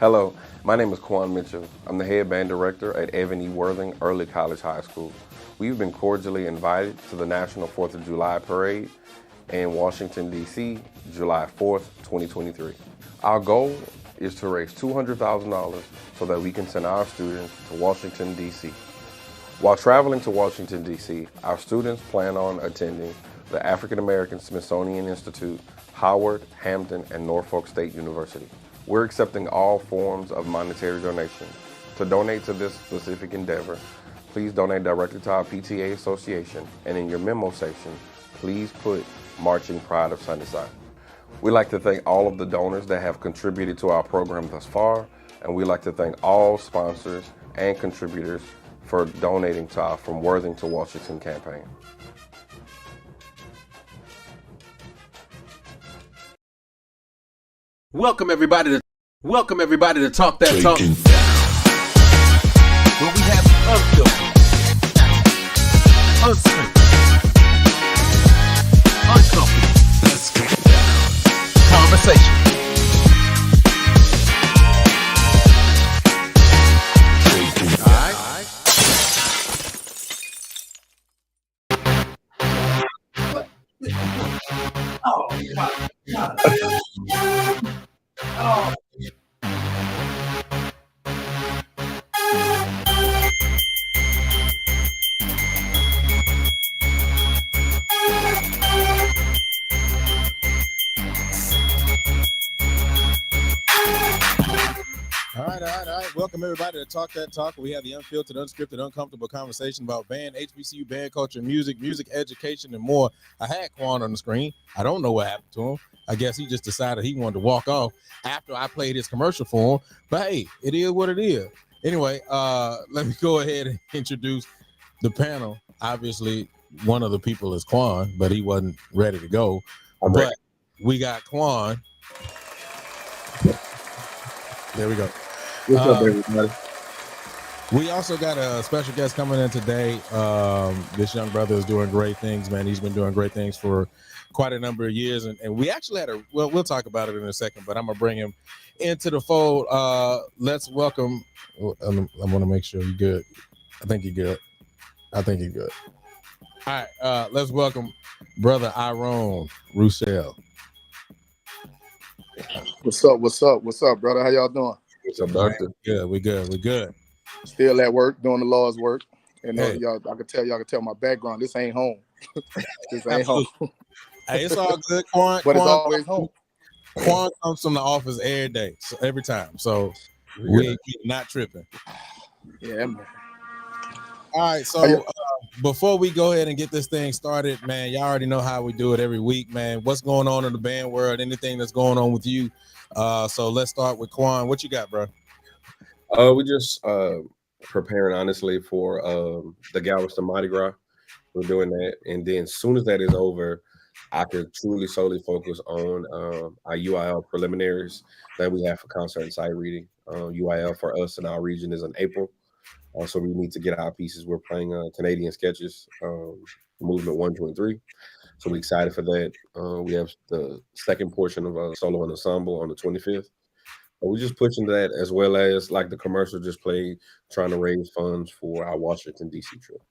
Hello, my name is Quan Mitchell. I'm the head band director at Evan E. Worthing Early College High School. We've been cordially invited to the National 4th of July Parade in Washington, D.C., July 4th, 2023. Our goal is to raise $200,000 so that we can send our students to Washington, D.C. While traveling to Washington, D.C., our students plan on attending the African American Smithsonian Institute, Howard, Hampton, and Norfolk State University. We're accepting all forms of monetary donations. To donate to this specific endeavor, please donate directly to our PTA association, and in your memo section, please put Marching Pride of Sunnyside. We'd like to thank all of the donors that have contributed to our program thus far, and we'd like to thank all sponsors and contributors for donating to our From Worthing to Washington campaign. Welcome everybody to Talk That Talk. Where we have unfiltered, unscripted, uncomfortable conversation. All right. Welcome everybody to Talk That Talk. We have the unfiltered, unscripted, uncomfortable conversation about band, HBCU, band culture, music education, and more. I had Quan on the screen. I don't know what happened to him. I guess he just decided he wanted to walk off after I played his commercial for him. But hey, it is what it is. Anyway, let me go ahead and introduce the panel. Obviously, one of the people is Quan, but he wasn't ready to go. But we got Quan. There we go. What's up, everybody? We also got a special guest coming in today. This young brother is doing great things, man. He's been doing great things for quite a number of years. And we actually had we'll talk about it in a second, but I'm going to bring him into the fold. Let's welcome, I want to make sure you're good. I think you're good. All right, let's welcome brother Iron Roussel. What's up, brother? How y'all doing? What's up, doctor? We good. Still at work, doing the Lord's work. And Hey. y'all can tell my background. This ain't home. This ain't home. Hey, it's all good, Quan. But it's always home. Quan comes from the office every day, so every time. So we not tripping. Yeah, man. All right, so before we go ahead and get this thing started, man, y'all already know how we do it every week, man. What's going on in the band world? Anything that's going on with you? So let's start with Quan. What you got, bro? We just preparing honestly for the Galveston Mardi Gras. We're doing that, and then as soon as that is over, I could truly solely focus on our UIL preliminaries that we have for concert and sight reading. UIL for us in our region is in April. So we need to get our pieces. We're playing Canadian Sketches, Movement 1, 2, and 3. So we're excited for that. We have the second portion of a solo and ensemble on the 25th. We're just pushing that, as well as like the commercial just played, trying to raise funds for our Washington, D.C. trip.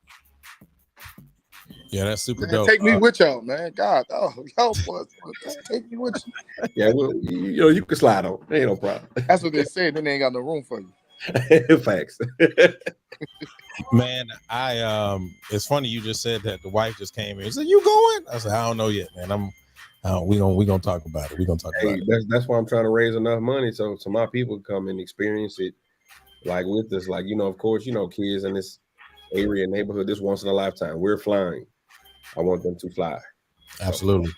Yeah, that's super Man, dope. take me with y'all, man. God, y'all take me with you. Yeah, well, you can slide on. Ain't no problem. That's what they said. Then they ain't got no room for you. Facts. Man, it's funny you just said that the wife just came in. She said, "You going?" I said, "I don't know yet, man. We gonna talk about it. About it." That's why I'm trying to raise enough money so my people come and experience it, like with us. Like, of course, kids in this area neighborhood, this once in a lifetime. We're flying. I want them to fly. Absolutely.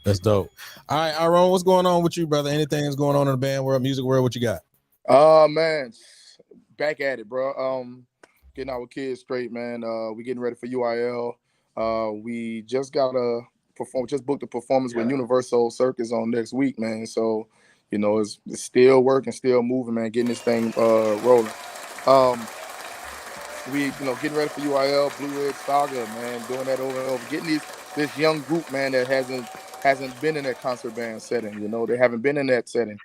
That's dope. All right, Aaron, what's going on with you, brother? Anything that's going on in the band world, music world? What you got? Man, back at it, bro. Getting our kids straight, man. We getting ready for UIL. We just booked a performance with Universal Circus on next week, man. So, it's still working, still moving, man. Getting this thing rolling. We, getting ready for UIL, Blue Ridge Saga, man. Doing that over and over. Getting this young group, man, that hasn't been in that concert band setting. They haven't been in that setting.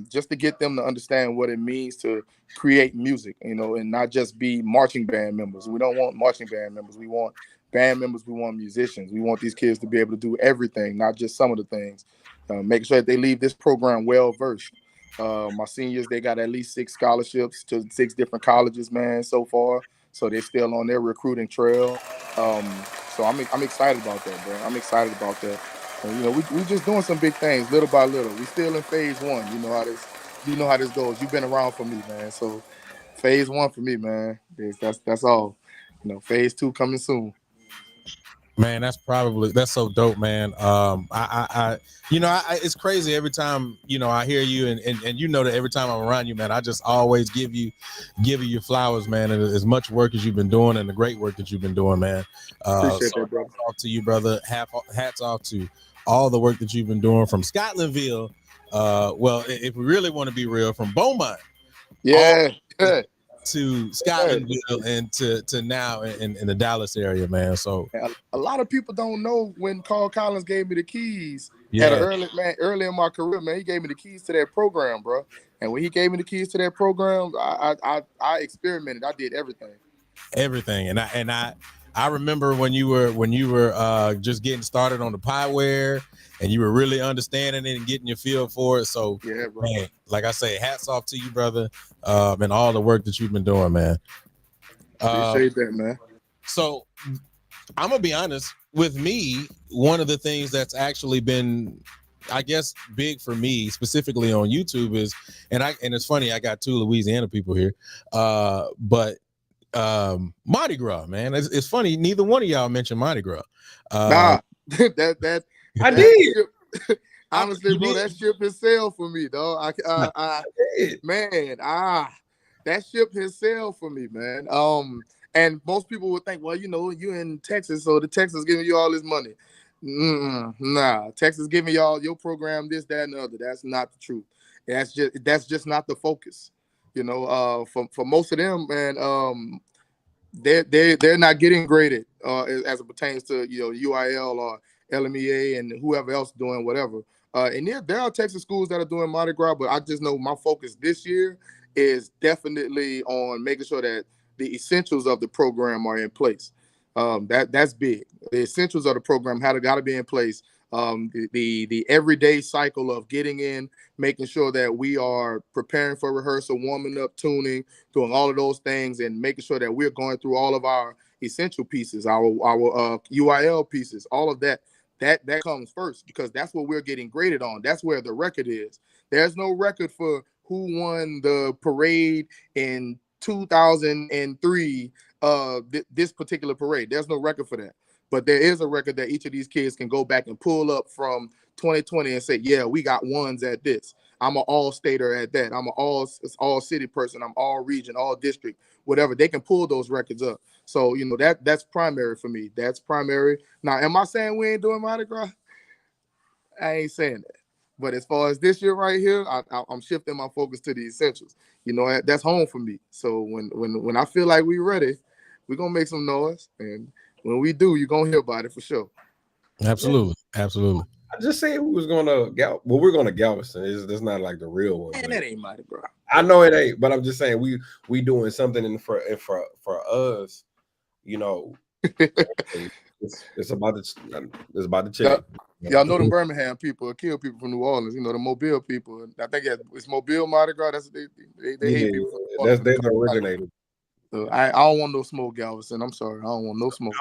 just to get them to understand what it means to create music, and not just be marching band members. We don't want marching band members. We want band members. We want musicians. We want these kids to be able to do everything, not just some of the things. Making sure that they leave this program well versed. My seniors, they got at least 6 scholarships to 6 different colleges, man, so far. So they're still on their recruiting trail. So I'm excited about that, bro. I'm excited about that. And, we just doing some big things little by little. We still in phase 1. You know how this goes. You've been around for me, man. So phase 1 for me, man. That's all. Phase 2 coming soon. Man, that's so dope, man. It's crazy every time, I hear you and that every time I'm around you, man, I just always give you your flowers, man, and as much work as you've been doing and the great work that you've been doing, man. Appreciate that, brother. Hats off to you, brother. Hats off to all the work that you've been doing from Scotlandville. Well, if we really want to be real, from Beaumont. Yeah. To Scotlandville and to now in the Dallas area, man. So a lot of people don't know when Carl Collins gave me the keys. Early in my career, man, he gave me the keys to that program, bro. And when he gave me the keys to that program, I experimented. I did everything. And I remember when you were just getting started on the Pieware, and you were really understanding it and getting your feel for it. So yeah, bro. Man, like I say, hats off to you, brother, and all the work that you've been doing, man. Appreciate that, man. So I'm gonna be honest with me. One of the things that's actually been, I guess, big for me, specifically on YouTube, is, and it's funny, I got 2 Louisiana people here, but Mardi Gras, man. It's funny, neither one of y'all mentioned Mardi Gras. That I did. Honestly, bro, that ship has sailed for me, dog. That ship has sailed for me, man. And most people would think, well, you in Texas, so the Texas giving you all this money. Nah, Texas giving y'all your program, this, that, and the other. That's not the truth. That's just not the focus. For most of them, man, they're not getting graded as it pertains to UIL or LMEA and whoever else doing whatever. And there are Texas schools that are doing Mardi Gras, but I just know my focus this year is definitely on making sure that the essentials of the program are in place. That's big. The essentials of the program got to be in place. The everyday cycle of getting in, making sure that we are preparing for rehearsal, warming up, tuning, doing all of those things, and making sure that we're going through all of our essential pieces, our UIL pieces, all of that. That comes first, because that's what we're getting graded on. That's where the record is. There's no record for who won the parade in 2003, this particular parade. There's no record for that. But there is a record that each of these kids can go back and pull up from 2020 and say, yeah, we got ones at this. I'm an all-stater at that. I'm an all-city person. I'm all-region, all-district, whatever. They can pull those records up. So, that's primary for me. That's primary. Now, am I saying we ain't doing Mardi Gras? I ain't saying that. But as far as this year right here, I'm shifting my focus to the essentials. That's home for me. So when I feel like we're ready, we're going to make some noise. And when we do, you're going to hear about it for sure. Absolutely. Absolutely. I just said we was going to we're going to Galveston. It's not like the real one. Man, that ain't Mardi Gras. I know it ain't, but I'm just saying we doing something for us. It's about to change. Y'all know the Birmingham people kill people from New Orleans. The Mobile people. I think it's Mobile Mardi Gras. That's they hate people. That's the originator. I don't want no smoke, Galveston. I'm sorry, I don't want no smoke.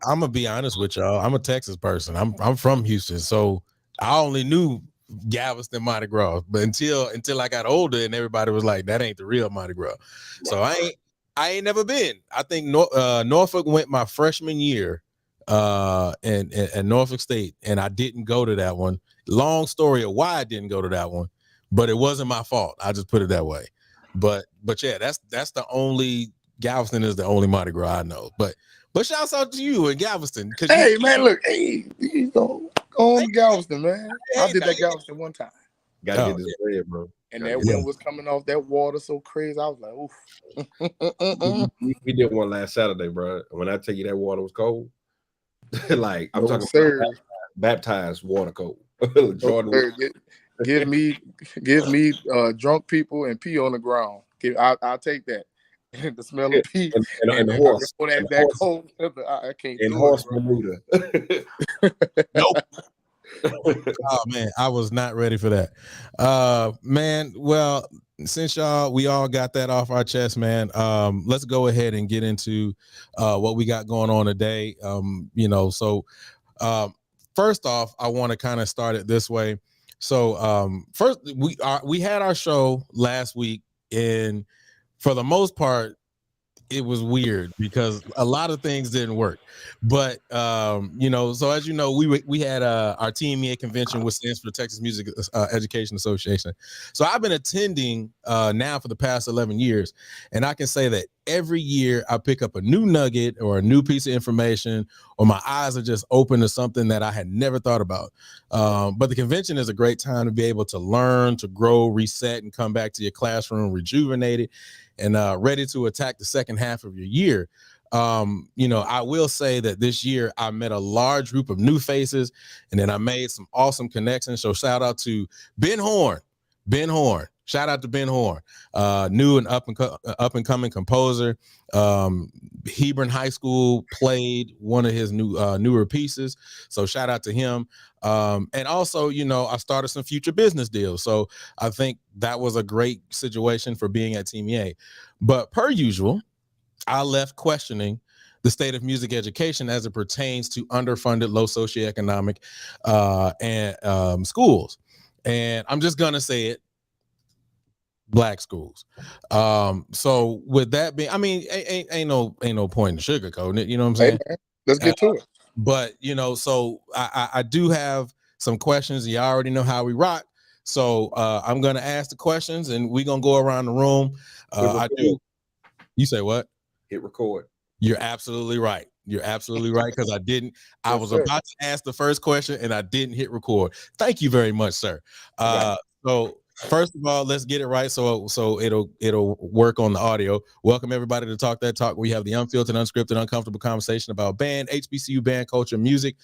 I'm gonna be honest with y'all. I'm a Texas person. I'm from Houston, so I only knew Galveston Mardi Gras, but until I got older and everybody was like, that ain't the real Mardi Gras. So I ain't never been. I think Norfolk went my freshman year and Norfolk State, and I didn't go to that one. Long story of why I didn't go to that one, but it wasn't my fault. I just put it that way. But yeah, that's the only, Galveston is the only Mardi Gras I know. But shouts out to you in Galveston. Hey, man, look, you go on Galveston, man. I did that Galveston one time. Gotta get this bread, bro. And that wind was coming off that water so crazy. I was like, oof. We did one last Saturday, bro. When I tell you that water was cold, like I'm talking about baptized water cold. Jordan, Give me drunk people and pee on the ground. I'll take that. The smell of pee and and horse that cold. I can't and do horse it, bro. Bermuda. Nope. Oh man, I was not ready for that. Man, well, since we all got that off our chest, man, let's go ahead and get into what we got going on today. First off, I want to kind of start it this way. So first we had our show last week, and for the most part it was weird because a lot of things didn't work. But so as you know, we had our TMEA convention, which stands for Texas Music Education Association. So I've been attending now for the past 11 years, and I can say that every year I pick up a new nugget or a new piece of information, or my eyes are just open to something that I had never thought about. But the convention is a great time to be able to learn, to grow, reset, and come back to your classroom rejuvenated and ready to attack the second half of your year. I will say that this year I met a large group of new faces, and then I made some awesome connections. So shout out to Ben Horn. Shout out to Ben Horn, new and up and coming composer. Hebron High School played one of his newer pieces, so shout out to him. And also, I started some future business deals, so I think that was a great situation for being at TMEA. But per usual, I left questioning the state of music education as it pertains to underfunded, low socioeconomic and schools. And I'm just gonna say it. Black schools. So with that being, I mean, ain't no point in sugarcoating it, you know what I'm saying? Hey, man, let's get to it. But so I do have some questions. You already know how we rock. So I'm gonna ask the questions and we're gonna go around the room. You say what? Hit record. You're absolutely right. Because I was about to ask the first question and I didn't hit record. Thank you very much, sir. So first of all, let's get it right so it'll work on the audio. Welcome everybody to Talk That Talk. We have the unfiltered, unscripted, uncomfortable conversation about band, HBCU band culture, music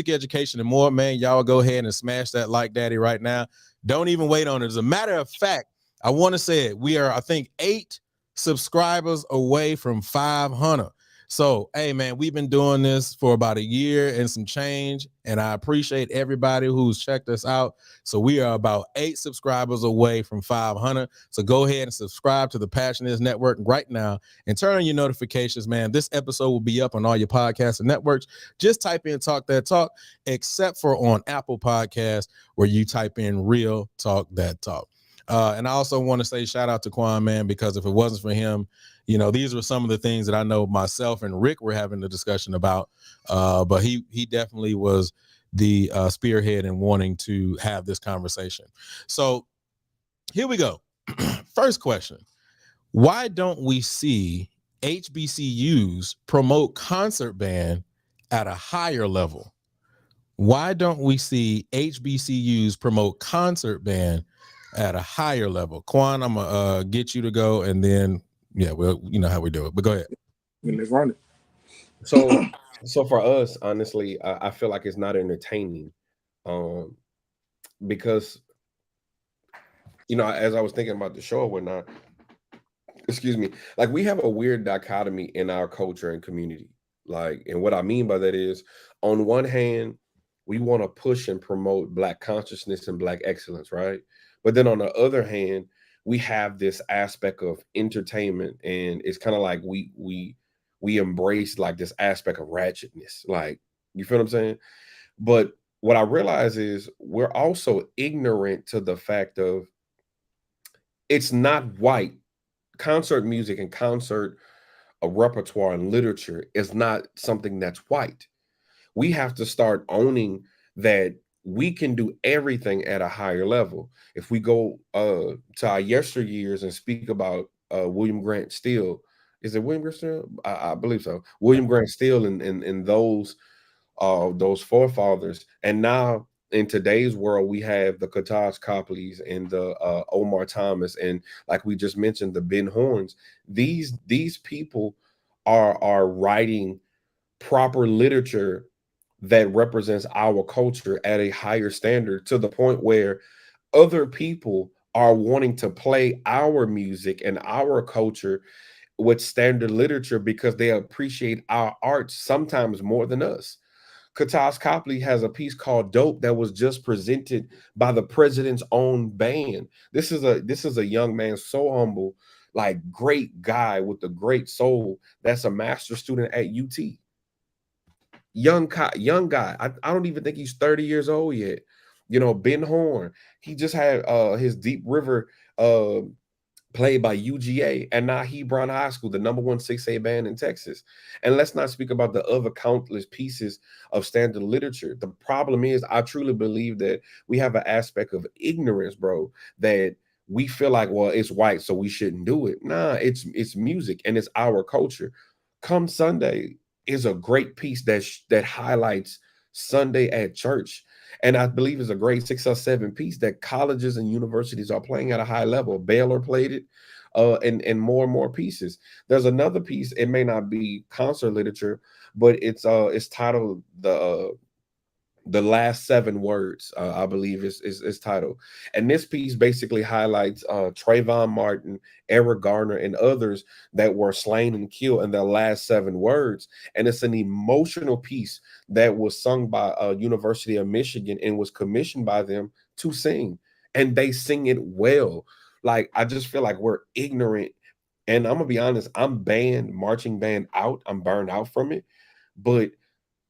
education, and more. Man, y'all go ahead and smash that like daddy right now. Don't even wait on it. As a matter of fact, I want to say it. We are, I think, 8 subscribers away from 500. So, hey, man, we've been doing this for about a year and some change, and I appreciate everybody who's checked us out. So we are about 8 subscribers away from 500. So go ahead and subscribe to the Passionate Network right now and turn on your notifications, man. This episode will be up on all your podcasts and networks. Just type in Talk That Talk, except for on Apple Podcasts, where you type in Real Talk That Talk. And I also want to say shout out to Quan, man, because if it wasn't for him, these were some of the things that I know myself and Rick were having a discussion about. But he definitely was the spearhead in wanting to have this conversation. So here we go. First question. Why don't we see HBCUs promote concert band at a higher level? Why don't we see HBCUs promote concert band at a higher level? Quan, I'm gonna get you to go, and then well, you know how we do it, but go ahead. Let's run it. So for us, honestly, I feel like it's not entertaining, because as I was thinking about the show or whatnot, excuse me, like we have a weird dichotomy in our culture and community. Like, and what I mean by that is, on one hand, we want to push and promote Black consciousness and Black excellence, right? But then on the other hand, we have this aspect of entertainment, and it's kind of like we embrace like this aspect of ratchetness. Like, you feel what I'm saying? But what I realize is we're also ignorant to the fact of it's not white. Concert music and concert repertoire and literature is not something that's white. We have to start owning that we can do everything at a higher level. If we go to our yesteryears and speak about William Grant Still, is it William Grant Still? I believe so. William Grant Still and those forefathers. And now in today's world, we have the Kataz Copleys and the Omar Thomas, and like we just mentioned, the Ben Horns. These people are writing proper literature that represents our culture at a higher standard, to the point where other people are wanting to play our music and our culture with standard literature because they appreciate our art sometimes more than us. Kataz Copley has a piece called "Dope" that was just presented by the president's own band. This is a young man, so humble, like great guy with a great soul. That's a master's student at UT. Young guy. I don't even think he's 30 years old yet. Ben Horn. He just had his Deep River played by UGA and now Hebron High School, the number one 6A band in Texas. And let's not speak about the other countless pieces of standard literature. The problem is, I truly believe that we have an aspect of ignorance, bro, that we feel like, well, it's white, so we shouldn't do it. Nah, it's music and it's our culture. Come Sunday is a great piece that highlights Sunday at church. And I believe it's a grade 6 or 7 piece that colleges and universities are playing at a high level. Baylor played it, and more pieces. There's another piece. It may not be concert literature, but it's titled the last 7 words. I believe is titled. And this piece basically highlights Trayvon Martin, Eric Garner, and others that were slain and killed in their last 7 words. And it's an emotional piece that was sung by University of Michigan and was commissioned by them to sing. And they sing it well. Like, I just feel like we're ignorant. And I'm gonna be honest, I'm banned marching band out. I'm burned out from it. But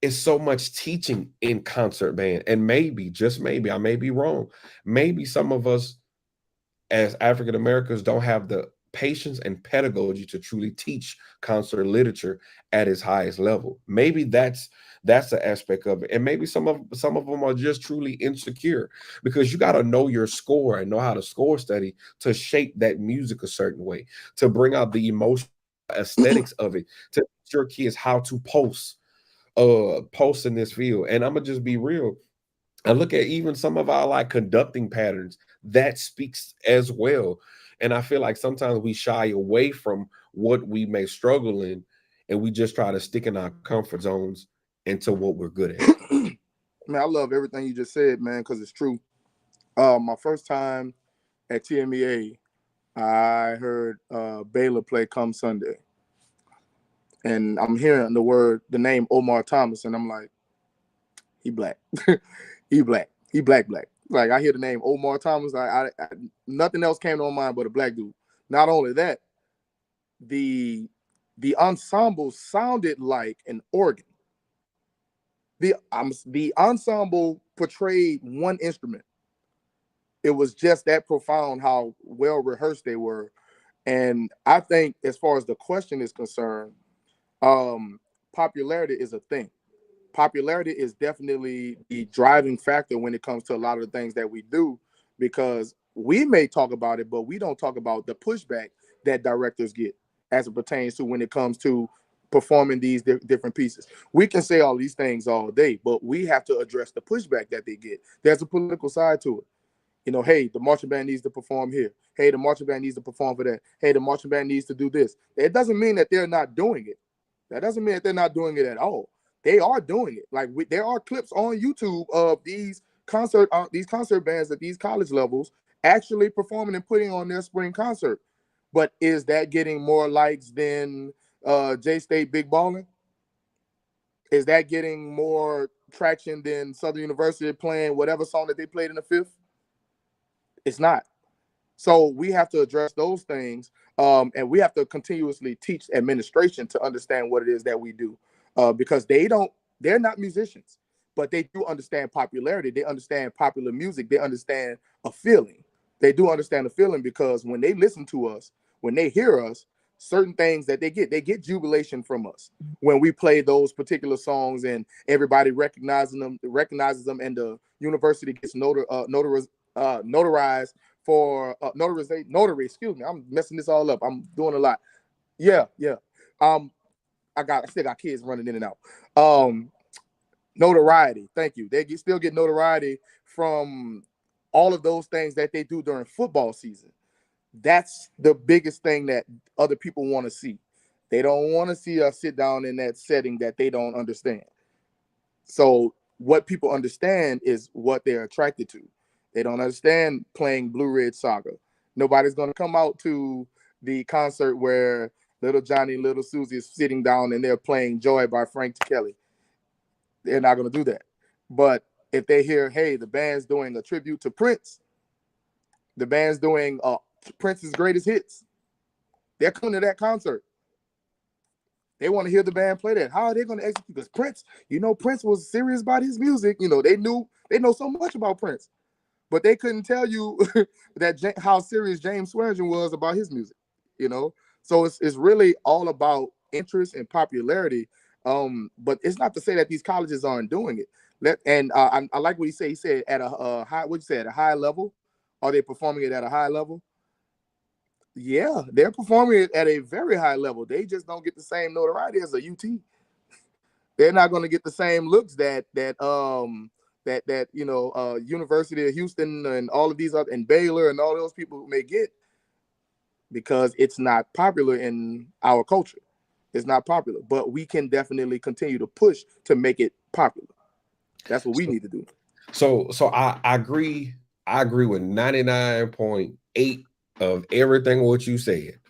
it's so much teaching in concert band. And maybe, just maybe, I may be wrong. Maybe some of us as African Americans don't have the patience and pedagogy to truly teach concert literature at its highest level. Maybe that's the aspect of it. And maybe some of them are just truly insecure because you got to know your score and know how to score study to shape that music a certain way, to bring out the emotional aesthetics of it, to teach your kids how to post in this field. And I'm gonna just be real. I look at even some of our like conducting patterns that speaks as well. And I feel like sometimes we shy away from what we may struggle in, and we just try to stick in our comfort zones into what we're good at. Man, I love everything you just said, man, because it's true. My first time at TMEA, I heard Baylor play "Come Sunday," and I'm hearing the name Omar Thomas, and I'm like, he black, he black, he black. Like, I hear the name Omar Thomas, nothing else came to my mind but a black dude. Not only that, the ensemble sounded like an organ. The ensemble portrayed one instrument. It was just that profound how well rehearsed they were. And I think, as far as the question is concerned, popularity is a thing. Popularity is definitely the driving factor when it comes to a lot of the things that we do, because we may talk about it, but we don't talk about the pushback that directors get as it pertains to when it comes to performing these different pieces. We can say all these things all day, but we have to address the pushback that they get. There's a political side to it. Hey, the marching band needs to perform here. Hey, the marching band needs to perform for that. Hey, the marching band needs to do this. It doesn't mean that they're not doing it. That doesn't mean that they're not doing it at all. They are doing it. Like, there are clips on YouTube of these concert bands at these college levels actually performing and putting on their spring concert. But is that getting more likes than J State Big Ballin'? Is that getting more traction than Southern University playing whatever song that they played in the fifth? It's not. So we have to address those things, and we have to continuously teach administration to understand what it is that we do, because they're not musicians, but they do understand popularity. They understand popular music. They understand a feeling. They do understand a feeling, because when they listen to us, when they hear us, certain things that they get jubilation from us when we play those particular songs, and everybody recognizes them, and the university gets notarized for notary. Excuse me, I'm messing this all up. I'm doing a lot. Yeah. I still got kids running in and out. Notoriety. Thank you. They still get notoriety from all of those things that they do during football season. That's the biggest thing that other people want to see. They don't want to see us sit down in that setting that they don't understand. So what people understand is what they're attracted to. They don't understand playing Blue Ridge Saga. Nobody's going to come out to the concert where Little Johnny, Little Susie is sitting down and they're playing Joy by Frank Kelly. They're not going to do that. But if they hear, hey, the band's doing a tribute to Prince, the band's doing Prince's greatest hits, they're coming to that concert. They want to hear the band play that. How are they going to execute? Because Prince, Prince was serious about his music. They know so much about Prince, but they couldn't tell you that how serious James Swearingen was about his music. So it's really all about interest and popularity. But it's not to say that these colleges aren't doing it. I like what he said. He said at a high. What you say, at a high level? Are they performing it at a high level? Yeah, they're performing it at a very high level. They just don't get the same notoriety as a UT. They're not going to get the same looks that University of Houston and all of these other, and Baylor and all those people may get, because it's not popular in our culture. It's not popular, but we can definitely continue to push to make it popular. That's what we need to do. So I agree. I agree with 99.8 of everything what you said.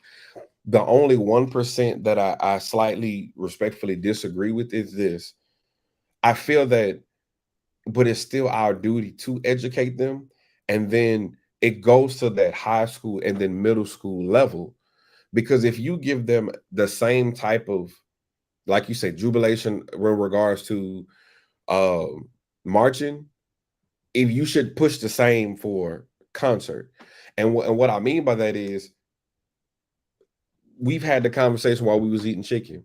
The only 1% that I slightly respectfully disagree with is this. I feel that, but it's still our duty to educate them. And then it goes to that high school and then middle school level. Because if you give them the same type of, like you say, jubilation in regards to marching, if you should push the same for concert. And what I mean by that is, we've had the conversation while we was eating chicken.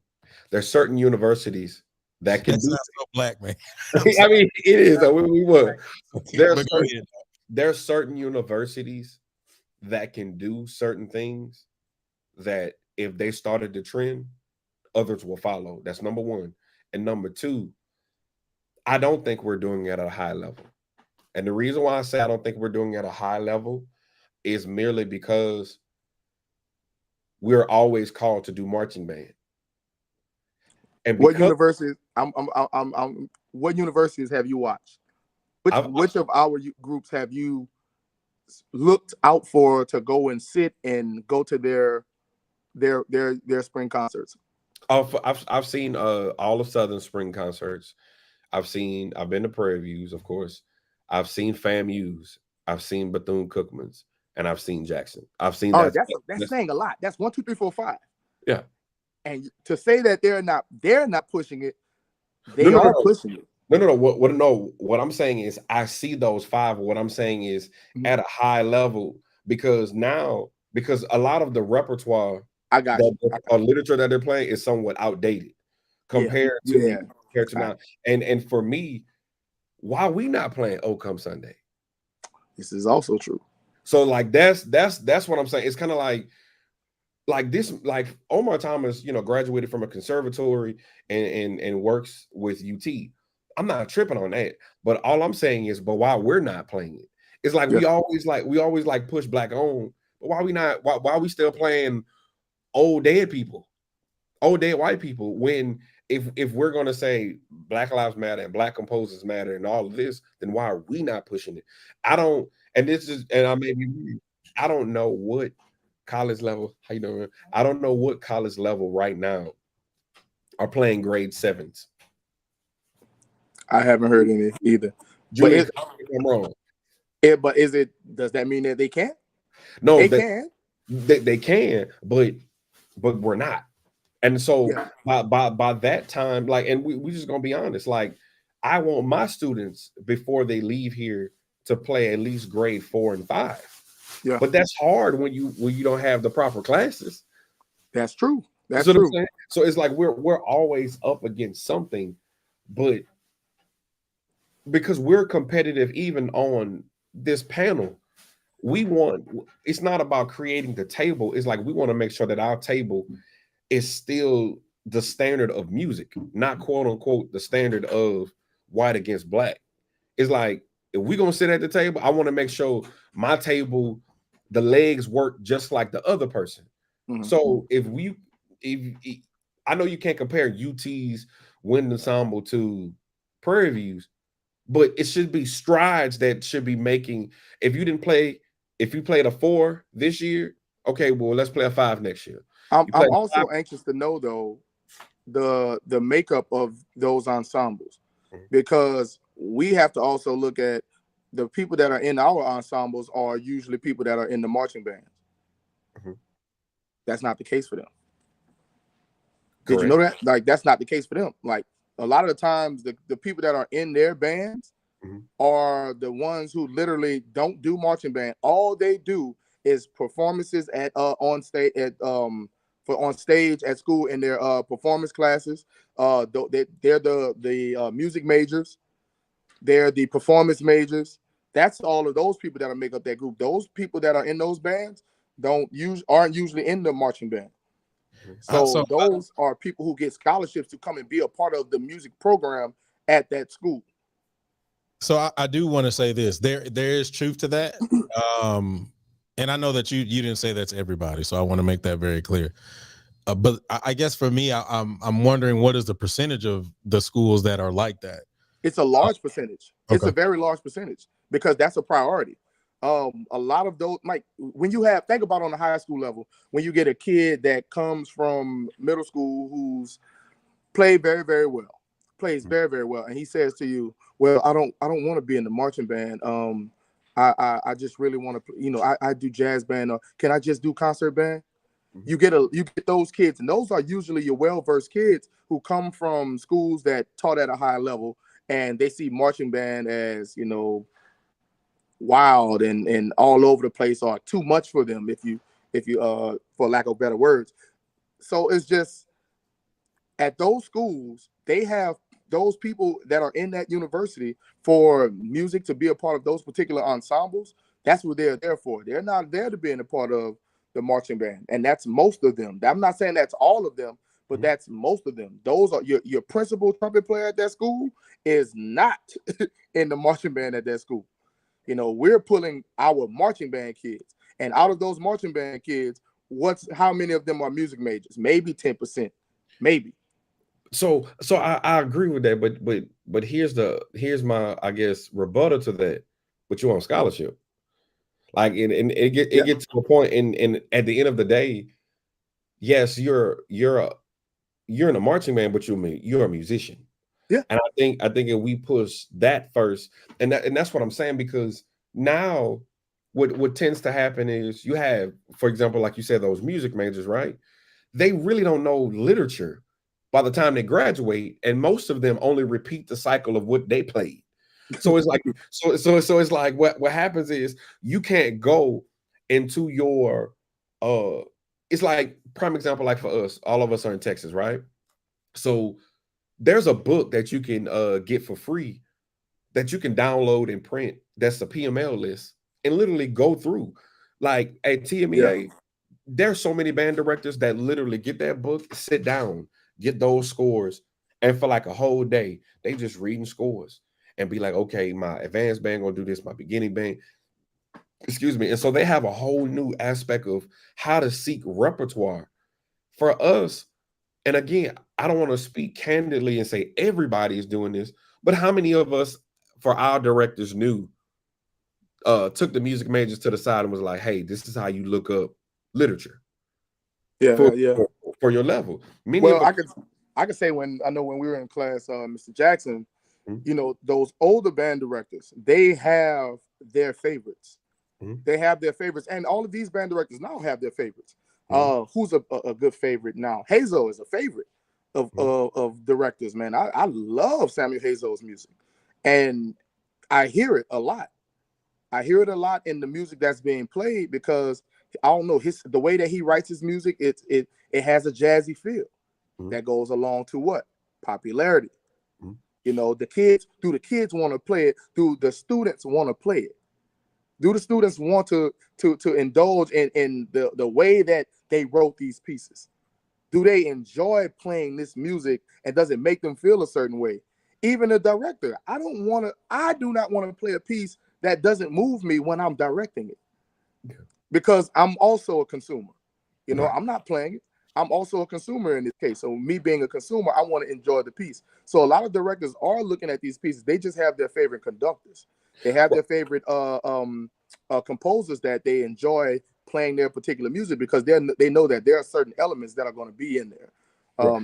There's certain universities that can do so black, man. I mean, it is. We would. There's certain universities that can do certain things that if they started the trend, others will follow. That's number one. And number two, I don't think we're doing it at a high level. And the reason why I say I don't think we're doing it at a high level is merely because we're always called to do marching band. And what universities? What universities have you watched? Which of our groups have you looked out for to go and sit and go to their spring concerts? I've seen all of Southern spring concerts. I've been to Prairie Views, of course. I've seen FAMU's. I've seen Bethune-Cookman's, and I've seen Jackson. I've seen that. That's saying a lot. That's 1, 2, 3, 4, 5. Yeah. And to say that they're not pushing it, they are pushing it. No. What I'm saying is I see those 5. What I'm saying is at a high level, because a lot of the repertoire, literature that they're playing is somewhat outdated compared to now. And for me, why are we not playing "Oh Come Sunday"? This is also true. So like that's what I'm saying. It's kind of like this, like Omar Thomas, graduated from a conservatory and works with UT. I'm not tripping on that, but all I'm saying is, but why we're not playing it? It's like we always push black on, but why we not? Why are we still playing old dead people, old dead white people? When if we're gonna say Black Lives Matter and Black composers matter and all of this, then why are we not pushing it? I don't know what college level. How you doing? I don't know what college level right now are playing grade 7s. I haven't heard any either. Julius, I'm wrong. But does that mean that they can't? No, they can. They can, but we're not. And so by that time, and we just gonna be honest, I want my students before they leave here to play at least grade 4 and 5. Yeah. But that's hard when you don't have the proper classes. That's true. That's true. So it's like we're always up against something, but because we're competitive even on this panel, it's not about creating the table. It's like we want to make sure that our table is still the standard of music, not quote unquote the standard of white against black. It's like, if we're gonna sit at the table, I want to make sure my table, the legs work just like the other person. Mm-hmm. So if I know you can't compare UT's wind ensemble to Prairie Views, but it should be strides that should be making. If you played a 4 this year, okay, well, let's play a 5 next year. I'm You play I'm a 5. also anxious to know though the makeup of those ensembles, Mhm. because we have to also look at the people that are in our ensembles are usually people that are in the marching bands. Mhm. That's not the case for them. Did you know Correct. that? Like, that's not the case for them. Like, a lot of the times, the people that are in their bands Mhm. are the ones who literally don't do marching band. All they do is performances at on stage at for on stage at school in their performance classes. They're the music majors. They're the performance majors. That's all of those people that make up that group. Those people that are in those bands aren't usually in the marching band. So So those are people who get scholarships to come and be a part of the music program at that school. So I do want to say this. There is truth to that. And I know that you didn't say that's everybody, so I want to make that very clear. But I guess for me, I'm wondering what is the percentage of the schools that are like that? It's a large percentage. It's Okay. a very large percentage because that's a priority. A lot of those, like when you think about on the high school level, when you get a kid that comes from middle school who's played very, very well, plays very, very well, and he says to you, "Well, I don't want to be in the marching band. I just really want to, I do jazz band, or can I just do concert band?" Mhm. You get those kids, and those are usually your well-versed kids who come from schools that taught at a high level, and they see marching band as, wild and all over the place, or too much for them, if you for lack of better words. So it's just at those schools, they have those people that are in that university for music to be a part of those particular ensembles. That's what they're there for. They're not there to be in a part of the marching band, and that's most of them. I'm not saying that's all of them, but Mhm. that's most of them. Those are your principal trumpet player at that school is not in the marching band at that school. We're pulling our marching band kids, and out of those marching band kids, how many of them are music majors? Maybe 10%, maybe. So I agree with that, but here's my, I guess, rebuttal to that. But you on scholarship, like, and it Yeah, gets to a point, and at the end of the day, yes, you're in a marching band, but you're a musician. yeah, And I think if we push that first, and that's what I'm saying, because now what tends to happen is you have, for example, like you said, those music majors, right? They really don't know literature by the time they graduate, and most of them only repeat the cycle of what they played. So it's like, so it's like, what happens is you can't go into your uh it's like, prime example, like for us, all of us are in Texas, right? So there's a book that you can get for free, that you can download and print, that's a PML list, and literally go through. Like at yeah. TMEA, there's so many band directors that literally get that book, sit down, get those scores, and for like a whole day, they just reading scores and be like, okay, my advanced band gonna do this, my beginning band, excuse me. And so they have a whole new aspect of how to seek repertoire. For us, and again, I don't want to speak candidly and say everybody is doing this, but how many of us, for our directors, took the music majors to the side and was like, hey, this is how you look up literature for Yeah, yeah. for your level. Many Well, of us. I could say, when we were in class, Mr. Jackson, Mhm, those older band directors, they have their favorites. mhm, They have their favorites, and all of these band directors now have their favorites. mhm, Who's a good favorite now? Hazel is a favorite mhm, of directors, man. I love Samuel Hazel's music, and I hear it a lot. I hear it a lot in the music that's being played, because I don't know, the way that he writes his music, it has a jazzy feel mhm, that goes along to what? Popularity. mhm. The kids want to play it? Do the students want to play it? Do the students want to indulge in the way that they wrote these pieces? Do they enjoy playing this music, and does it make them feel a certain way? Even the director, I do not want to play a piece that doesn't move me when I'm directing it, because I'm also a consumer. Right. I'm not playing it. I'm also a consumer in this case. So me being a consumer, I want to enjoy the piece. So a lot of directors are looking at these pieces. They just have their favorite conductors. They have their favorite composers that they enjoy playing their particular music because they know that there are certain elements that are going to be in there.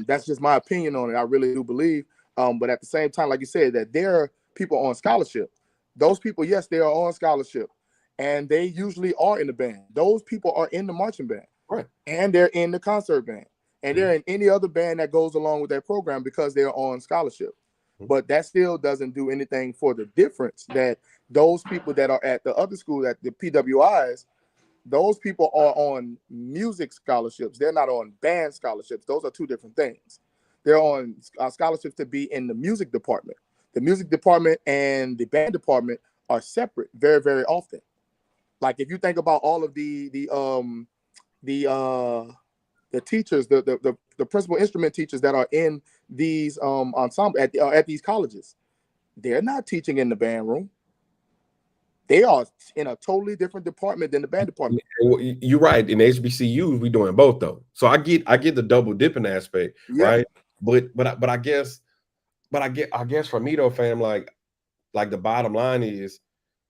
That's just my opinion on it. I really do believe. But at the same time, like you said, that there are people on scholarship. Those people, yes, they are on scholarship, and they usually are in the band. Those people are in the marching band. Right. And they're in the concert band, and they're in any other band that goes along with that program because they're on scholarship. But that still doesn't do anything for the difference that those people that are at the other school, at the PWIs, those people are on music scholarships. They're not on band scholarships. Those are two different things. They're on scholarships to be in the music department. The music department and the band department are separate very, very often. Like if you think about all of the teachers, the principal instrument teachers that are in these ensemble at these colleges, they're not teaching in the band room. They are in a totally different department than the band department. You're right. In HBCUs, we doing both though. So I get the double dipping aspect, right? But I guess for me though, fam, like the bottom line is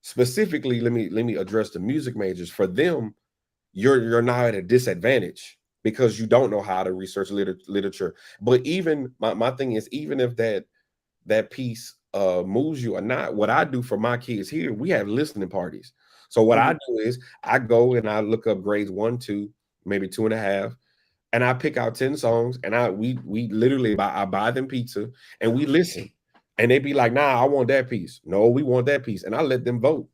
specifically. Let me address the music majors. For them, you're now at a disadvantage because you don't know how to research literature. But even my thing is, even if that piece moves you or not, what I do for my kids here, we have listening parties. So what I do is I go and I look up grades 1, 2, maybe 2.5, and I pick out 10 songs, and we literally I buy them pizza and we listen, and they be like, nah, I want that piece. No, we want that piece, and I let them vote.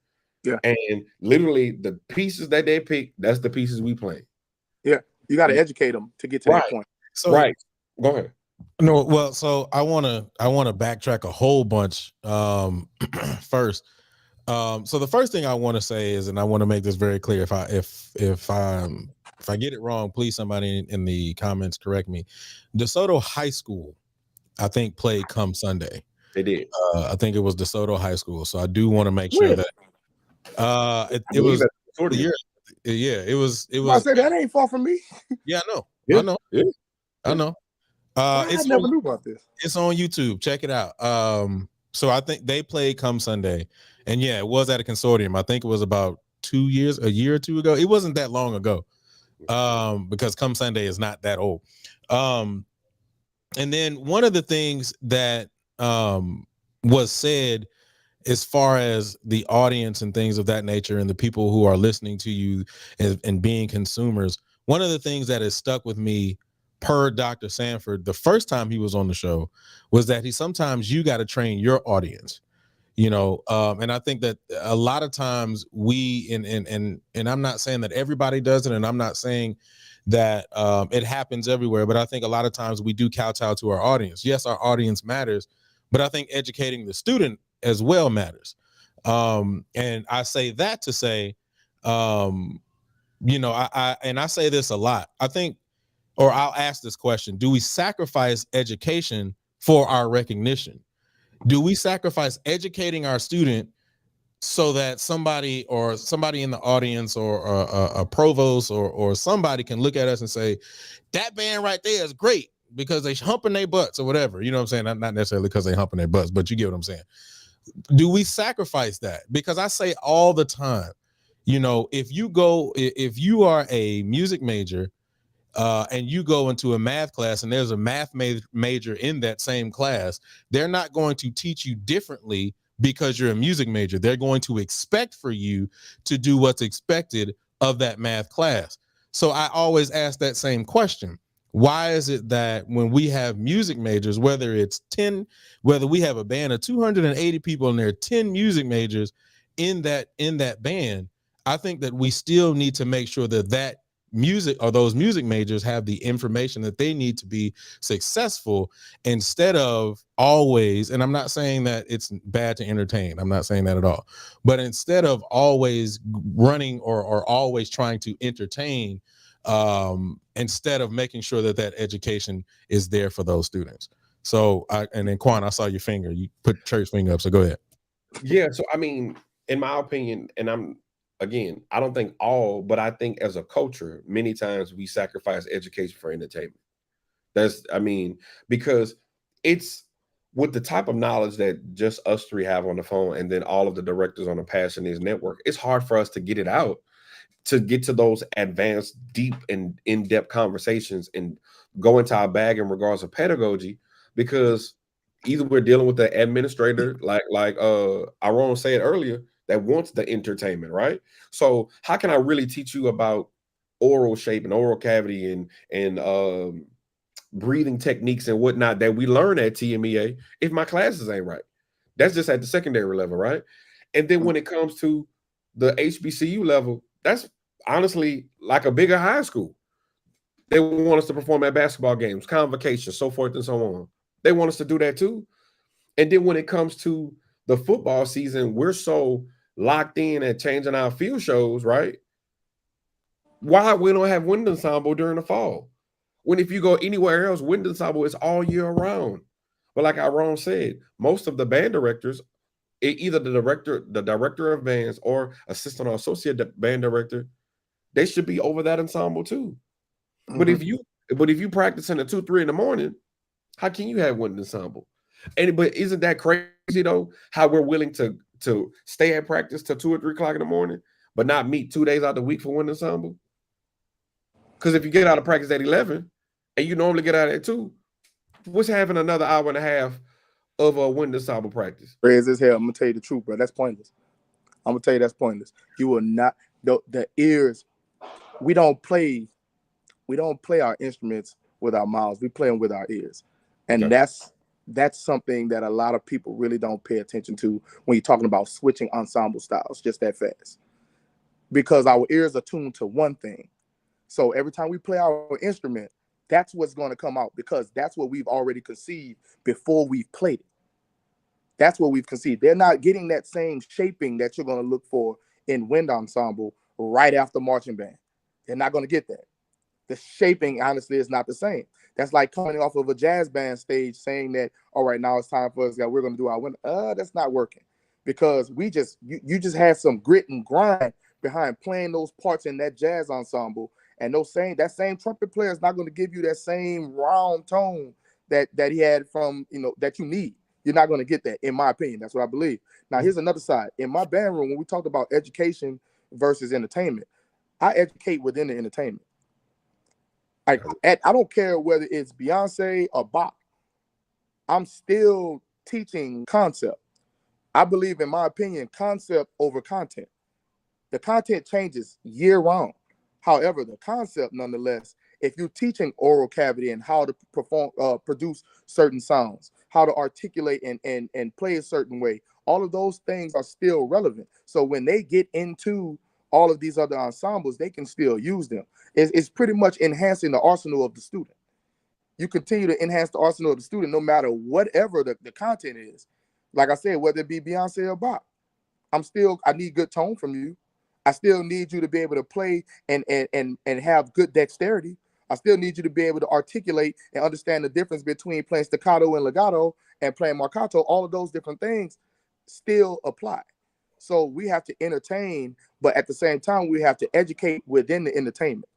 Yeah. And literally the pieces that they pick, that's the pieces we play. Yeah. You got to educate them to get to that point. So, right. Go ahead. No, well, so I want to backtrack a whole bunch first. So the first thing I want to say is, and I want to make this very clear, if I get it wrong, please somebody in the comments correct me. DeSoto High School, I think, played Come Sunday. They did. I think it was DeSoto High School. So I do want to make sure that it was the year. Yeah, it was. I said that ain't far from me. Yeah, I know. Yeah. I know. Yeah. I know. I never knew about this. It's on YouTube. Check it out. So I think they played Come Sunday, and yeah, it was at a consortium. I think it was about a year or two ago. It wasn't that long ago, because Come Sunday is not that old. And then one of the things that was said as far as the audience and things of that nature and the people who are listening to you and being consumers, one of the things that has stuck with me per Dr. Sanford the first time he was on the show was that sometimes you got to train your audience, and I think that a lot of times we and I'm not saying that everybody does it, and I'm not saying that it happens everywhere, but I think a lot of times we do kowtow to our audience. Yes, our audience matters, but I think educating the student as well matters. And I say that to say, I say this a lot. I think, or I'll ask this question: do we sacrifice education for our recognition? Do we sacrifice educating our student so that somebody in the audience or a provost or somebody can look at us and say, that band right there is great because they humping their butts or whatever? You know what I'm saying? Not necessarily because they humping their butts, but you get what I'm saying. Do we sacrifice that? Because I say all the time, if you are a music major and you go into a math class and there's a math major in that same class, they're not going to teach you differently because you're a music major. They're going to expect for you to do what's expected of that math class. So I always ask that same question. Why is it that when we have music majors, whether we have a band of 280 people and there are 10 music majors in that band, I think that we still need to make sure that music or those music majors have the information that they need to be successful, instead of always, and I'm not saying that it's bad to entertain, I'm not saying that at all, but instead of always running or always trying to entertain, instead of making sure that education is there for those students. So and then Quan, I saw your finger, you put church finger up, so go ahead. Yeah, so I mean, in my opinion, and again, I don't think all, but I think as a culture, many times we sacrifice education for entertainment. I mean, because it's with the type of knowledge that just us three have on the phone, and then all of the directors on the Passion Is network, it's hard for us to get it out, to get to those advanced, deep, and in-depth conversations and go into our bag in regards to pedagogy, because either we're dealing with the administrator, like Aaron said earlier, that wants the entertainment, right? So how can I really teach you about oral shape and oral cavity and breathing techniques and whatnot that we learn at TMEA if my classes ain't right? That's just at the secondary level, right? And then when it comes to the HBCU level, that's honestly like a bigger high school. They want us to perform at basketball games, convocations, so forth and so on. They want us to do that too. And then when it comes to the football season, we're so locked in at changing our field shows, right? Why we don't have wind ensemble during the fall? When if you go anywhere else, wind ensemble is all year round. But like Aaron said, most of the band directors, either the director of bands or assistant or associate band director, they should be over that ensemble too. But if you practicing at 2, 3 in the morning, how can you have wind ensemble? But isn't that crazy though? How we're willing to stay at practice till 2 or 3 o'clock in the morning, but not meet 2 days out of the week for wind ensemble? Because if you get out of practice at 11 and you normally get out at 2, what's having another hour and a half of a wind ensemble practice? Crazy as hell. I'm gonna tell you the truth, bro. That's pointless. I'm gonna tell you that's pointless. You will not. The ears. We don't play our instruments with our mouths. We play them with our ears, and Okay. that's something that a lot of people really don't pay attention to when you're talking about switching ensemble styles just that fast, because our ears are tuned to one thing. So every time we play our instrument, that's what's going to come out, because that's what we've already conceived before we've played it. That's what we've conceived. They're not getting that same shaping that you're going to look for in wind ensemble right after marching band. They're not going to get that. The shaping, honestly, is not the same. That's like coming off of a jazz band stage saying that, all right, now it's time for us that we're going to do our wind. That's not working, because you just had some grit and grind behind playing those parts in that jazz ensemble. And that same trumpet player is not going to give you that same round tone that he had from, that you need. You're not going to get that, in my opinion. That's what I believe. Now, here's another side. In my band room, when we talked about education versus entertainment, I educate within the entertainment. I don't care whether it's Beyonce or Bach. I'm still teaching concept. I believe, in my opinion, concept over content. The content changes year round. However, the concept, nonetheless, if you're teaching oral cavity and how to produce certain sounds, how to articulate and play a certain way, all of those things are still relevant. So when they get into all of these other ensembles, they can still use them. It's pretty much enhancing the arsenal of the student. You continue to enhance the arsenal of the student no matter whatever the content is. Like I said, whether it be Beyonce or Bach, I need good tone from you. I still need you to be able to play and have good dexterity. I still need you to be able to articulate and understand the difference between playing staccato and legato and playing marcato. All of those different things still apply. So we have to entertain, but at the same time, we have to educate within the entertainment.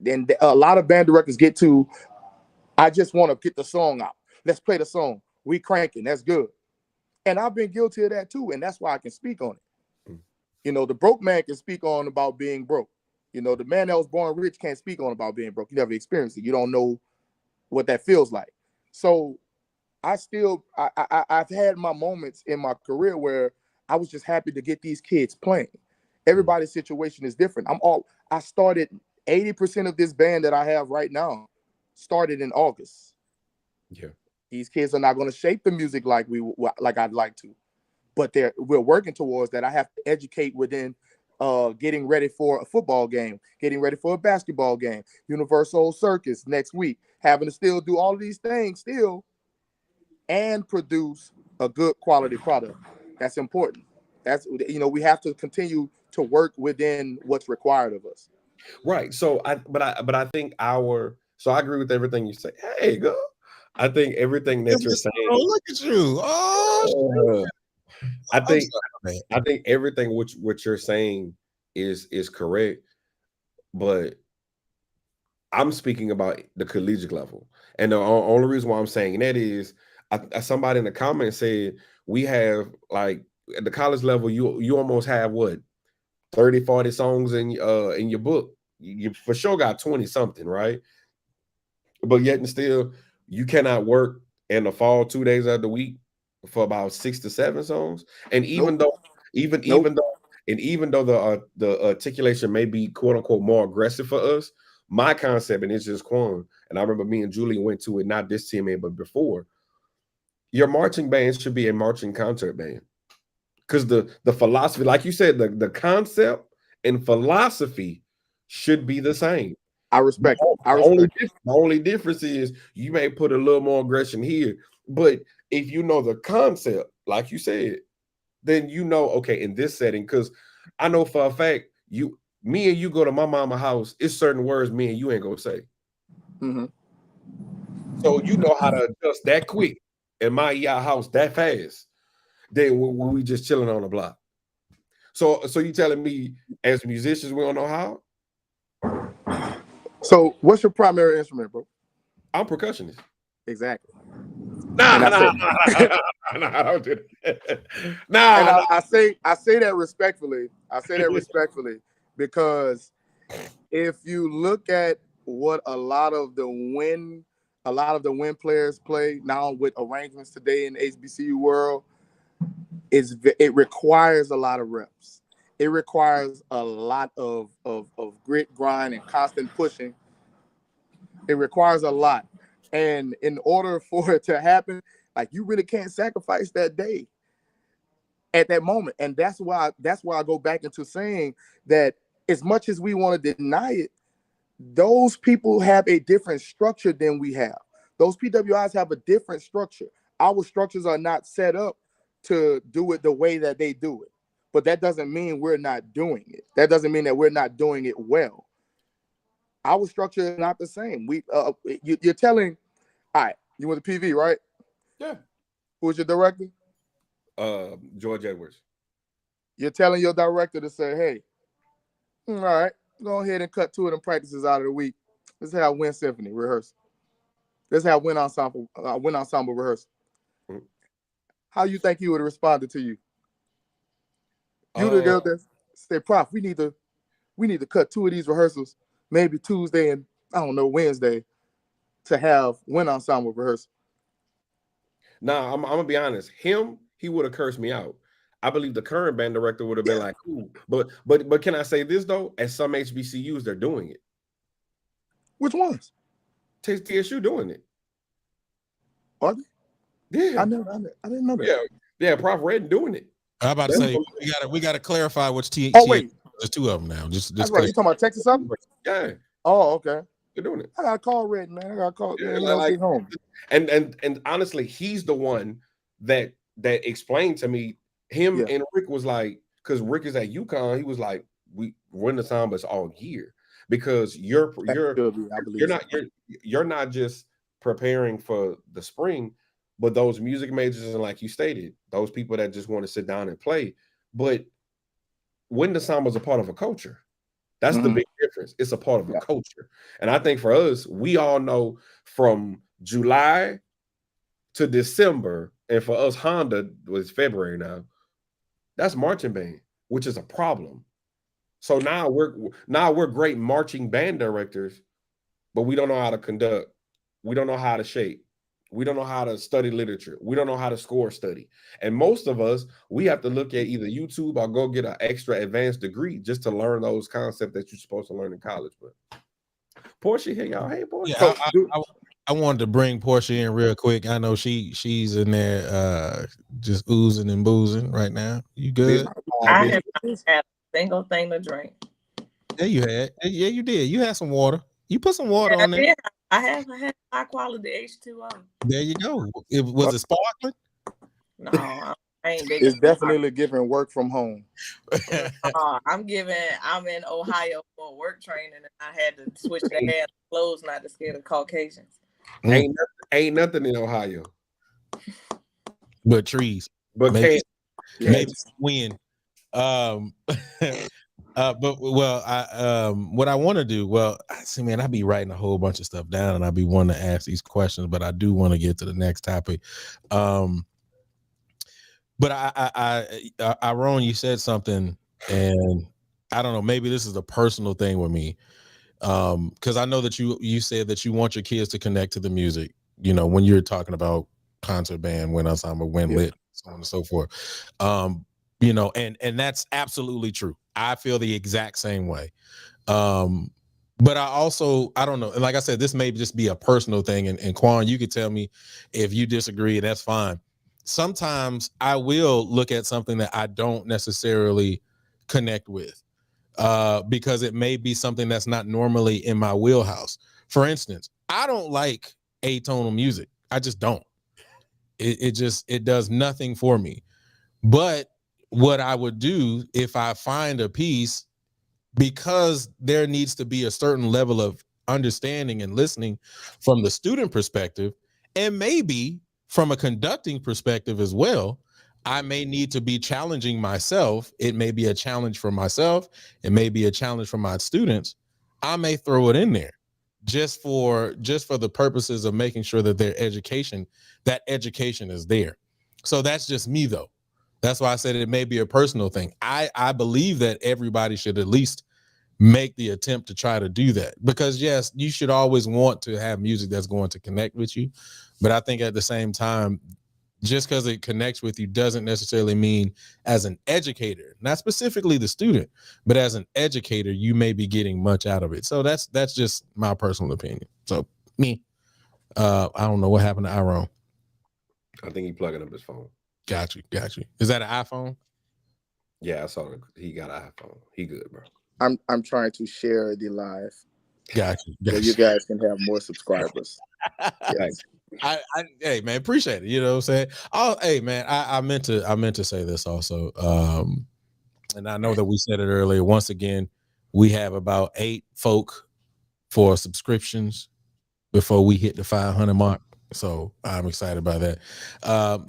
And a lot of band directors get to, I just want to get the song out. Let's play the song. We cranking. That's good. And I've been guilty of that too. And that's why I can speak on it. The broke man can speak on about being broke. The man that was born rich can't speak on about being broke. You never experienced it. You don't know what that feels like. So I've had my moments in my career where I was just happy to get these kids playing. Everybody's situation is different. I started 80% of this band that I have right now started in August. Yeah. These kids are not going to shape the music like I'd like to. But we're working towards that. I have to educate within getting ready for a football game, getting ready for a basketball game, Universal Circus next week, having to still do all of these things still and produce a good quality product. That's important. We have to continue to work within what's required of us. Right. So I think so I agree with everything you say. Hey, go. I think everything that you're saying. Oh, look at you. Oh, I think everything what you're saying is correct, but I'm speaking about the collegiate level, and the only reason why I'm saying that is somebody in the comments said we have, like, at the college level, you almost have what, 30, 40 songs in your book. You for sure got 20 something, right? But yet and still, you cannot work in the fall 2 days of the week for about 6 to 7 songs. And even though the articulation may be quote unquote more aggressive for us, my concept, and it's just Quan, and I remember me and Julie went to it, not this TMEA, but before. Your marching band should be a marching concert band. Because the philosophy, like you said, the concept and philosophy should be the same. I respect it. The only difference is you may put a little more aggression here, but if you know the concept, like you said, then you know, okay, in this setting, because I know for a fact, me and you go to my mama's house, it's certain words me and you ain't gonna say. Mm-hmm. So you know how to adjust that quick in my house that fast. Then when we just chilling on the block. So you telling me as musicians we don't know how? So what's your primary instrument, bro? I'm percussionist. Exactly. Nah, don't do that. Nah. I say that respectfully. I say that respectfully because if you look at what a lot of the wind players play now with arrangements today in the HBCU world, it requires a lot of reps. It requires a lot of grit, grind, and constant pushing. It requires a lot. And in order for it to happen, like, you really can't sacrifice that day at that moment. And that's why I go back into saying that as much as we want to deny it, those people have a different structure than we have. Those PWIs have a different structure. Our structures are not set up to do it the way that they do it. But that doesn't mean we're not doing it. That doesn't mean that we're not doing it well. Our structure is not the same. You're telling, all right, you went to PV, right? Yeah. Who was your director? George Edwards. You're telling your director to say, hey, all right, go ahead and cut 2 of them practices out of the week. Let's have Wind Symphony rehearsal. Let's have Wind Ensemble rehearsal. Mm-hmm. How you think he would have responded to you? You would have said, Prof, we need to cut 2 of these rehearsals, maybe Tuesday and Wednesday, to have Wind Ensemble rehearsal. Nah, I'm gonna be honest. He would have cursed me out. I believe the current band director would have been like, "Ooh," but can I say this though? At some HBCUs, they're doing it. Which ones? TSU doing it. Are they? Yeah, I didn't know that. Yeah, Prof Redden doing it. I'm about to say we gotta clarify which TSU. Oh wait, there's 2 of them now. Just that's right. You talking about Texas something? Yeah. Oh, okay. They're doing it. I gotta call Redden, man. I gotta call. Yeah, like home. And honestly, he's the one that explained to me. Him and Rick was like, because Rick is at UConn, he was like, we run the Sambas all year because you're not just preparing for the spring, but those music majors, and like you stated, those people that just want to sit down and play. But when the Samba is a part of a culture, that's the big difference. It's a part of a culture. And I think for us, we all know from July to December, and for us, Honda was February now. That's marching band, which is a problem. So now we're great marching band directors, but we don't know how to conduct. We don't know how to shape. We don't know how to study literature. We don't know how to score study. And most of us, we have to look at either YouTube or go get an extra advanced degree just to learn those concepts that you're supposed to learn in college. But Portia here, y'all. Hey, Portia. Yeah, I wanted to bring Portia in real quick. I know she's in there just oozing and boozing right now. You good? I have not had a single thing to drink. Yeah, you had. Yeah, you did. You had some water. You put some water on there. Yeah, I had high quality H2O. There you go. Was it sparkling? No, I ain't big. It's definitely giving work from home. I'm in Ohio for work training, and I had to switch the hair and clothes not to scare the Caucasians. Ain't nothing in Ohio but trees. But maybe win. But what I want to do, I see, man, I be writing a whole bunch of stuff down, and I be wanting to ask these questions, but I do want to get to the next topic. But Ron, you said something, and I don't know, maybe this is a personal thing with me, because I know that you said that you want your kids to connect to the music. You know, when you're talking about concert band, when ensemble, when lit, so on and so forth. You know, and that's absolutely true. I feel the exact same way. But I don't know. Like I said, this may just be a personal thing. And Quan, you could tell me if you disagree, that's fine. Sometimes I will look at something that I don't necessarily connect with, because it may be something that's not normally in my wheelhouse. For instance, I don't like atonal music. I just don't. It does nothing for me. But what I would do if I find a piece, because there needs to be a certain level of understanding and listening from the student perspective, and maybe from a conducting perspective as well, I may need to be challenging myself. It may be a challenge for myself. It may be a challenge for my students. I may throw it in there just for the purposes of making sure that that education is there. So that's just me, though. That's why I said it may be a personal thing. I believe that everybody should at least make the attempt to try to do that, because yes, you should always want to have music that's going to connect with you. But I think at the same time, just because it connects with you doesn't necessarily mean, as an educator, not specifically the student, but as an educator, you may be getting much out of it. So that's just my personal opinion. So me, I don't know what happened to Iron. I think he plugging up his phone. Got you. Is that an iPhone? Yeah, I saw it. He got an iPhone. He good, bro. I'm trying to share the live. Got you. So you guys can have more subscribers. Yes. Hey man, appreciate it. You know what I'm saying? Oh, hey man, I meant to say this also. And I know that we said it earlier. Once again, we have about 8 folk for subscriptions before we hit the 500 mark. So I'm excited about that.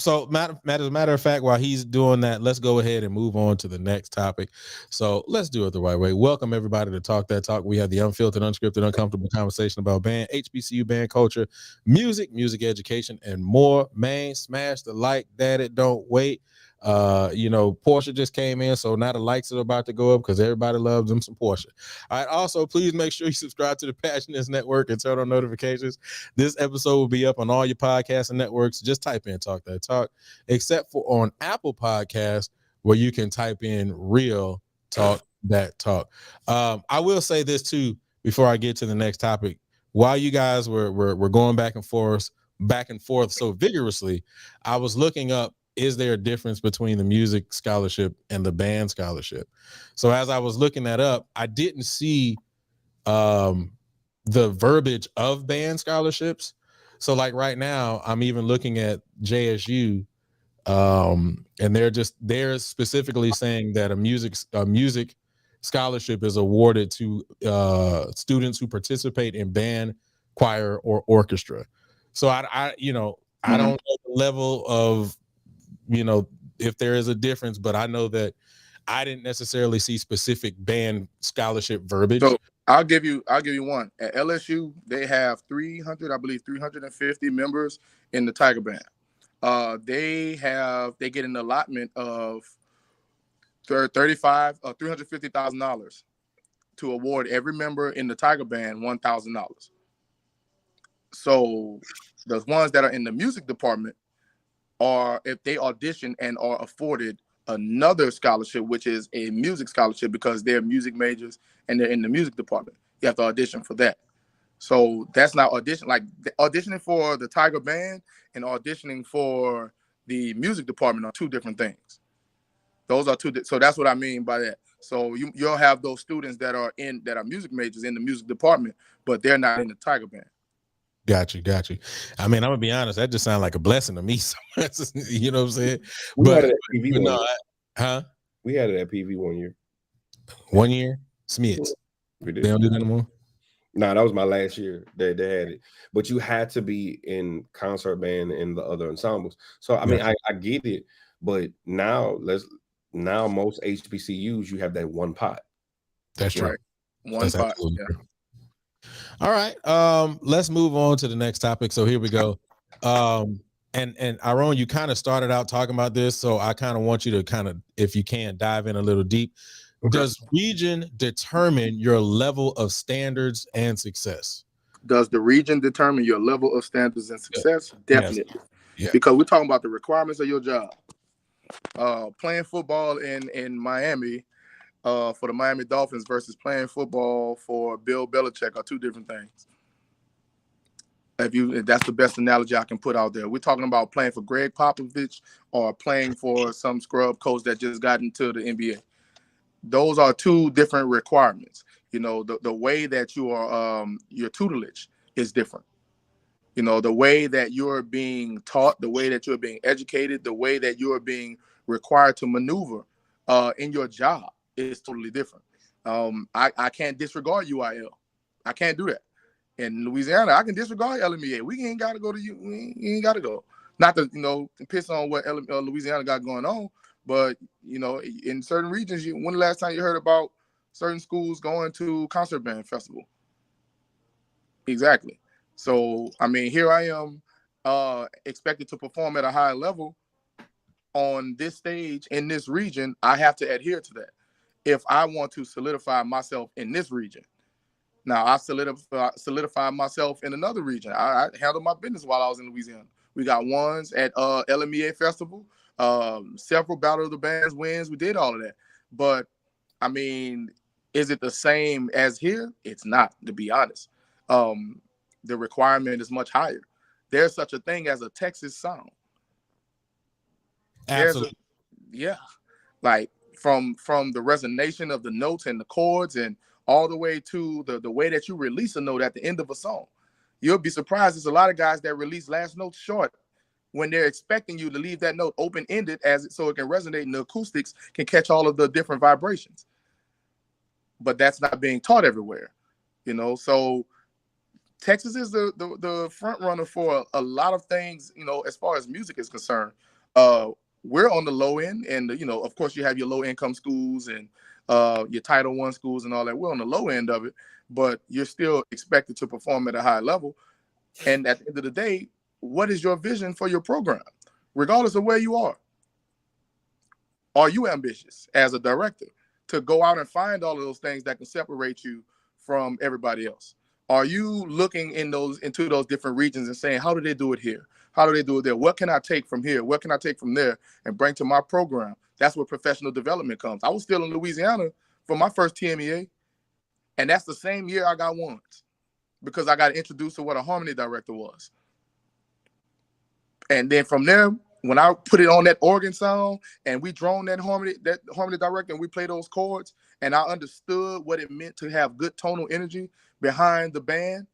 So as a matter of fact, while he's doing that, let's go ahead and move on to the next topic. So let's do it the right way. Welcome everybody to Talk That Talk. We have the unfiltered, unscripted, uncomfortable conversation about band, HBCU band culture, music education, and more. Man, smash the like, daddy, don't wait. You know, Portia just came in, so now the likes are about to go up because everybody loves them some Portia. All right, also please make sure you subscribe to the Passionist Network and turn on notifications. This episode will be up on all your podcasts and networks. Just type in Talk That Talk, except for on Apple Podcasts, where you can type in Real Talk That Talk. I will say this too before I get to the next topic. While you guys were going back and forth so vigorously, I was looking up, is there a difference between the music scholarship and the band scholarship? So as I was looking that up, I didn't see the verbiage of band scholarships. So like right now, I'm even looking at JSU, and they're specifically saying that a music scholarship is awarded to students who participate in band, choir, or orchestra. So I don't know the level of, if there is a difference, but I know that I didn't necessarily see specific band scholarship verbiage. So I'll give you one. At LSU, they have 350 members in the Tiger Band. They get an allotment of $350,000 to award every member in the Tiger Band $1,000. So the ones that are in the music department are, if they audition and are afforded another scholarship, which is a music scholarship, because they're music majors and they're in the music department, you have to audition for that. So that's not auditioning for the Tiger Band and auditioning for the music department are two different things. Those are two. So that's what I mean by that. So you'll have those students that are music majors in the music department, but they're not in the Tiger Band. Got you. I mean, I'm gonna be honest, that just sounds like a blessing to me. You know what I'm saying? We had it at PV We had it at PV 1 year. 1 year? Smiths. We did. They don't do that anymore? No, that was my last year. They had it. But you had to be in concert band and the other ensembles. So I mean, I get it, But now most HBCUs, you have that one pot. That's true. Right. One That's pot. absolutely Yeah. true. All right. Let's move on to the next topic. So here we go. And Aaron, you kind of started out talking about this, so I kind of want you to kind of, if you can, dive in a little deep. Okay. Does region determine your level of standards and success? Does the region determine your level of standards and success? Definitely. Yes. Yeah. Because we're talking about the requirements of your job. Playing football in Miami for the Miami Dolphins versus playing football for Bill Belichick are two different things. If that's the best analogy I can put out there. We're talking about playing for Greg Popovich or playing for some scrub coach that just got into the NBA. Those are two different requirements. You know, the way that you are, your tutelage is different. You know, the way that you're being taught, the way that you're being educated, the way that you're being required to maneuver in your job is totally different. I can't disregard UIL. I can't do that. In Louisiana, I can disregard LMEA. We ain't got to go to you. We ain't got to go. Not to, piss on what Louisiana got going on, but, in certain regions, when the last time you heard about certain schools going to concert band festival? Exactly. So, I mean, here I am expected to perform at a high level on this stage in this region. I have to adhere to that if I want to solidify myself in this region. Now, I solidified myself in another region. I handled my business while I was in Louisiana. We got ones at LMEA Festival, several Battle of the Bands wins. We did all of that. But, I mean, is it the same as here? It's not, to be honest. The requirement is much higher. There's such a thing as a Texas sound. Absolutely. Yeah. Like from the resonation of the notes and the chords and all the way to the way that you release a note at the end of a song. You'll be surprised. There's a lot of guys that release last notes short when they're expecting you to leave that note open-ended so it can resonate and the acoustics can catch all of the different vibrations. But that's not being taught everywhere, So Texas is the front runner for a lot of things, as far as music is concerned. We're on the low end, and of course, you have your low income schools and your Title I schools and all that. We're on the low end of it, but you're still expected to perform at a high level. And at the end of the day, what is your vision for your program, regardless of where you are? Are you ambitious as a director to go out and find all of those things that can separate you from everybody else? Are you looking into those different regions and saying, how do they do it here? How do they do it there? What can I take from here? What can I take from there and bring to my program? That's where professional development comes. I was still in Louisiana for my first TMEA, and that's the same year I got ones because I got introduced to what a harmony director was. And then from there, when I put it on that organ sound and we drone that harmony director and we play those chords, and I understood what it meant to have good tonal energy behind the band,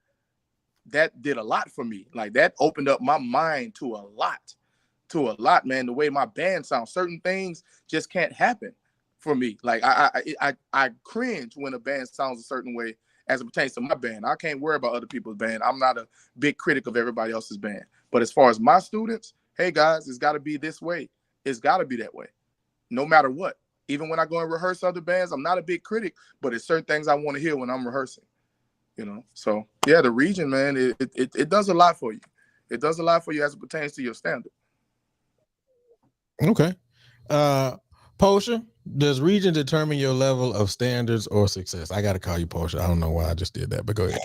that did a lot for me. Like that opened up my mind to a lot, man. The way my band sounds, certain things just can't happen for me. Like I cringe when a band sounds a certain way as it pertains to my band. I can't worry about other people's band. I'm not a big critic of everybody else's band. But as far as my students, hey guys, it's got to be this way. It's got to be that way, no matter what. Even when I go and rehearse other bands, I'm not a big critic, but it's certain things I want to hear when I'm rehearsing. So yeah, the region, man, it does a lot for you. It does a lot for you as it pertains to your standard. Okay. Posha, does region determine your level of standards or success? I got to call you Posha. I don't know why I just did that, but go ahead.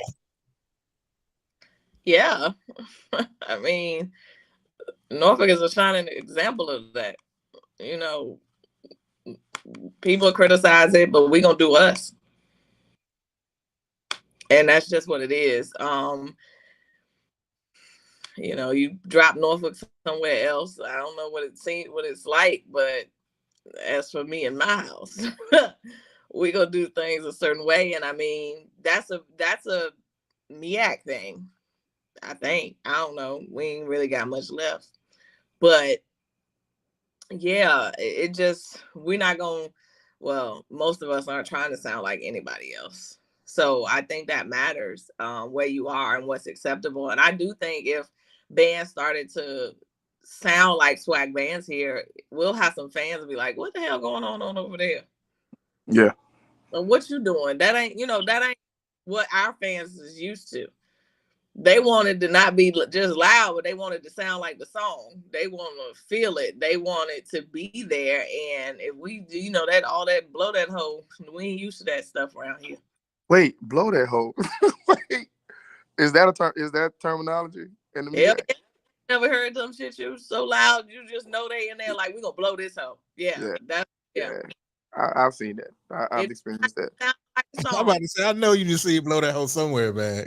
Yeah. I mean, Norfolk is a shining example of that. People criticize it, but we're going to do us. And that's just what it is. You drop Norfolk somewhere else. I don't know what it's like, but as for me and my house, we gonna do things a certain way. And I mean, that's a MEAC thing. I think. I don't know. We ain't really got much left. But yeah, it just, we're not gonna, well, most of us aren't trying to sound like anybody else. So I think that matters, where you are and what's acceptable. And I do think if bands started to sound like swag bands here, we'll have some fans be like, what the hell going on over there? Yeah. So what you doing? That ain't what our fans is used to. They wanted to not be just loud, but they wanted to sound like the song. They want to feel it. They wanted to be there. And if we do, that all that blow that hole, we ain't used to that stuff around here. Wait, blow that hole. Wait, is that a term? Is that terminology in the MEAC? Yeah. Never heard them shit. You so loud, you just know they in there like we gonna blow this hole. Yeah. I've seen that. I've experienced that. Like I'm about to say, I know you just see it blow that hole somewhere, man.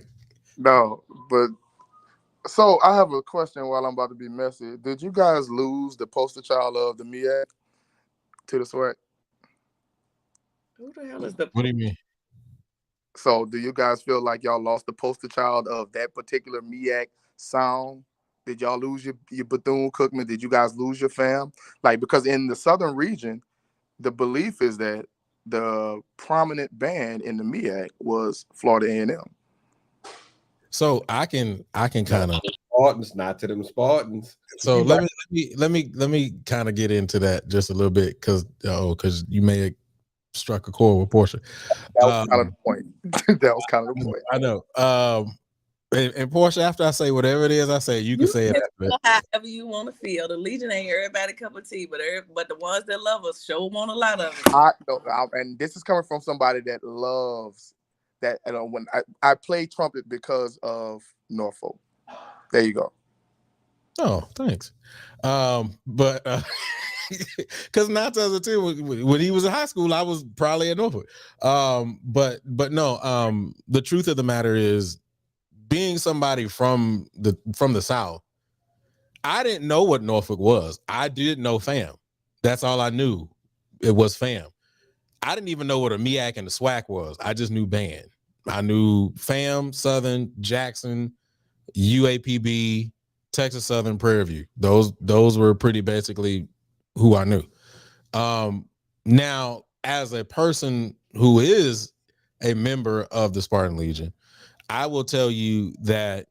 No, but so I have a question while I'm about to be messy. Did you guys lose the poster child of the MEAC to the SWAC? Who the hell is the? What do you mean? So do you guys feel like y'all lost the poster child of that particular MEAC sound? Did y'all lose your Bethune-Cookman? Did you guys lose your fam? Like, because in the southern region, the belief is that the prominent band in the MEAC was Florida A&M. So I can kind of Spartans, not to them Spartans. So let me kind of get into that just a little bit because you may have struck a chord with Portia. That was kind of the point. That was kind of the point. I know. And Portia, after I say whatever it is I say, you can say it. However you want to feel. The Legion ain't everybody cup of tea, but the ones that love us sure want a lot of it. And this is coming from somebody that loves that. When I play trumpet because of Norfolk. There you go. Oh, thanks. But because 9 times out of 10, when he was in high school, I was probably at Norfolk. But no. The truth of the matter is, being somebody from the South, I didn't know what Norfolk was. I didn't know fam. That's all I knew. It was fam. I didn't even know what a MEAC and the SWAC was. I just knew band. I knew fam, Southern, Jackson, UAPB, Texas Southern, Prairie View. Those were pretty basically who I knew. Now, as a person who is a member of the Spartan Legion, I will tell you that,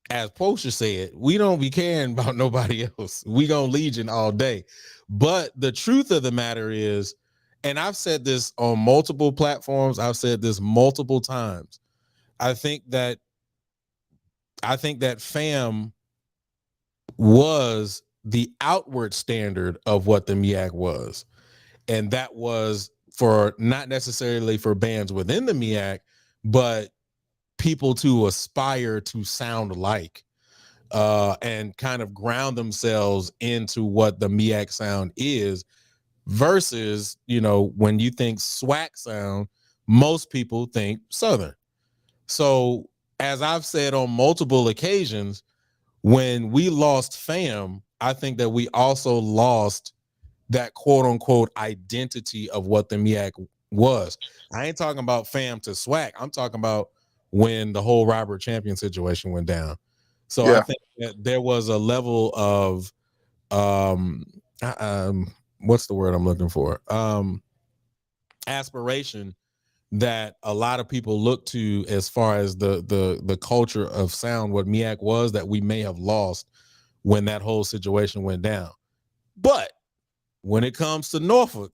as Portia said, we don't be caring about nobody else. We gonna Legion all day. But the truth of the matter is, and I've said this on multiple platforms, I've said this multiple times, I think that fam was the outward standard of what the MEAC was. And that was for not necessarily for bands within the MEAC, but people to aspire to sound like and kind of ground themselves into what the MEAC sound is, versus, when you think SWAC sound, most people think Southern. So as I've said on multiple occasions, when we lost fam, I think that we also lost that quote unquote identity of what the MEAC was. I ain't talking about fam to SWAC. I'm talking about when the whole Robert Champion situation went down. So yeah. I think that there was a level of what's the word I'm looking for? Aspiration that a lot of people look to as far as the culture of sound, what MEAC was, that we may have lost when that whole situation went down. But when it comes to Norfolk,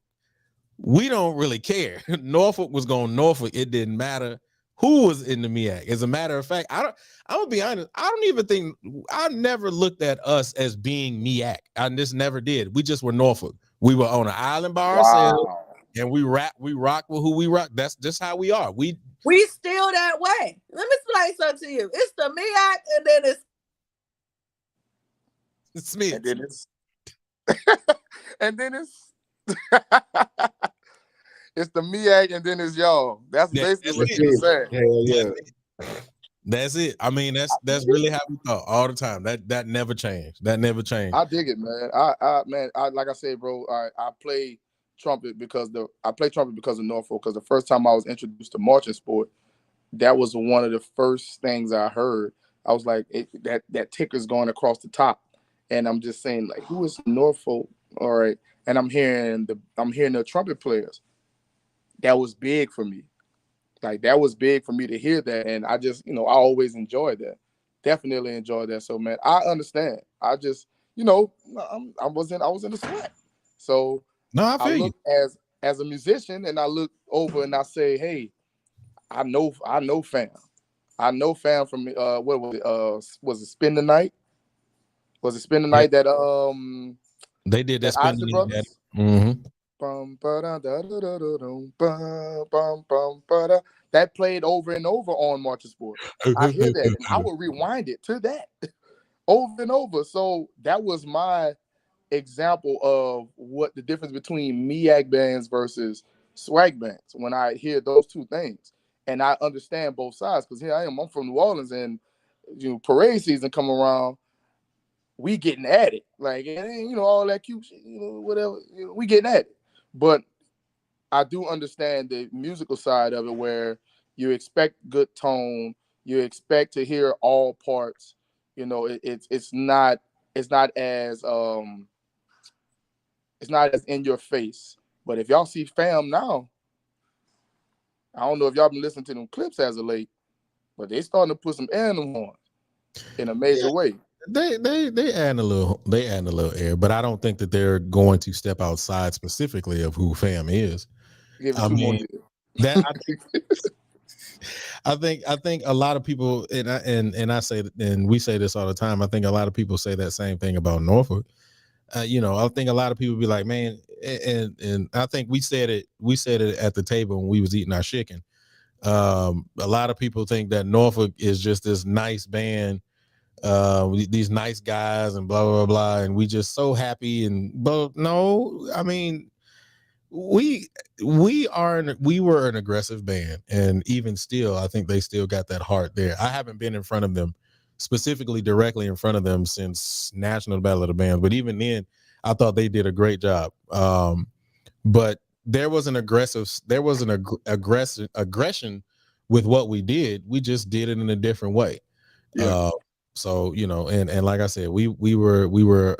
we don't really care. Norfolk was going Norfolk. It didn't matter who was in the MEAC. As a matter of fact, I'm gonna be honest, I never looked at us as being MEAC. I just never did. We just were Norfolk. We were on an island by ourselves, and we rock with who we rock. That's just how we are. We still that way. Let me explain something to you. It's the MEAC, and then it's Smith. And then it's and then it's it's the MEAC, and then it's y'all. That's basically what you're saying. Yeah. That's it. I mean, that's really how we thought all the time. That never changed. That never changed. I dig it, man. I like I said, bro. I play trumpet because of Norfolk. Because the first time I was introduced to marching sport, that was one of the first things I heard. I was like, that ticker's going across the top, and I'm just saying, like, who is Norfolk? All right, and I'm hearing the trumpet players. That was big for me. Like, that was big for me to hear that, and I just, I always enjoyed that. Definitely enjoyed that. So, man, I understand. I just, you know, I was in the SWAC. So No, I I feel you. look as a musician, and I look over and I say, hey, I know fam. I know fam from what was it? Was it Spend the Night? Was it Spend the Yeah, Night that they did that that spending Isley in that. Brothers? Mm-hmm. Bum, ba-da, da, da, da, da, dum, bum, bum, bum, ba-da. That played over and over on Marching Sport. I hear that, and I would rewind it to that over and over. So that was my example of what the difference between MEAC bands versus swag bands. When I hear those two things, and I understand both sides, because here I am. I'm from New Orleans, and parade season come around, we getting at it. Like, all that cute shit, whatever. We getting at it. But I do understand the musical side of it, where you expect good tone, you expect to hear all parts. It's not it's not as in your face. But if y'all see fam now, I don't know if y'all been listening to them clips as of late, but they starting to put some air in them horns in a major way. They add a little air, but I don't think that they're going to step outside specifically of who fam is. Give it I two more mean years. that I think a lot of people, and I say, and we say this all the time. I think a lot of people say that same thing about Norfolk. I think a lot of people be like, man, and I think we said it at the table when we was eating our chicken. A lot of people think that Norfolk is just this nice band, these nice guys and blah blah blah, and we just so happy. But no, I mean, we were an aggressive band, and even still, I think they still got that heart there. I haven't been in front of them, specifically directly in front of them, since National Battle of the Bands, but even then I thought they did a great job. But there was an aggression with what we did. We just did it in a different way. Yeah. So and like I said, we were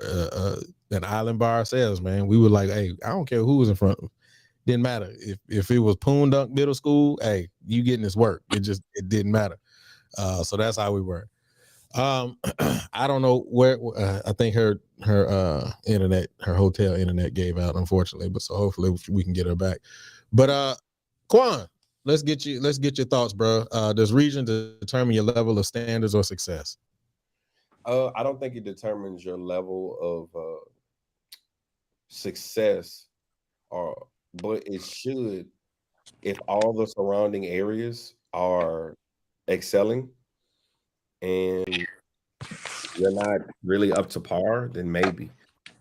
an island by ourselves, man. We were like, hey, I don't care who was in front of. Didn't matter if it was Poondunk Middle School. Hey, you getting this work. It didn't matter. So that's how we were. I don't know where. I think her internet, her hotel internet gave out, unfortunately. But so hopefully we can get her back. But Quan, let's get your thoughts, bro. Does region determine your level of standards or success? I don't think it determines your level of success, but it should, if all the surrounding areas are excelling and you're not really up to par, then maybe.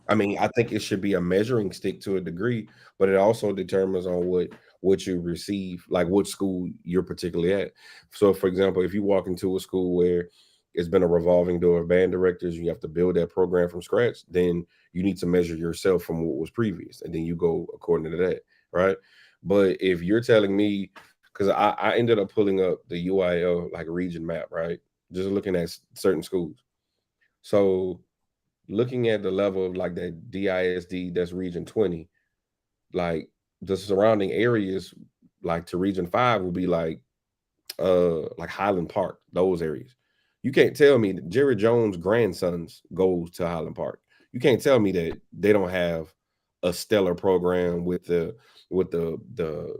I mean, I think it should be a measuring stick to a degree, but it also determines on what you receive, like what school you're particularly at. So, for example, if you walk into a school where it's been a revolving door of band directors, you have to build that program from scratch, then you need to measure yourself from what was previous, and then you go according to that, right? But if you're telling me, because I ended up pulling up the UIL like region map, right? Just looking at certain schools. So looking at the level of like that DISD, that's region 20, like the surrounding areas, like to region 5 will be like Highland Park, those areas. You can't tell me that Jerry Jones' grandsons goes to Highland Park. You can't tell me that they don't have a stellar program with the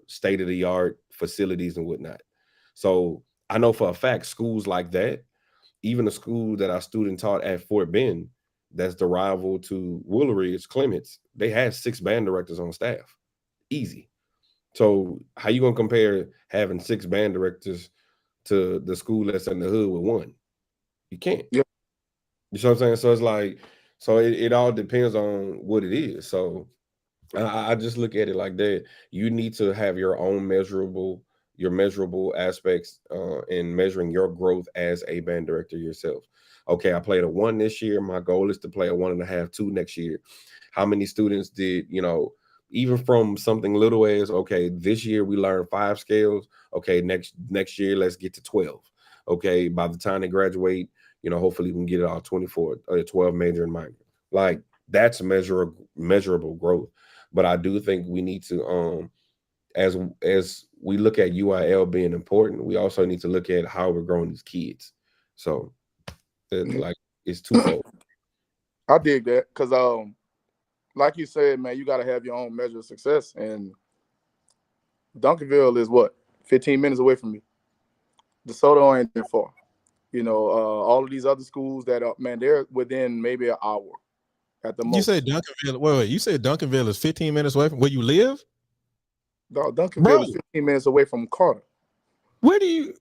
state of the art facilities and whatnot. So I know for a fact schools like that, even the school that our student taught at Fort Bend, that's the rival to Woolery, it's Clements. They had 6 band directors on staff. Easy. So how you gonna compare having 6 band directors to the school that's in the hood with 1? You can't. Yeah. You know what I'm saying? So it's like, so it all depends on what it is. So I just look at it like that. You need to have your own measurable aspects in measuring your growth as a band director yourself. Okay, I played a 1 this year. My goal is to play a 1.5, 2 next year. How many students did, even from something little as, okay, this year we learned 5 scales. Okay, next year let's get to 12. Okay, by the time they graduate, hopefully we can get it all 24 or 12 major and minor. Like that's measurable growth. But I do think we need to, as we look at UIL being important, we also need to look at how we're growing these kids. So, like, it's twofold. I dig that because like you said, man, you got to have your own measure of success, and Duncanville is what 15 minutes away from me. DeSoto ain't that far. You know, all of these other schools that are, man, they're within maybe an hour at the most. You said Duncanville. Wait. You said Duncanville is 15 minutes away from where you live? No, Duncanville is 15 minutes away from Carter. Where do you?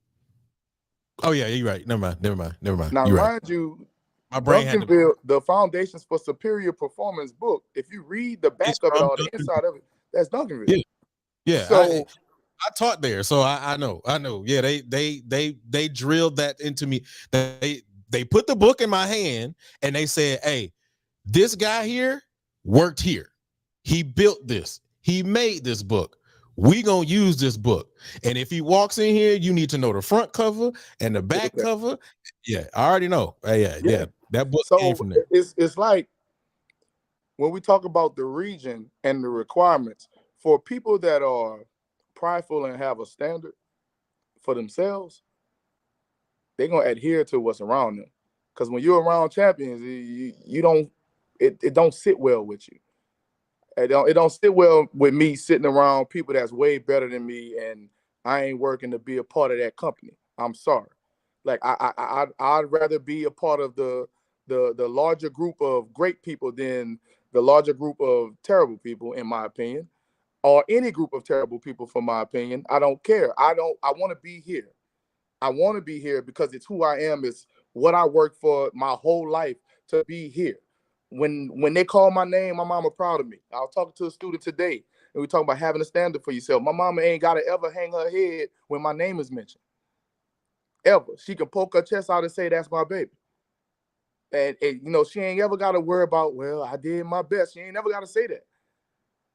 Oh yeah, you're right. Never mind. Now, you're mind right. you, My brain Duncanville, the Foundations for Superior Performance book. If you read the back of it or the inside of it, that's Duncanville. Yeah. So I taught there, so I know. Yeah, they drilled that into me. They put the book in my hand and they said, "Hey, this guy here worked here. He built this. He made this book. We gonna use this book. And if he walks in here, you need to know the front cover and the back cover." Yeah, I already know. Yeah. That book came from there. It's like when we talk about the region and the requirements for people that are prideful and have a standard for themselves, they're gonna adhere to what's around them. Because when you're around champions, you don't it don't sit well with you. It don't sit well with me sitting around people that's way better than me, and I ain't working to be a part of that company. I'm sorry. Like I'd rather be a part of the larger group of great people than the larger group of terrible people, in my opinion, or any group of terrible people, for my opinion. I don't care. I want to be here. I want to be here because it's who I am. It's what I worked for my whole life to be here. When they call my name, my mama proud of me. I was talking to a student today, and we talking about having a standard for yourself. My mama ain't got to ever hang her head when my name is mentioned. Ever. She can poke her chest out and say, that's my baby. And you know, she ain't ever got to worry about, well, I did my best. She ain't never got to say that.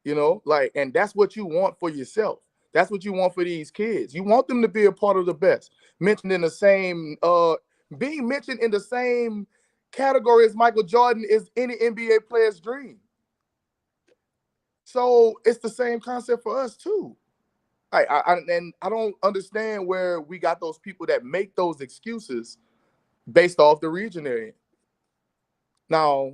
You know, like, and that's what you want for yourself. That's what you want for these kids. You want them to be a part of the best. Mentioned in the same, being mentioned in the same category as Michael Jordan is any NBA player's dream. So it's the same concept for us too. And I don't understand where we got those people that make those excuses based off the region they're in. Now,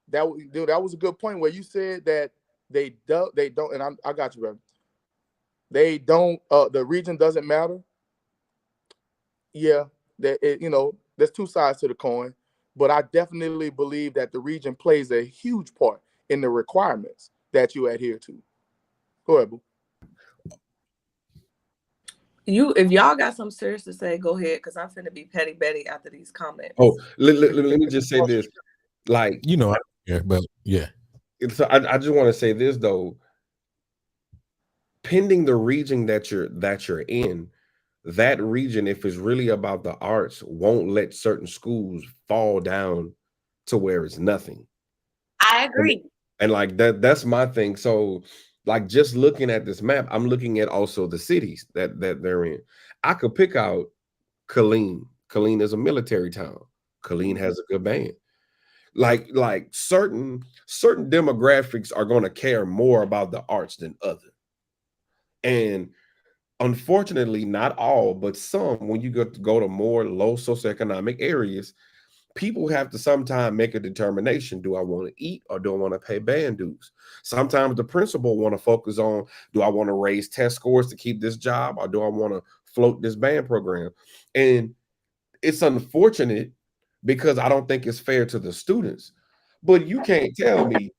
that was a good point where you said that they don't, and I got you, brother. They don't. The region doesn't matter. Yeah, you know, there's two sides to the coin, but I definitely believe that the region plays a huge part in the requirements that you adhere to. Go ahead, boo. If y'all got something serious to say, go ahead, because I'm finna be petty Betty after these comments. Oh, let me just say this. Like, you know, but yeah. So I just want to say this though. Pending the region that you're in, that region, if it's really about the arts, won't let certain schools fall down to where it's nothing. I agree. And like that's my thing. So like just looking at this map, I'm looking at also the cities that they're in. I could pick out Killeen. Killeen is a military town. Killeen has a good band. Like certain demographics are going to care more about the arts than others. And unfortunately, not all, but some, when you go to more low socioeconomic areas, people have to sometimes make a determination. Do I want to eat or do I want to pay band dues? Sometimes the principal want to focus on, do I want to raise test scores to keep this job or do I want to float this band program? And it's unfortunate because I don't think it's fair to the students. But you can't tell me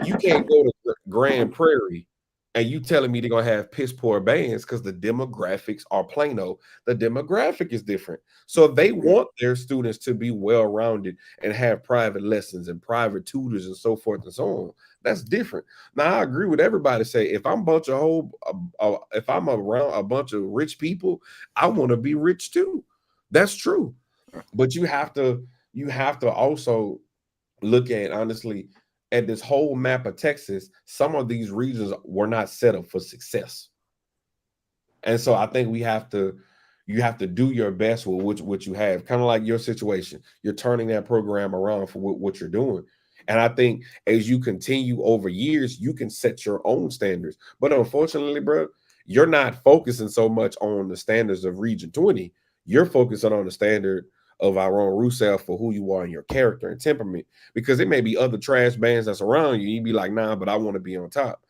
you can't go to Grand Prairie and you telling me they're going to have piss poor bands because the demographics are Plano. The demographic is different. So they want their students to be well-rounded and have private lessons and private tutors and so forth and so on. That's different. Now, I agree with everybody say, if I'm if I'm around a bunch of rich people, I want to be rich too. That's true. But you have to also look at, honestly, at this whole map of Texas, some of these regions were not set up for success. And so I think you have to do your best with what you have, kind of like your situation. You're turning that program around for what you're doing. And I think as you continue over years, you can set your own standards. But unfortunately, bro, you're not focusing so much on the standards of Region 20. You're focusing on the standard of our own root self for who you are and your character and temperament, because it may be other trash bands that's around you. You'd be like, nah, but I want to be on top.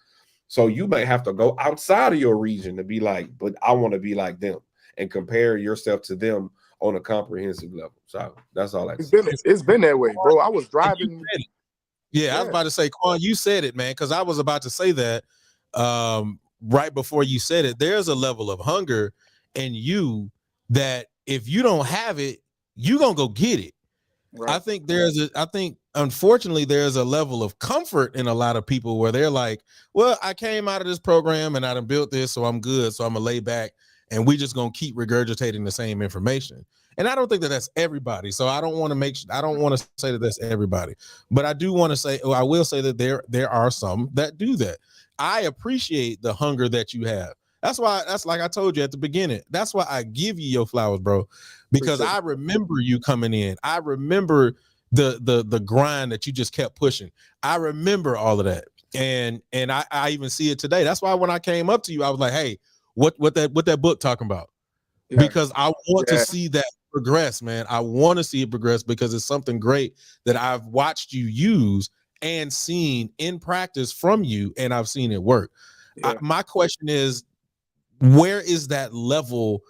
So you may have to go outside of your region to be like, but I want to be like them, and compare yourself to them on a comprehensive level. So that's all I say. It's been that way, bro. I was driving. Yeah, I was about to say, Quan, you said it, man, because I was about to say that right before you said it. There's a level of hunger in you that if you don't have it, you're going to go get it. Right. I think unfortunately there's a level of comfort in a lot of people where they're like, well, I came out of this program and I done built this, so I'm good. So I'm gonna lay back and we just gonna keep regurgitating the same information. And I don't think that that's everybody. So I don't want to say that that's everybody, but I do want to say, I will say that there are some that do that. I appreciate the hunger that you have. That's like I told you at the beginning. That's why I give you your flowers, bro, because I remember you coming in. I remember the grind that you just kept pushing. I remember all of that. And I even see it today. That's why when I came up to you, I was like, hey, what that book talking about? Yeah. Because I want to see that progress, man. I want to see it progress because it's something great that I've watched you use and seen in practice from you, and I've seen it work. Yeah. My question is, where is that level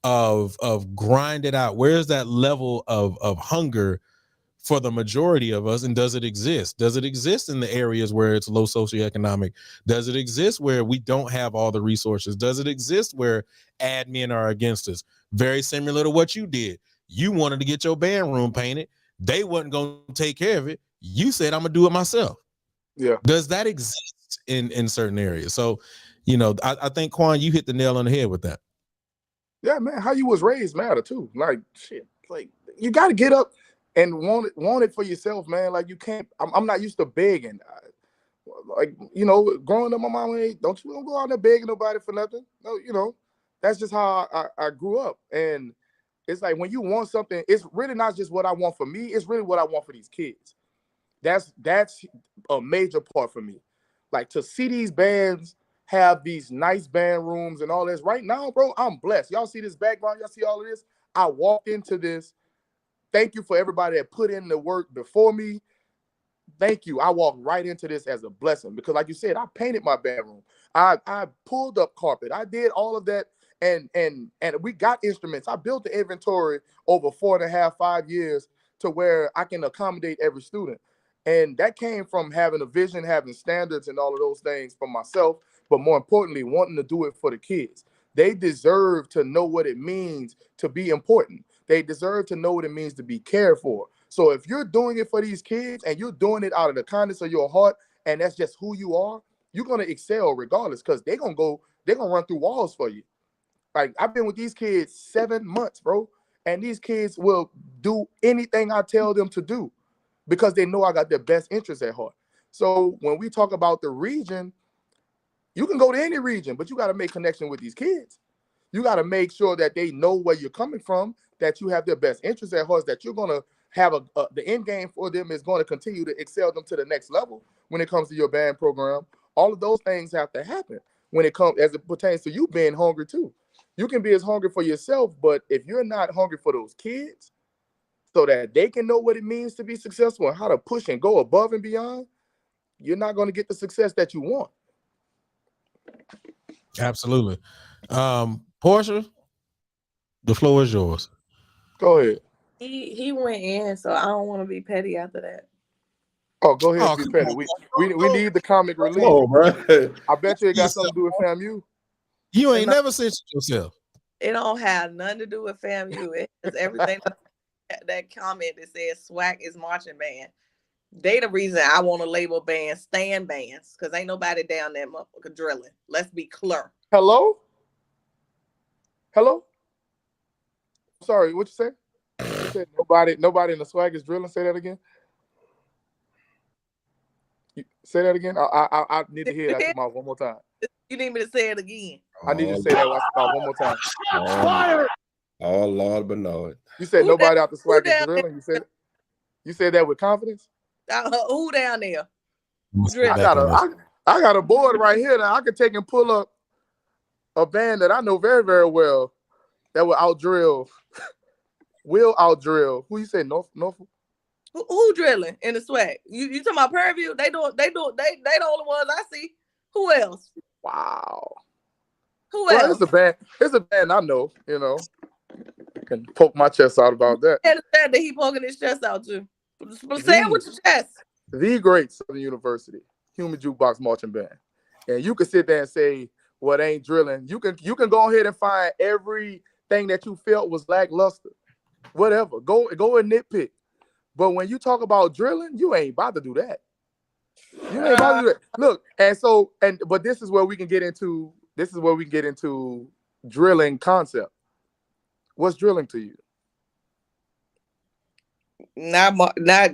of grind it out? Where is that level of hunger for the majority of us? And does it exist? Does it exist in the areas where it's low socioeconomic? Does it exist where we don't have all the resources? Does it exist where admin are against us? Very similar to what you did. You wanted to get your band room painted. They wasn't going to take care of it. You said, I'm going to do it myself. Yeah. Does that exist in certain areas? So, you know, I think, Quan, you hit the nail on the head with that. Yeah, man. How you was raised matter too. Like, shit. Like, you got to get up and want it for yourself, man. Like, you can't. I'm not used to begging. Like, you know, growing up, my mom, hey, don't go out there begging nobody for nothing. No, you know, that's just how I grew up. And it's like when you want something, it's really not just what I want for me. It's really what I want for these kids. That's a major part for me. Like, to see these bands have these nice band rooms and all this right now, bro, I'm blessed. Y'all see this background? Y'all see all of this? I walked into this. Thank you for everybody that put in the work before me. Thank you. I walked right into this as a blessing because, like you said, I painted my band room. I pulled up carpet. I did all of that, and we got instruments. I built the inventory over 4.5, 5 years to where I can accommodate every student. And that came from having a vision, having standards and all of those things for myself, but more importantly, wanting to do it for the kids. They deserve to know what it means to be important. They deserve to know what it means to be cared for. So if you're doing it for these kids and you're doing it out of the kindness of your heart, and that's just who you are, you're going to excel regardless, because they're going to run through walls for you. Like, I've been with these kids 7 months, bro, and these kids will do anything I tell them to do because they know I got their best interests at heart. So when we talk about the region, you can go to any region, but you got to make connection with these kids. You got to make sure that they know where you're coming from, that you have their best interests at heart, that you're going to have the end game for them is going to continue to excel them to the next level when it comes to your band program. All of those things have to happen when it comes, as it pertains to you being hungry too. You can be as hungry for yourself, but if you're not hungry for those kids so that they can know what it means to be successful and how to push and go above and beyond, you're not going to get the success that you want. Absolutely. Portia, the floor is yours. Go ahead. He went in, so I don't want to be petty after that. Oh, go ahead, be petty. We need the comic relief. Oh, bro. I bet you it got something to do with FAMU. You ain't never censored yourself. It don't have nothing to do with FAMU. It has everything. That comment that says SWAC is marching band. They the reason I want to label bands stand bands, because ain't nobody down there motherfucker drilling. Let's be clear. Hello? Sorry, what you say? You said nobody in the SWAC is drilling. Say that again. Say that again. I need to hear that out your mouth one more time. You need me to say it again? I need you to say that out your mouth one more time. Oh, Lord, but no. You said nobody out the SWAC is drilling. You said that with confidence? Who down there? I got a board right here that I could take and pull up a band that I know very, very well that will out drill will out drill. Who you say Norfolk? Who drilling in the SWAC? You talking about Prairie View? They the only ones I see. Who else? Wow. Who Well, else? it's a band I know, you know. Can poke my chest out about that. And that he poking his chest out too. Say it with your chest. The great Southern University Human Jukebox Marching Band. And you can sit there and say what ain't drilling. You can go ahead and find everything that you felt was lackluster. Whatever. Go and nitpick. But when you talk about drilling, you ain't about to do that. You ain't about to do that. Look, but this is where we can get into drilling concept. What's drilling to you? Not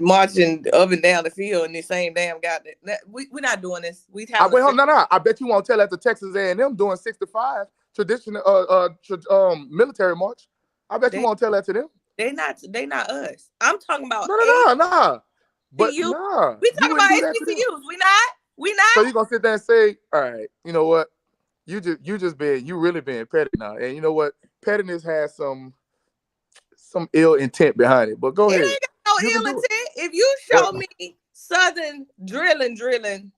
marching up and down the field in the same damn goddamn. We're not doing this. No. I bet you won't tell at the Texas A&M doing 6-5 traditional military march. I bet you won't tell that to them. They not us. I'm talking about no. But we nah. talking about HBCUs. We not. So you gonna sit there and say, all right, you know what? You really being petty now. And you know what? Pettiness has some ill intent behind it. But go ahead. It ain't got no ill intent. If you show me Southern drilling,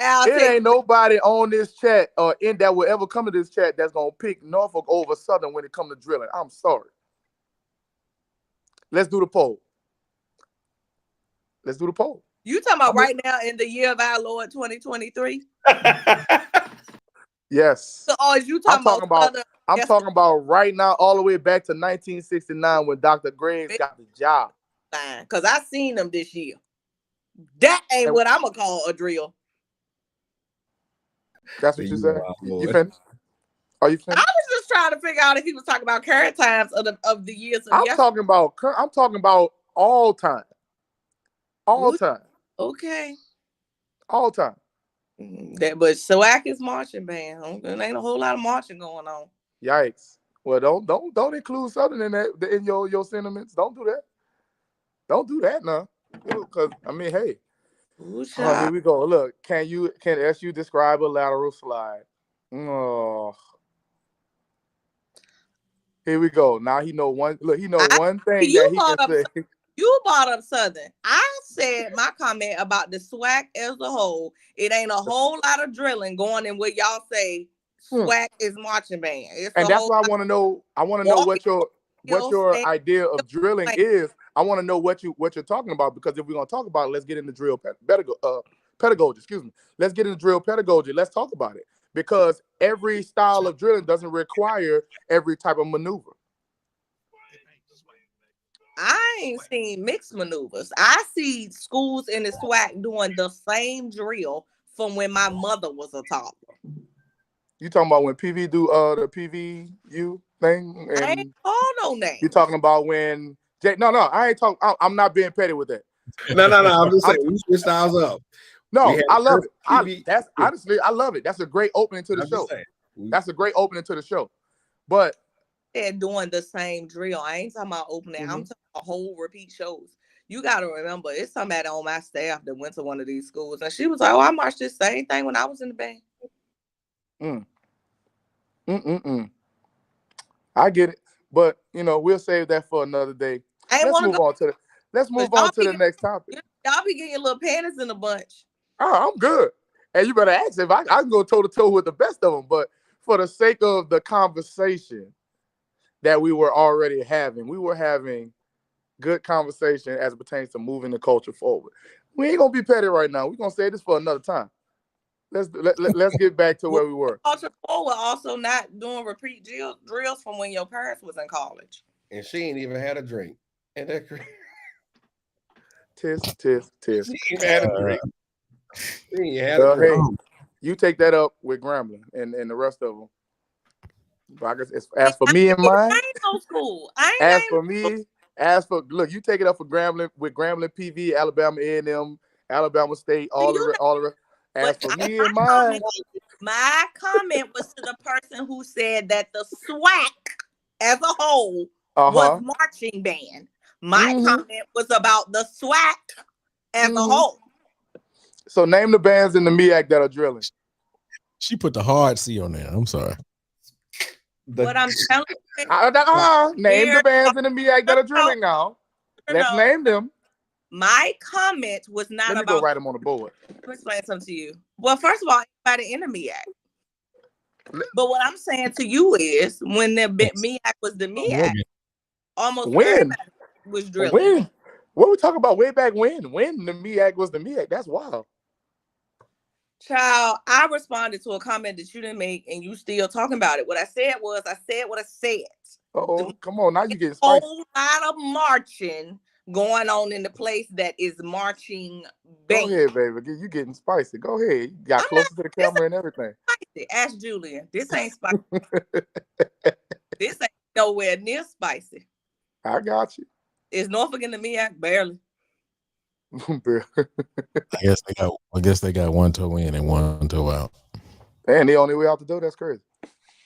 ain't nobody on this chat or in that will ever come to this chat that's gonna pick Norfolk over Southern when it comes to drilling. I'm sorry. Let's do the poll. You talking about right now in the year of our Lord 2023? Yes. So, or is you talking about? I'm talking about right now, all the way back to 1969 when Dr. Graves got the job. Fine, because I seen them this year. That ain't what I'm gonna call a drill. That's what you said. You finished? Are you finished? I was just trying to figure out if he was talking about current times of the years. I'm talking about all time. All time. Okay. All time. But SWAC is marching band. There ain't a whole lot of marching going on. Yikes. Well, don't include Southern in that in your sentiments. Don't do that. Don't do that now. Because I mean, hey. Here we go. Look, can SU describe a lateral slide? Oh. Here we go. Now he know one. Look, he know one thing that he can say. You brought up Southern. I said my comment about the SWAC as a whole. It ain't a whole lot of drilling going in what y'all say SWAC is marching band. And that's why I want to know. I want to know what your idea of drilling is. I want to know what you're talking about, because if we're gonna talk about it, let's get into drill pedagogy. Excuse me. Let's get into drill pedagogy. Let's talk about it, because every style of drilling doesn't require every type of maneuver. I ain't seen mixed maneuvers. I see schools in the SWAC doing the same drill from when my mother was a toddler. You talking about when PV do the PVU thing? And I ain't call no name. You talking about when No, I ain't talking. I'm not being petty with that. No. I'm just saying we switch styles up. No, I love it. Honestly, I love it. That's a great opening to the show. That's a great opening to the show. But they're doing the same drill. I ain't talking about opening. I'm talking about whole repeat shows. You got to remember, it's somebody on my staff that went to one of these schools, and she was like, "Oh, I marched this same thing when I was in the band." I get it, but we'll save that for another day. Let's move on to the next topic. Y'all be getting your little panties in a bunch. Oh, I'm good. And you better ask if I can go toe to toe with the best of them. But for the sake of the conversation that we were already having, we were having good conversation as it pertains to moving the culture forward. We ain't gonna be petty right now. We're gonna say this for another time. Let's get back to where we were. Culture forward, also not doing repeat drills from when your parents was in college. And she ain't even had a drink. And that tisk. She ain't had a drink. She ain't had a drink. Hey, you take that up with Grambling and the rest of them. But I guess as for me and mine, I ain't no school. Look, you take it up for Grambling with Grambling, PV, Alabama A&M, Alabama State, all the rest. As for me and mine, my comment was to the person who said that the SWAC as a whole was marching band. My comment was about the SWAC as a whole. So name the bands in the MEAC that are drilling. She put the hard C on there. I'm sorry. What I'm telling you, name the bands in the MEAC that are drilling now. Let's name them. My comment was not Let me about. go write them on the board. Let me explain something to you. Well, first of all, anybody in the MEAC. But what I'm saying to you is, when the MEAC was the MEAC, almost everybody was drilling. When? What we talking about way back when? When the MEAC was the MEAC? That's wild. Child, I responded to a comment that you didn't make, and you still talking about it. What I said was, I said what I said. Oh, come on, now you getting spicy. A whole lot of marching going on in the place that is marching band. Go ahead, baby. You getting spicy. Go ahead. You got closer to the camera and everything. Spicy. Ask Julian. This ain't spicy. This ain't nowhere near spicy. I got you. Is Norfolk in the MEAC? Barely. I guess they got one toe in and one toe out. And the only way out the door, that's crazy.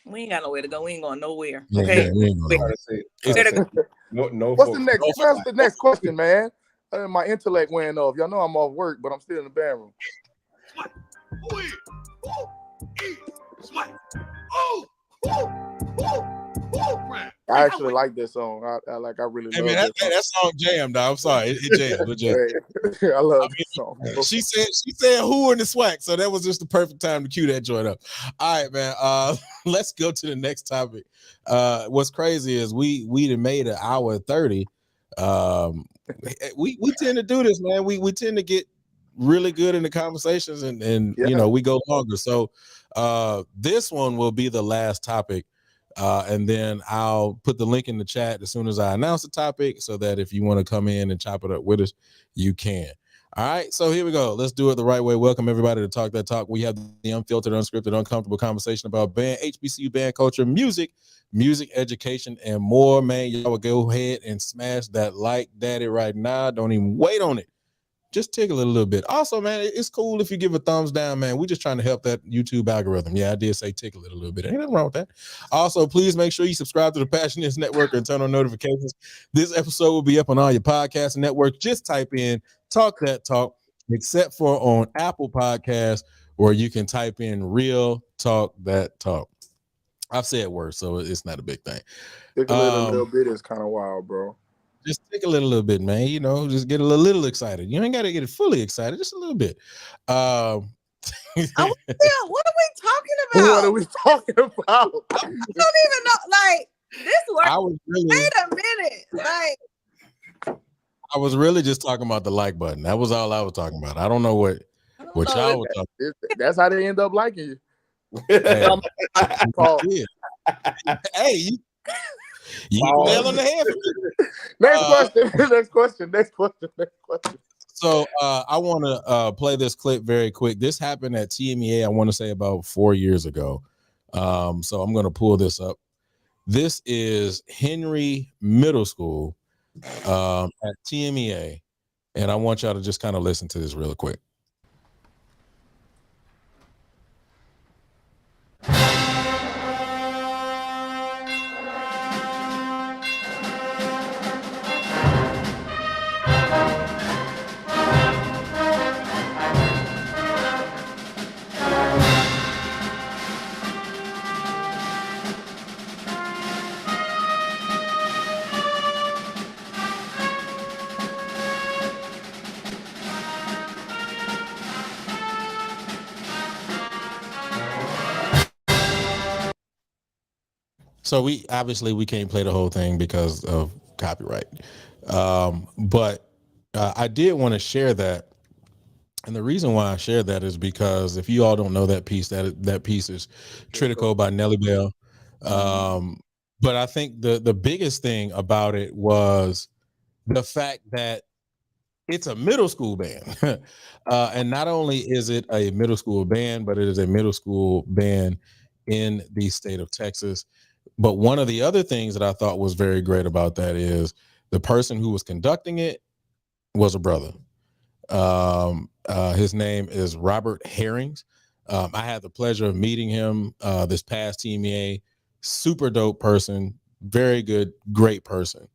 We ain't got nowhere to go. We ain't going nowhere. Yeah, okay. we ain't going What's the next question, man? My intellect went off. Y'all know I'm off work, but I'm still in the bedroom. I actually like this song. I really love man, that song jammed. I'm sorry, it jammed. I love this song. She said who in the swag, so that was just the perfect time to cue that joint up. All right, man. Let's go to the next topic. What's crazy is we done made an hour 30. We tend to do this, man. We tend to get really good in the conversations, and you know, we go longer. So this one will be the last topic. And then I'll put the link in the chat as soon as I announce the topic, so that if you want to come in and chop it up with us, you can. All right, so here we go. Let's do it the right way. Welcome everybody to Talk That Talk. We have the unfiltered, unscripted, uncomfortable conversation about band, HBCU band culture, music education, and more. Man, y'all would go ahead and smash that like daddy right now. Don't even wait on it. Just tickle it a little bit. Also, man, it's cool if you give a thumbs down, man. We're just trying to help that YouTube algorithm. Yeah, I did say tickle it a little bit. Ain't nothing wrong with that. Also, please make sure you subscribe to the Passionates Network and turn on notifications. This episode will be up on all your podcast networks. Just type in Talk That Talk, except for on Apple Podcasts, where you can type in Real Talk That Talk. I've said words, so it's not a big thing. Tickle it a little bit is kind of wild, bro. Just tickle it a little bit, man. You know, just get a little excited. You ain't got to get it fully excited, just a little bit. What are we talking about? What are we talking about? I don't even know. Like, this work. Wait a minute. Like, I was really just talking about the like button. That was all I was talking about. I don't know what y'all were talking about. That's how they end up liking you. Hey, you nail on the head. Next question. So I want to play this clip very quick. This happened at TMEA, I want to say about 4 years ago. So I'm going to pull this up. This is Henry Middle School at TMEA. And I want y'all to just kind of listen to this real quick. So we can't play the whole thing because of copyright. But I did want to share that. And the reason why I share that is because if you all don't know that piece, that piece is Tritico by Nelly Bell. But I think the biggest thing about it was the fact that it's a middle school band. And not only is it a middle school band, but it is a middle school band in the state of Texas. But one of the other things that I thought was very great about that is the person who was conducting it was a brother. His name is Robert Herrings. I had the pleasure of meeting him this past TMEA. Super dope person, very good, great person.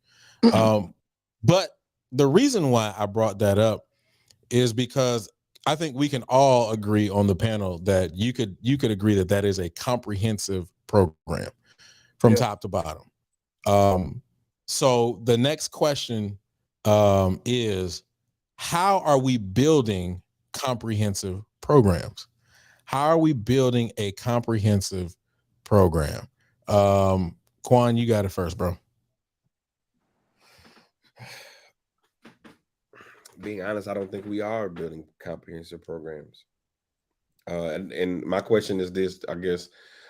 But the reason why I brought that up is because I think we can all agree on the panel that you could agree that is a comprehensive program. from top to bottom. So the next question is, how are we building comprehensive programs? How are we building a comprehensive program? Quan, you got it first, bro. Being honest, I don't think we are building comprehensive programs. And my question is this, I guess,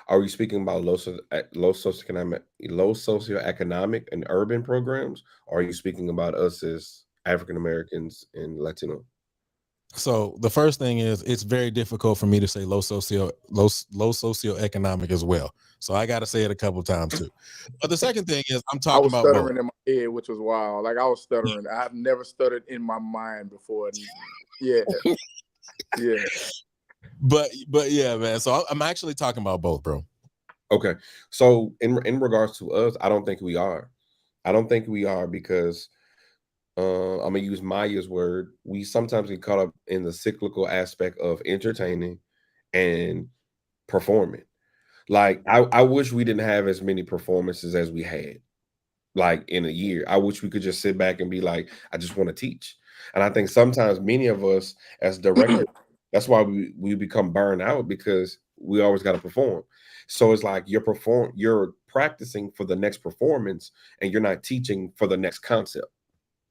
are we speaking about low socioeconomic and urban programs, or are you speaking about us as African Americans and Latino? So the first thing is, it's very difficult for me to say low socioeconomic as well. So I got to say it a couple of times too. But the second thing is, I'm talking about stuttering both. in my head, which was wild. Like I was stuttering. I've never stuttered in my mind before. Yeah, yeah. But yeah, man. So I'm actually talking about both, bro. Okay. So in regards to us, I don't think we are. I don't think we are because I'm gonna use Maya's word. We sometimes get caught up in the cyclical aspect of entertaining and performing. Like I wish we didn't have as many performances as we had, like in a year. I wish we could just sit back and be like, I just want to teach. And I think sometimes many of us as directors, that's why we become burned out, because we always got to perform. So it's like you're practicing for the next performance and you're not teaching for the next concept.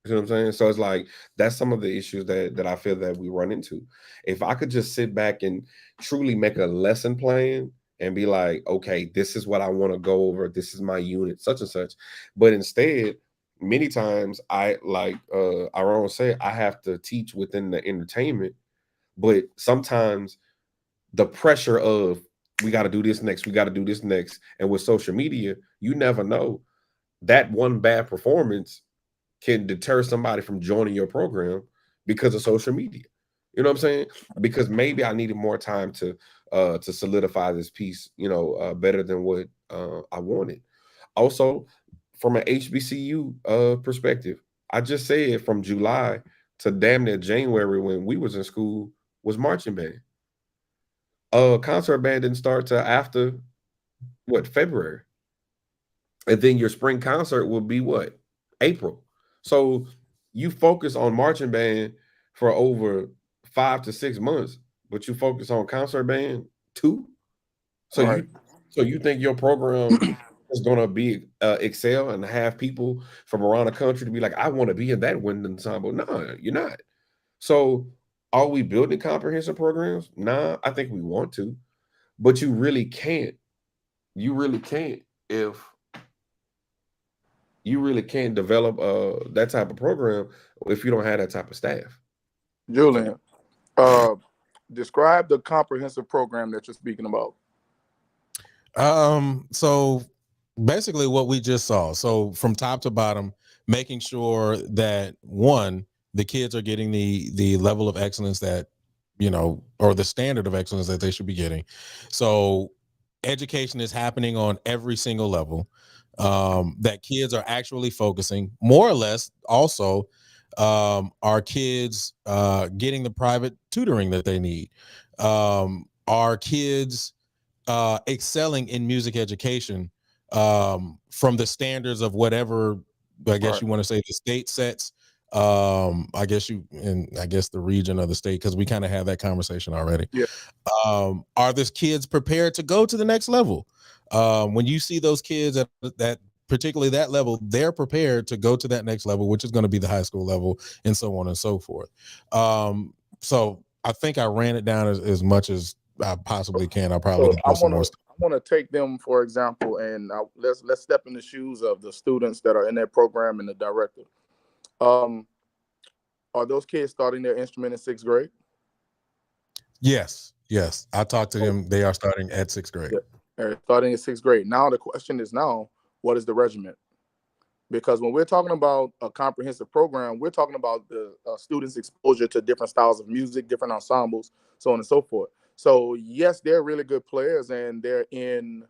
You know what I'm saying? So it's like that's some of the issues that I feel that we run into. If I could just sit back and truly make a lesson plan and be like, okay, this is what I want to go over. This is my unit, such and such. But instead, many times I like Aaron said, I have to teach within the entertainment, but sometimes the pressure of we got to do this next, we got to do this next. And with social media, you never know. That one bad performance can deter somebody from joining your program because of social media. You know what I'm saying? Because maybe I needed more time to solidify this piece, better than what I wanted. Also, from an HBCU perspective, I just said from July to damn near January when we was in school was marching band. Concert band didn't start till after February. And then your spring concert will be what? April. So you focus on marching band for over 5 to 6 months, but you focus on concert band 2. So Right. you think your program is gonna be excel and have people from around the country to be like, I want to be in that wind ensemble? No, you're not. So are we building comprehensive programs? Nah, I think we want to, but you really can't. You really can't if you really can't develop that type of program if you don't have that type of staff. Julian, describe the comprehensive program that you're speaking about. So basically what we just saw. So from top to bottom, making sure that one, the kids are getting the level of excellence that, or the standard of excellence that they should be getting. So education is happening on every single level. That kids are actually focusing more or less. Also, are kids getting the private tutoring that they need? Are kids excelling in music education from the standards of whatever I guess you want to say the state sets? I guess the region of the state, because we kind of had that conversation already. Yeah. Are these kids prepared to go to the next level? When you see those kids at that, particularly that level, they're prepared to go to that next level, which is going to be the high school level, and so on and so forth. So I think I ran it down as much as I possibly can. I'll probably I some more stuff. want to take them, for example, and let's step in the shoes of the students that are in that program and the director. Are those kids starting their instrument in 6th grade? Yes. I talked to them. They are starting at 6th grade. Yeah. They're starting in 6th grade. Now the question is what is the regiment? Because when we're talking about a comprehensive program, we're talking about the students' exposure to different styles of music, different ensembles, so on and so forth. So yes, they're really good players, and they're in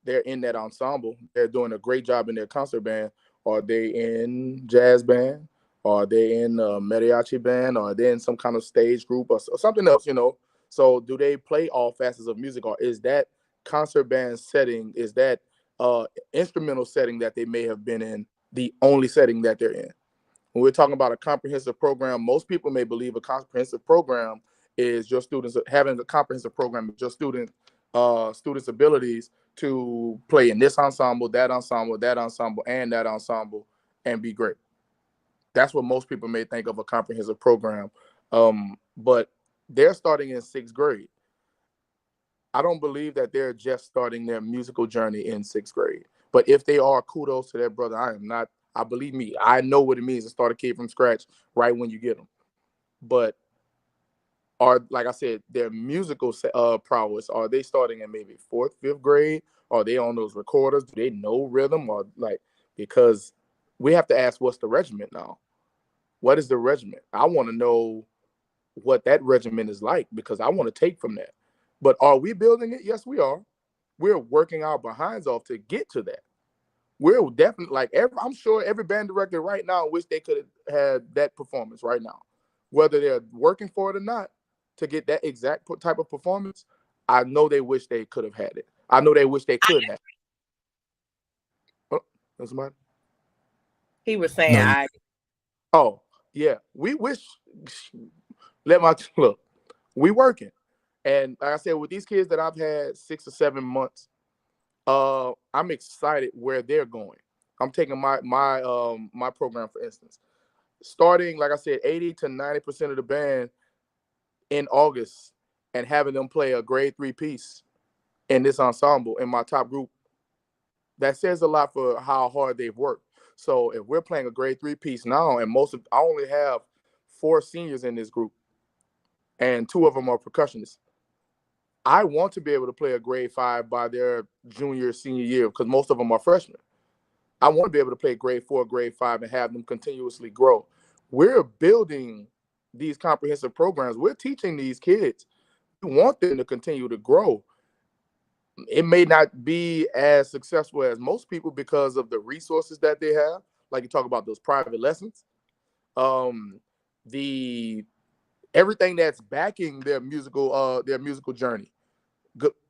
that ensemble. They're doing a great job in their concert band. Are they in jazz band? Are they in mariachi band? Or are they in some kind of stage group or something else? So do they play all facets of music, or is that concert band setting, is that instrumental setting that they may have been in, the only setting that they're in. When we're talking about a comprehensive program, most people may believe a comprehensive program is your students having a comprehensive program is your students' abilities to play in this ensemble, that ensemble, that ensemble, and that ensemble, and be great. That's what most people may think of a comprehensive program. But they're starting in 6th grade. I don't believe that they're just starting their musical journey in 6th grade. But if they are, kudos to their brother. I am not. I believe me. I know what it means to start a kid from scratch right when you get them. But like I said, their musical prowess, are they starting in maybe 4th, 5th grade? Are they on those recorders? Do they know rhythm? Or because we have to ask, what's the regiment now? What is the regiment? I want to know what that regiment is like, because I want to take from that. But are we building it? Yes, we are. We're working our behinds off to get to that. We're definitely I'm sure every band director right now wish they could have had that performance right now, whether they're working for it or not, to get that exact type of performance. I know they wish they could have had it. I know they wish they could have. Oh, that's mine. He was saying, Oh yeah, we wish. Look. We working, and like I said, with these kids that I've had 6 or 7 months, I'm excited where they're going. I'm taking my program, for instance, starting, like I said, 80 to 90% of the band in August, and having them play a grade 3 piece in this ensemble in my top group. That says a lot for how hard they've worked. So if we're playing a grade 3 piece now, and I only have 4 seniors in this group, and 2 of them are percussionists, I want to be able to play a grade 5 by their junior, senior year, because most of them are freshmen. I want to be able to play grade 4, grade 5, and have them continuously grow. We're building these comprehensive programs. We're teaching these kids. We want them to continue to grow. It may not be as successful as most people because of the resources that they have. Like you talk about those private lessons. Everything that's backing their musical journey.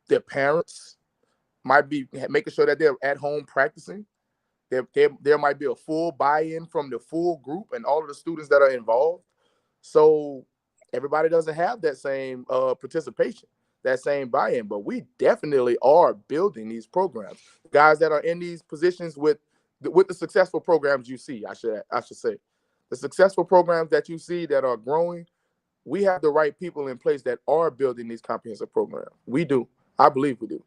Their parents might be making sure that they're at home practicing. There might be a full buy-in from the full group and all of the students that are involved. So everybody doesn't have that same participation, that same buy-in, but we definitely are building these programs. Guys that are in these positions with the successful programs you see, I should say, the successful programs that you see that are growing, we have the right people in place that are building these comprehensive programs. We do. I believe we do.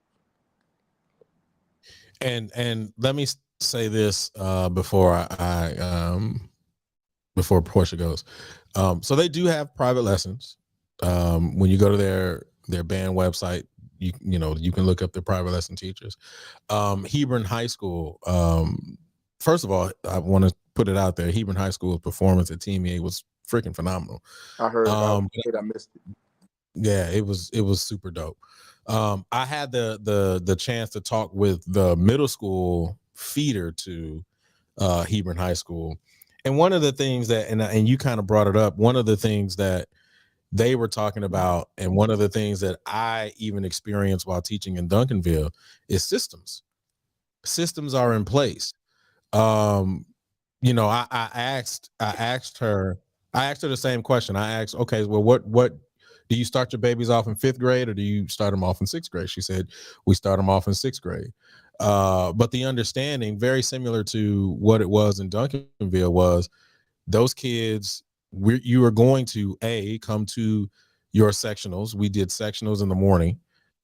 And let me say this before before Portia goes. So they do have private lessons. When you go to their band website, you can look up their private lesson teachers. Hebron High School. First of all, I want to put it out there. Hebron High School's performance at TMEA was freaking phenomenal. I heard about it. I missed it. Yeah, it was super dope. I had the chance to talk with the middle school feeder to Hebron High School, and one of the things that and you kind of brought it up, one of the things that they were talking about, and one of the things that I even experienced while teaching in Duncanville, is systems. Systems are in place. I asked her the same question. I asked, okay, well, what do you start your babies off in 5th grade, or do you start them off in 6th grade? She said, we start them off in 6th grade. But the understanding, very similar to what it was in Duncanville, was those kids, you are going to come to your sectionals. We did sectionals in the morning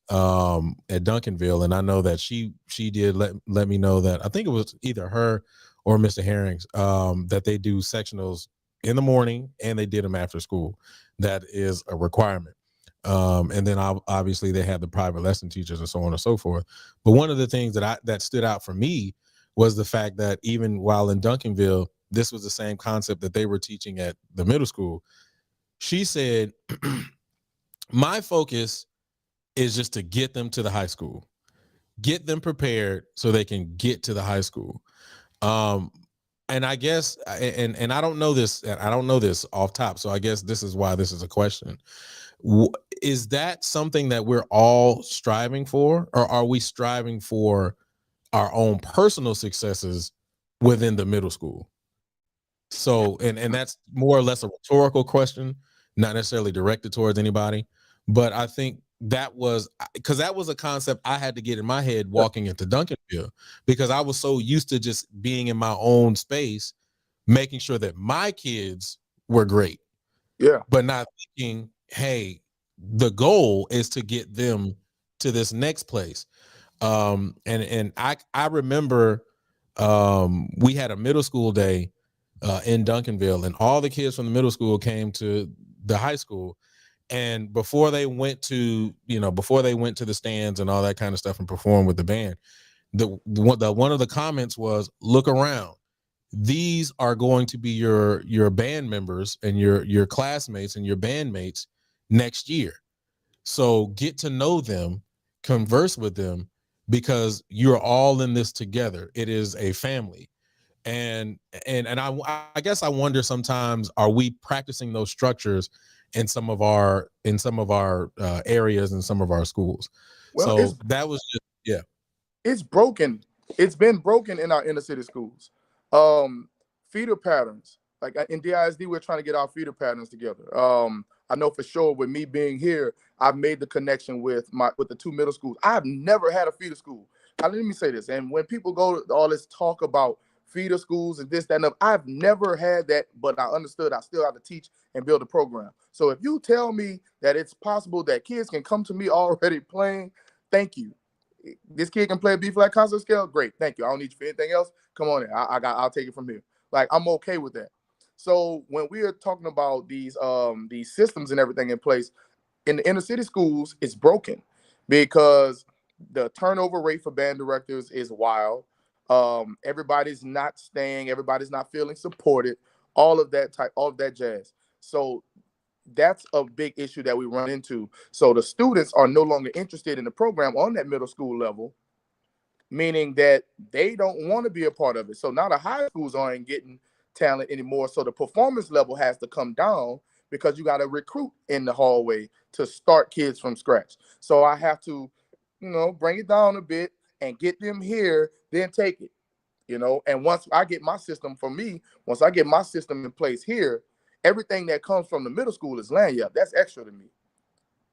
at Duncanville, and I know that she did let me know that, I think it was either her or Mr. Herring's, that they do sectionals in the morning and they did them after school. That is a requirement. And then obviously they had the private lesson teachers and so on and so forth. But one of the things that stood out for me was the fact that even while in Duncanville, this was the same concept that they were teaching at the middle school. She said, my focus is just to get them to the high school, get them prepared so they can get to the high school. And I guess, and I don't know this off top, so I guess this is why this is a question. Is that something that we're all striving for, or are we striving for our own personal successes within the middle school. So, and that's more or less a rhetorical question, not necessarily directed towards anybody, but I think that was because that was a concept I had to get in my head walking into Duncanville, because I was so used to just being in my own space, making sure that my kids were great, but not thinking, hey, the goal is to get them to this next place. And I remember we had a middle school day in Duncanville, and all the kids from the middle school came to the high school. And before they went to the stands and all that kind of stuff and perform with the band, one of the comments was, look around. These are going to be your band members and your classmates and your bandmates next year. So get to know them, converse with them, because you're all in this together. It is a family. And I guess I wonder sometimes, are we practicing those structures in some of our areas and some of our schools? Well, So that was just, yeah. It's broken. It's been broken in our inner city schools. Feeder patterns. Like in DISD, we're trying to get our feeder patterns together. I know for sure with me being here, I've made the connection with the two middle schools. I've never had a feeder school. Now, let me say this. And when people go to all this talk about feeder schools and this, that, and other, I've never had that, but I understood I still have to teach and build a program. So if you tell me that it's possible that kids can come to me already playing, thank you. This kid can play a B flat concert scale, great, thank you. I don't need you for anything else. Come on in. I'll take it from here. Like, I'm okay with that. So when we are talking about these systems and everything in place in the inner city schools, it's broken because the turnover rate for band directors is wild. Everybody's not staying, everybody's not feeling supported, all of that jazz. So that's a big issue that we run into. So the students are no longer interested in the program on that middle school level, meaning that they don't want to be a part of it. So now the high schools aren't getting talent anymore. So the performance level has to come down because you got to recruit in the hallway to start kids from scratch. So I have to, bring it down a bit and get them here, then take it, And once I get my system in place here, everything that comes from the middle school is lanyard. That's extra to me.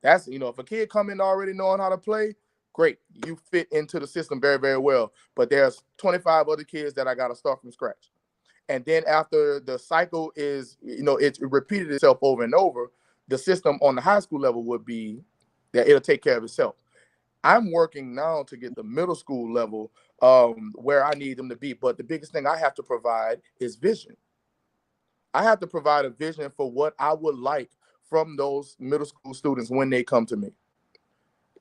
That's, if a kid come in already knowing how to play, great. You fit into the system very, very well. But there's 25 other kids that I got to start from scratch. And then after the cycle is, it's repeated itself over and over, the system on the high school level would be that it'll take care of itself. I'm working now to get the middle school level where I need them to be. But the biggest thing I have to provide is vision. I have to provide a vision for what I would like from those middle school students when they come to me.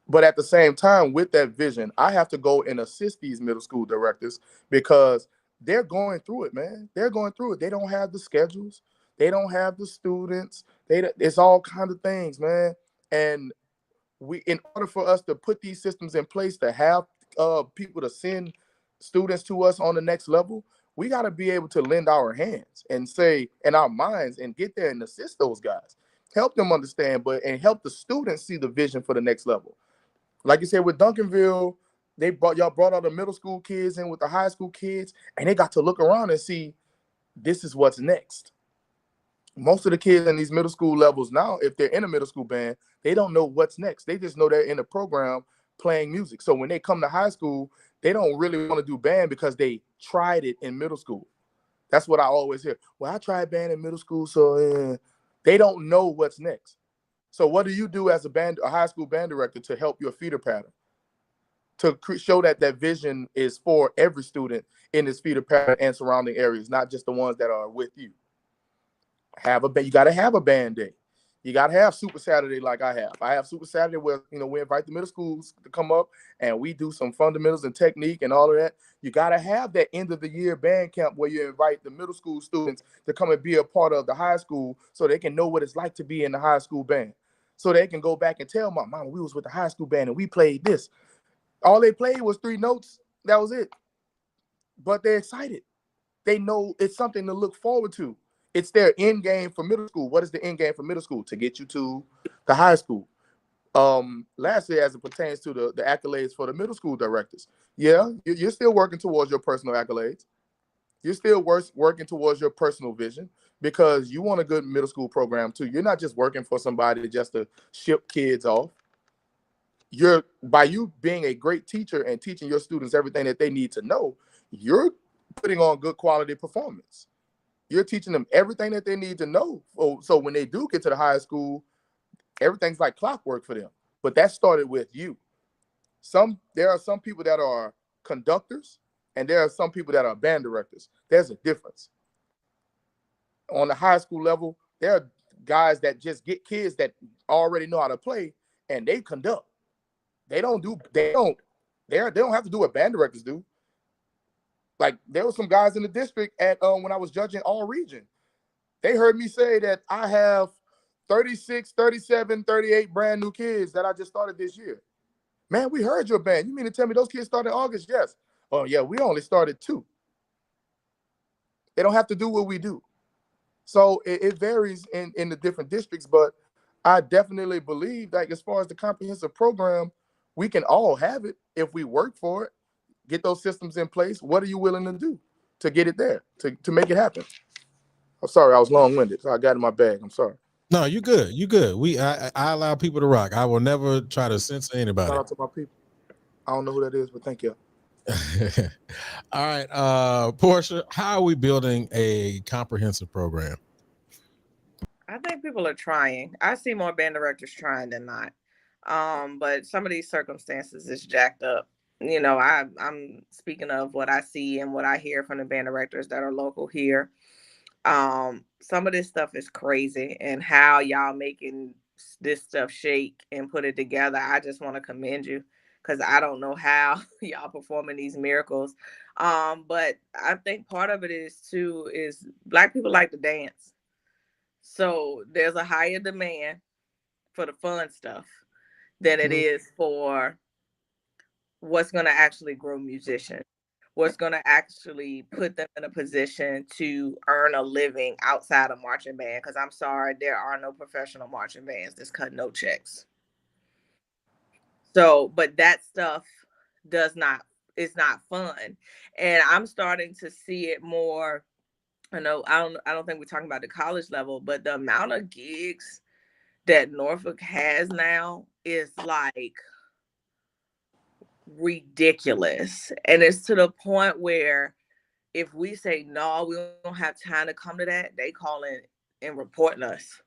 But at the same time, with that vision, I have to go and assist these middle school directors because they're going through it, man. They're going through it. They don't have the schedules. They don't have the students. It's all kind of things, man. And in order for us to put these systems in place to have people to send students to us on the next level, we got to be able to lend our hands and say, and our minds, and get there and assist those guys, help them understand, and help the students see the vision for the next level. Like you said, with Duncanville, y'all brought all the middle school kids in with the high school kids, and they got to look around and see this is what's next. Most of the kids in these middle school levels now, if they're in a middle school band, they don't know what's next. They just know they're in a program playing music. So when they come to high school, they don't really want to do band because they tried it in middle school. That's what I always hear. Well, I tried band in middle school, so they don't know what's next. So what do you do as a high school band director to help your feeder pattern? To show that vision is for every student in this feeder pattern and surrounding areas, not just the ones that are with you. You got to have a band day. You got to have Super Saturday like I have. I have Super Saturday where, we invite the middle schools to come up and we do some fundamentals and technique and all of that. You got to have that end of the year band camp where you invite the middle school students to come and be a part of the high school so they can know what it's like to be in the high school band. So they can go back and tell my mama, we was with the high school band and we played this. All they played was 3 notes. That was it. But they're excited. They know it's something to look forward to. It's their end game for middle school. What is the end game for middle school? To get you to the high school. Lastly, as it pertains to the accolades for the middle school directors, Yeah, you're still working towards your personal accolades. You're still working towards your personal vision because you want a good middle school program too. You're not just working for somebody just to ship kids off. You're by you being a great teacher and teaching your students everything that they need to know, you're putting on good quality performance. You're teaching them everything that they need to know. So when they do get to the high school, everything's like clockwork for them. But that started with you. There are some people that are conductors, and there are some people that are band directors. There's a difference. On the high school level, there are guys that just get kids that already know how to play, and they conduct. They don't have to do what band directors do. Like there were some guys in the district at when I was judging all region. They heard me say that I have 36, 37, 38 brand new kids that I just started this year. Man, we heard your band. You mean to tell me those kids started in August? Yes. Oh, yeah, we only started 2. They don't have to do what we do. So it varies in the different districts, but I definitely believe that as far as the comprehensive program, we can all have it if we work for it, get those systems in place. What are you willing to do to get it there, to make it happen? I'm sorry, I was long-winded, so I got in my bag. I'm sorry. No, you good. You good. I allow people to rock. I will never try to censor anybody. Shout out to my people. I don't know who that is, but thank you. All right, Portia, how are we building a comprehensive program? I think people are trying. I see more band directors trying than not. But some of these circumstances is jacked up. You know, I'm speaking of what I see and what I hear from the band directors that are local here. Some of this stuff is crazy, and how y'all making this stuff shake and put it together. I just want to commend you, because I don't know how y'all performing these miracles. But I think part of it is Black people like to dance. So there's a higher demand for the fun stuff than it is for what's going to actually grow musicians, what's going to actually put them in a position to earn a living outside of marching band. Because I'm sorry, there are no professional marching bands that's cut no checks. So, but that stuff it's not fun. And I'm starting to see it more. I don't think we're talking about the college level, but the amount of gigs that Norfolk has now is like ridiculous. And it's to the point where if we say no, we don't have time to come to that, they call in and reporting us.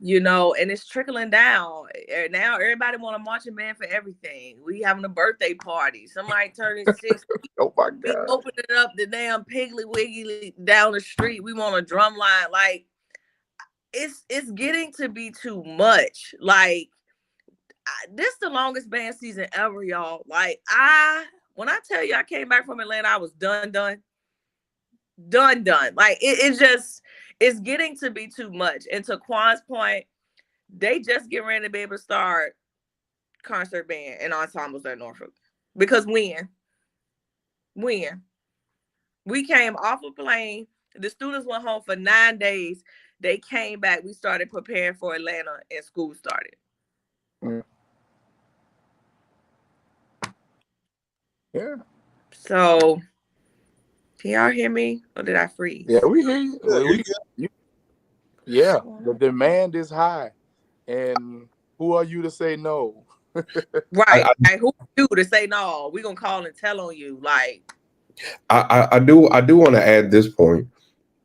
You know, and it's trickling down. Now everybody want a marching band for everything. We having a birthday party. Somebody turning 60. Oh my We God. opening up the damn Piggly Wiggly down the street. We want a drum line. Like, it's getting to be too much. Like, this the longest band season ever, y'all. Like, when I tell you I came back from Atlanta, I was done. Like, it's getting to be too much. And to Quan's point, they just get ready to be able to start concert band and ensembles at Norfolk. Because when we came off a plane, the students went home for 9 days. They came back. We started preparing for Atlanta, and school started. Yeah. So, can y'all hear me, or did I freeze? Yeah, we hear you. Yeah, the demand is high, and who are you to say no? Right. Who are you to say no? We're gonna call and tell on you. Like, I do want to add this point,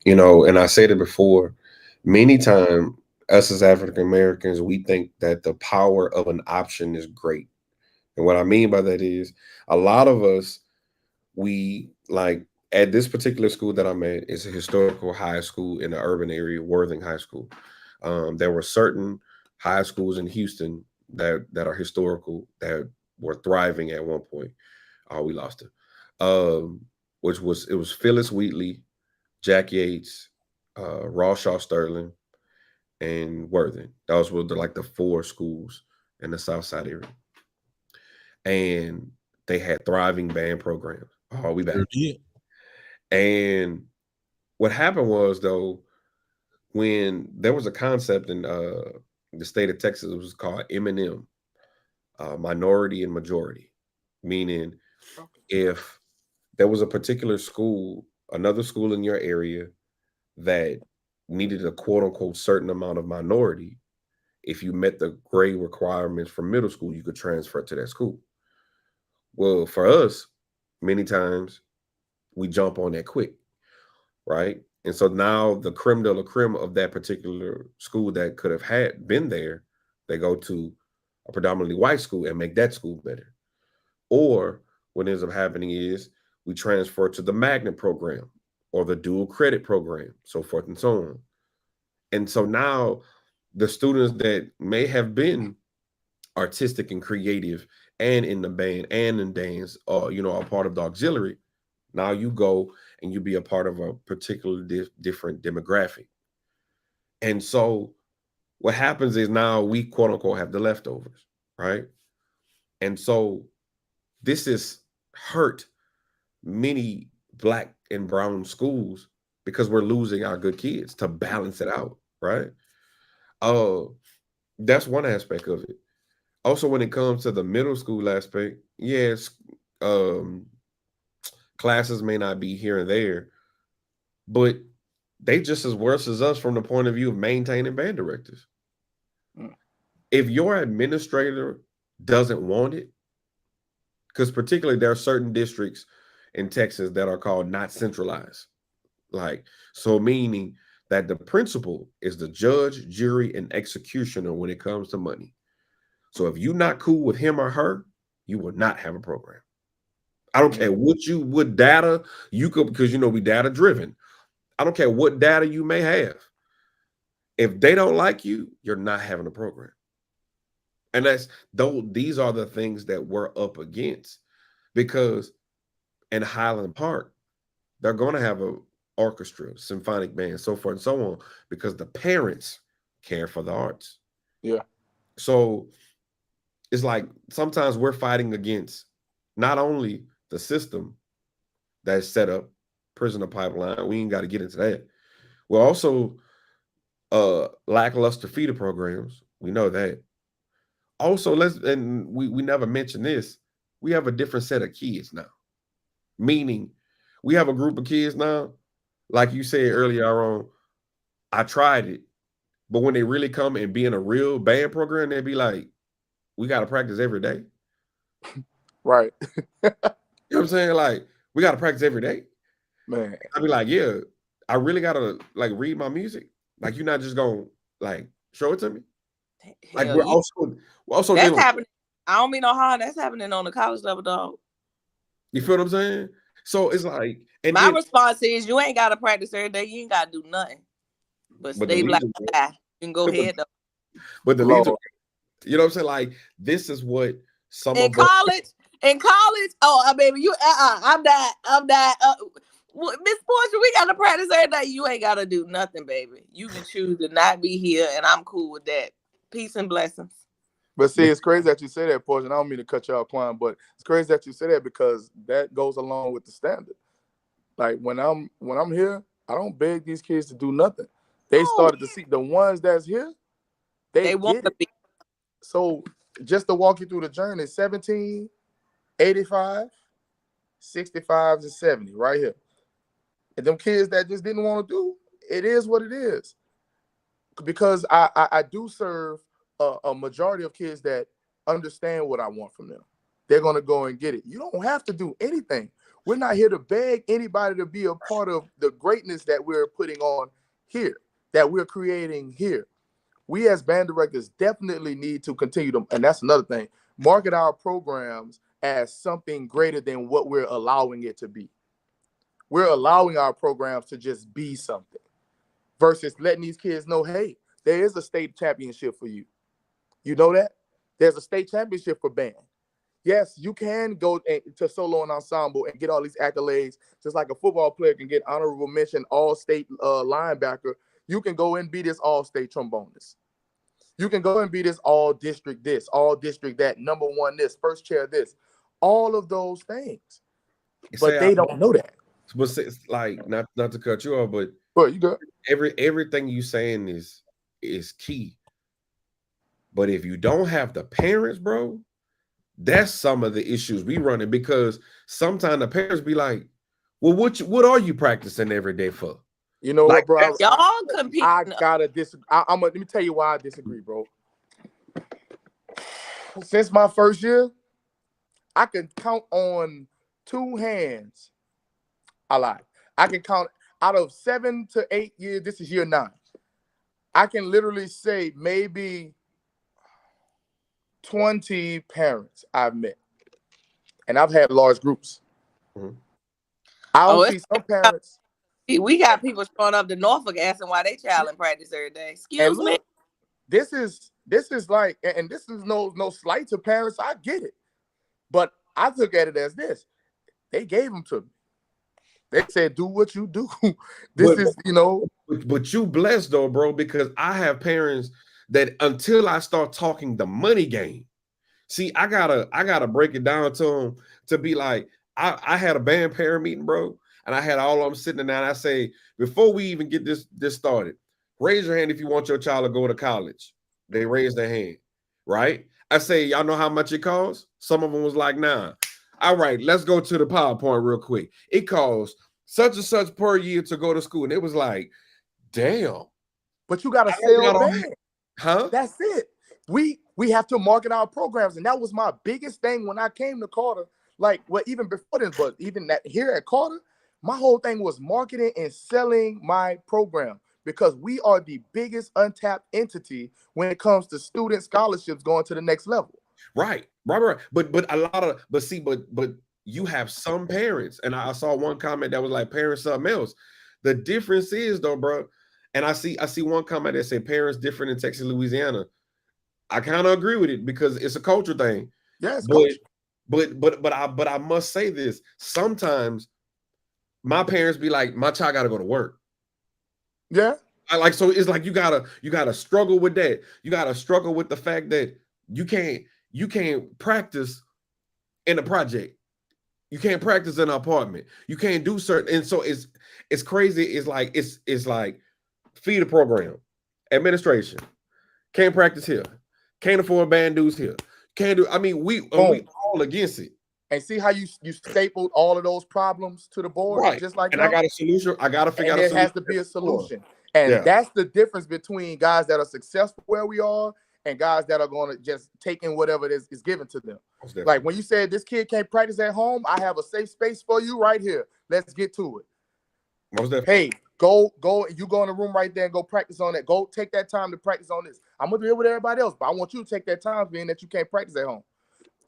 you know, and I said it before. Many times, us as African Americans, we think that the power of an option is great. And what I mean by that is a lot of us, we like at this particular school that I'm at, is a historical high school in the urban area, Worthing High School. There were certain high schools in Houston that are historical that were thriving at one point. We lost it. It was Phyllis Wheatley, Jack Yates, Rawshaw Sterling, and Worthing. Those were like the 4 schools in the South Side area. And they had thriving band programs. Oh, we back. And what happened was, though, when there was a concept in the state of Texas, it was called M&M, minority and majority. Meaning, if there was a particular school, another school in your area that needed a quote unquote certain amount of minority, if you met the grade requirements for middle school, you could transfer to that school. Well, for us, many times we jump on that quick, right? And so now the creme de la creme of that particular school that could have had been there, they go to a predominantly white school and make that school better. Or what ends up happening is we transfer to the magnet program or the dual credit program, so forth and so on. And so now the students that may have been artistic and creative and in the band and in dance, or are part of the auxiliary, now you go and you be a part of a particular different demographic. And so what happens is now we quote unquote have the leftovers, right? And so this is hurt many Black and brown schools because we're losing our good kids to balance it out, right? That's one aspect of it. Also, when it comes to the middle school aspect, yes, classes may not be here and there, but they just as worse as us from the point of view of maintaining band directors. If your administrator doesn't want it, because particularly there are certain districts in Texas that are called not centralized. So meaning that the principal is the judge, jury, and executioner when it comes to money. So if you're not cool with him or her, you will not have a program. I don't care what data you could, because we data driven. I don't care what data you may have. If they don't like you, you're not having a program. And these are the things that we're up against, because in Highland Park, they're going to have an orchestra, symphonic band, so forth and so on, because the parents care for the arts. Yeah. So it's like sometimes we're fighting against not only the system that's set up, prisoner pipeline, we ain't got to get into that. We're also lackluster feeder programs. We know that. Also, we never mentioned this. We have a different set of kids now. Meaning, we have a group of kids now, like you said earlier on, I tried it, but when they really come and be in a real band program, they'd be like, we got to practice every day. Right. You know what I'm saying? Like, we got to practice every day. Man. I'd be like, yeah, I really got to read my music. Like, you're not just going to show it to me. Like, we're also that's dealing happening. I don't mean no harm. That's happening on the college level, dog. You feel what I'm saying? So it's like, and my response is, you ain't got to practice every day. You ain't got to do nothing. But stay black. You can go ahead though. But the leads, you know what I'm saying? Like, this is what some in college. Oh, baby, I'm not. Miss Portia, we got to practice every day. You ain't got to do nothing, baby. You can choose to not be here, and I'm cool with that. Peace and blessings. But see, it's crazy that you say that, Portia. I don't mean to cut you off, Quan, but it's crazy that you say that, because that goes along with the standard. Like when I'm here, I don't beg these kids to do nothing. They started to see the ones that's here. They want to be. So just to walk you through the journey, 17, 85, 65 to 70, right here. And them kids that just didn't want to do, it is what it is. Because I do serve a majority of kids that understand what I want from them. They're going to go and get it. You don't have to do anything. We're not here to beg anybody to be a part of the greatness that we're putting on here, that we're creating here. We as band directors definitely need to continue to, and that's another thing, market our programs as something greater than what we're allowing it to be. We're allowing our programs to just be something versus letting these kids know, hey, there is a state championship for you. You know that? There's a state championship for band. Yes, you can go to solo and ensemble and get all these accolades, just like a football player can get honorable mention, all-state linebacker. You can go and be this all-state trombonist. You can go and be this all-district this, all-district that, number one this, first chair this, all of those things. But they don't know that. But it's like, not to cut you off, but you got everything you saying is key. But if you don't have the parents, bro, That's some of the issues we run in, because sometimes the parents be like, well, what are you practicing every day for? You know Like, what, bro? Y'all compete. I gotta disagree. Let me tell you why I disagree, bro. Since my first year, I can count on 2 hands. I lied. I can count out of 7 to 8 years. This is year 9. I can literally say maybe 20 parents I've met, and I've had large groups. Mhm. I'll see some parents. We got people showing up to Norfolk asking why they child in practice every day. Excuse me. This is like, and this is no slight to parents. I get it, but I look at it as this: they gave them to me. They said, "Do what you do." But you blessed though, bro, because I have parents that until I start talking the money game, see, I gotta break it down to them to be like, I had a band parent meeting, bro, and I had all of them sitting down. I say, before we even get this started, raise your hand if you want your child to go to college. They raise their hand, right? I say, y'all know how much it costs? Some of them was like, nah. All right, let's go to the PowerPoint real quick. It costs such and such per year to go to school. And it was like, damn. But you gotta sell band. Huh? That's it. We have to market our programs. And that was my biggest thing when I came to Carter. Like, well, even before this, but even that here at Carter, my whole thing was marketing and selling my program, because we are the biggest untapped entity when it comes to student scholarships going to the next level. Right. But a lot of, but you have some parents, and I saw one comment that was like parents something else. The difference is though, bro, and I see one comment that said parents different in Texas, Louisiana. I kind of agree with it because it's a culture thing. Yes, but I must say this. Sometimes my parents be like, my child gotta go to work. Yeah. So it's like you gotta struggle with that. You gotta struggle with the fact that you can't practice in a project. You can't practice in an apartment. You can't do certain, and so it's crazy. It's like feed a program, administration, can't practice here, can't afford band dues here, can't do. I mean, we all against it. And see how you stapled all of those problems to the board, right? Just like and that? I got a solution. I got to figure out. There has to be a solution, and that's the difference between guys that are successful where we are and guys that are going to just take in whatever is given to them. Like when you said this kid can't practice at home, I have a safe space for you right here. Let's get to it. Most definitely. Hey, go. You go in the room right there and go practice on that. Go take that time to practice on this. I'm gonna do it with everybody else, but I want you to take that time, being that you can't practice at home.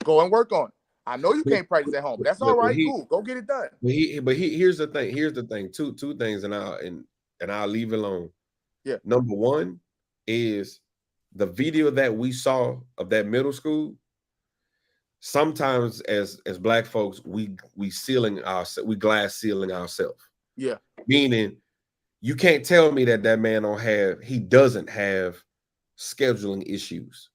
Go and work on it. I know you can't practice at home. That's all right. Cool. Go get it done. Here's the thing. Here's the thing. Two things, and I'll leave it alone. Yeah. Number one is the video that we saw of that middle school. Sometimes as Black folks, we glass ceiling ourselves. Yeah. Meaning you can't tell me that man doesn't have scheduling issues.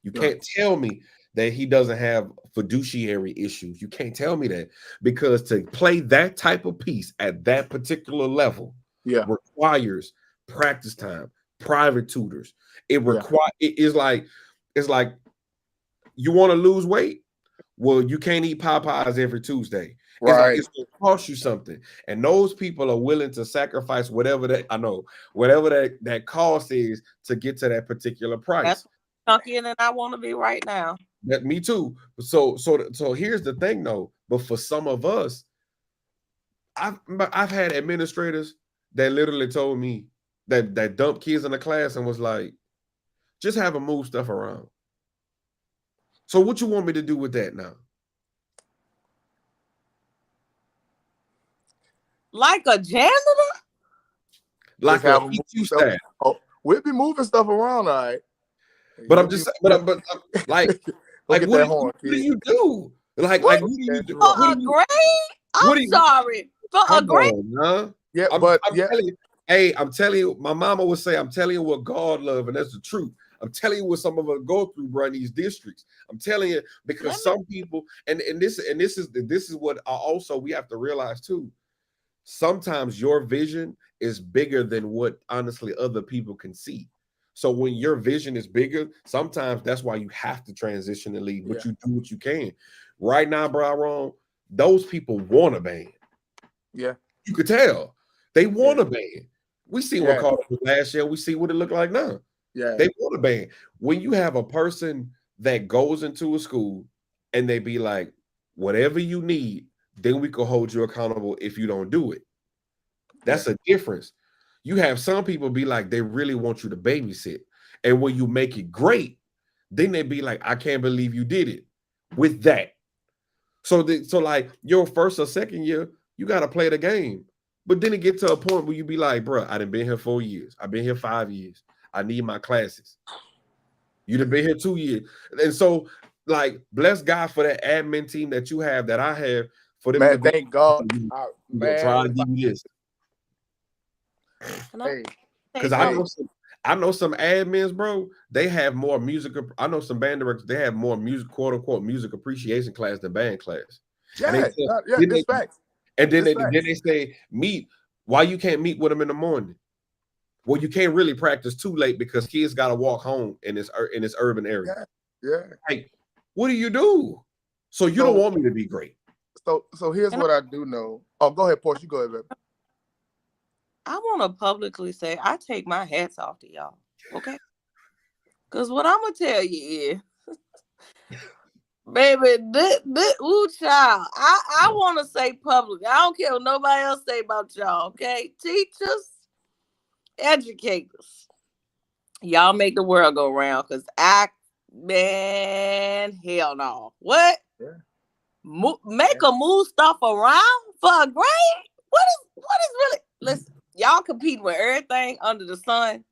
You can't tell me that he doesn't have fiduciary issues. You can't tell me that, because to play that type of piece at that particular level requires practice time, private tutors. It's like you want to lose weight. Well, you can't eat Popeyes every Tuesday. Right. It's going to cost you something. And those people are willing to sacrifice whatever that cost is to get to that particular price. That's chunkier than I want to be right now. That me too. So here's the thing though. But for some of us, I've had administrators that literally told me that dumped kids in the class and was like, just have them move stuff around. So what you want me to do with that now? Like a janitor? Like a EQ staff. Oh, we'll be moving stuff around, all right. But I'm just but like what do you do? Like what do you do? For a grade? I'm sorry. For a grade? Yeah, I'm telling you, my mama would say, I'm telling you what God love, and that's the truth. I'm telling you what some of us go through, bro, in these districts. I'm telling you, because some people, and this is what also we have to realize too. Sometimes your vision is bigger than what honestly other people can see. So when your vision is bigger, sometimes that's why you have to transition and leave, but you do what you can. Right now, bro, wrong. Those people want a band. Yeah. You could tell. They want a band. We see what Yeah. called up last year. We see what it looked like now. Yeah. They want a band. When you have a person that goes into a school and they be like, whatever you need, then we can hold you accountable if you don't do it. That's a difference. You have some people be like, they really want you to babysit. And when you make it great, then they be like, I can't believe you did it with that. So like your first or second year, you got to play the game. But then it gets to a point where you be like, bro, I done been here 4 years. I've been here 5 years. I need my classes. You done been here 2 years. And so, like, bless God for that admin team that you have, that I have, for them. Man, thank God. Man, try to give you this. Because I know some admins, bro. They have more music. I know some band directors. They have more music, quote unquote, music appreciation class than band class. Yeah, it's facts. And then they say, meet. Why you can't meet with them in the morning? Well, you can't really practice too late because kids got to walk home in this urban area. Yeah. Like, what do you do? So you don't want me to be great. So here's what I do know. Oh, go ahead, Portia. You go ahead, baby. I want to publicly say I take my hats off to y'all, okay? Because what I'm going to tell you is, baby, ooh, child, I want to say publicly. I don't care what nobody else say about y'all, okay? Teachers, educators, y'all make the world go round, because man, hell no. What? Yeah. Make a move stuff around for a grade? What is really, listen, y'all competing with everything under the sun.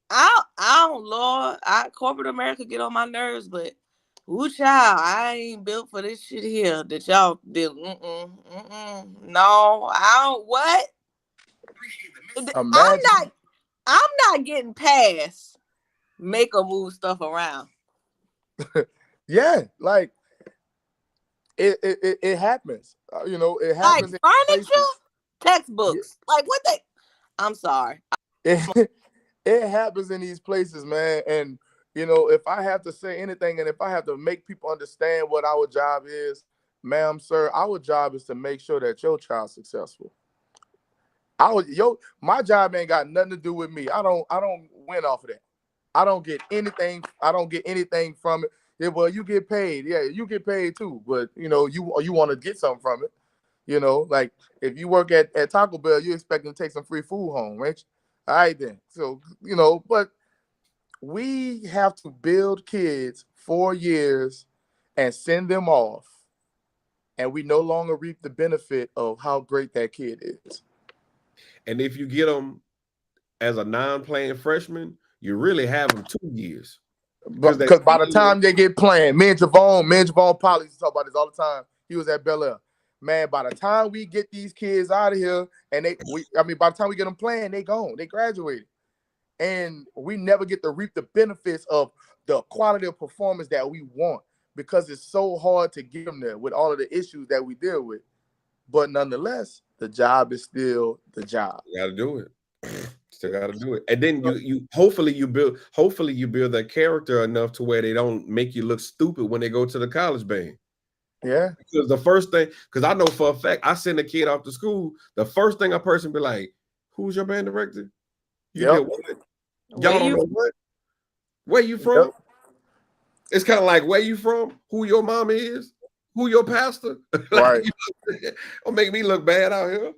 I don't, Lord, corporate America get on my nerves, but ooh, child, I ain't built for this shit here that y'all did. No, I don't. What? I'm not getting past make or move stuff around. Yeah, like it happens. It happens. Like furniture, textbooks, like what they. I'm sorry. It happens in these places, man. And if I have to say anything, and if I have to make people understand what our job is, ma'am, sir, our job is to make sure that your child's successful. My job ain't got nothing to do with me. I don't win off of that. I don't get anything. I don't get anything from it. Yeah, well, you get paid. Yeah, you get paid too. But you want to get something from it. Like if you work at Taco Bell, you expecting to take some free food home, right? All right then. So but we have to build kids 4 years and send them off, and we no longer reap the benefit of how great that kid is. And if you get them as a non-playing freshman, you really have them 2 years. Because by the time they get playing, me and Javon Polly used to talk about this all the time. He was at Bel Air. Man, by the time we get these kids out of here, and by the time we get them playing, they gone. They graduated. And we never get to reap the benefits of the quality of performance that we want, because it's so hard to get them there with all of the issues that we deal with. But nonetheless, the job is still the job. You got to do it. Still got to do it. And then you hopefully you build that character enough to where they don't make you look stupid when they go to the college band. Yeah. Because the first thing, because I know for a fact, I send a kid off to school, the first thing a person be like, who's your band director? Y'all don't know what? Where you from? Yep. It's kind of like, where you from? Who your mama is? Who your pastor? Right. Don't make me look bad out here.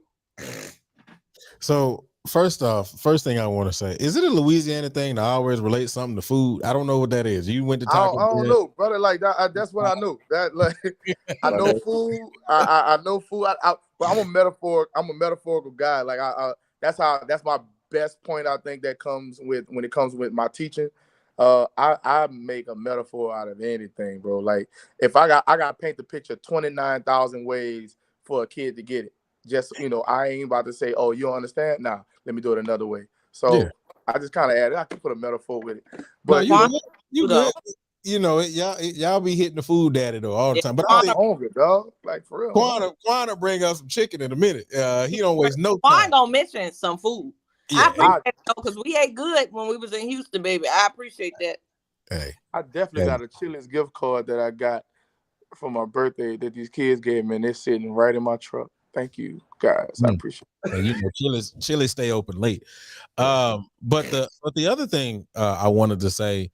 So first thing I want to say, is it a Louisiana thing to always relate something to food? I don't know what that is. You went to Taco Bell. I don't know, brother. Like that, that's what I know. That like I know food. I know food. But I'm a metaphorical guy. Like that's my best point. I think that comes with when it comes with my teaching. I make a metaphor out of anything, bro. Like if I got to paint the picture 29,000 ways for a kid to get it. Just, I ain't about to say, oh, you don't understand? Nah, let me do it another way. So I just kind of added, I can put a metaphor with it. But you good. Y'all be hitting the food daddy though all the time. But I'm hungry, dog. Like for real. Quanah bring us some chicken in a minute. He don't waste no time. Quanah gonna mention some food. I Yeah. appreciate it because we ate good when we was in Houston, baby. I appreciate that. Hey. I definitely got a Chili's gift card that I got for my birthday that these kids gave me, and they're sitting right in my truck. Thank you, guys. I appreciate it. And you know, Chili's stay open late. But the other thing I wanted to say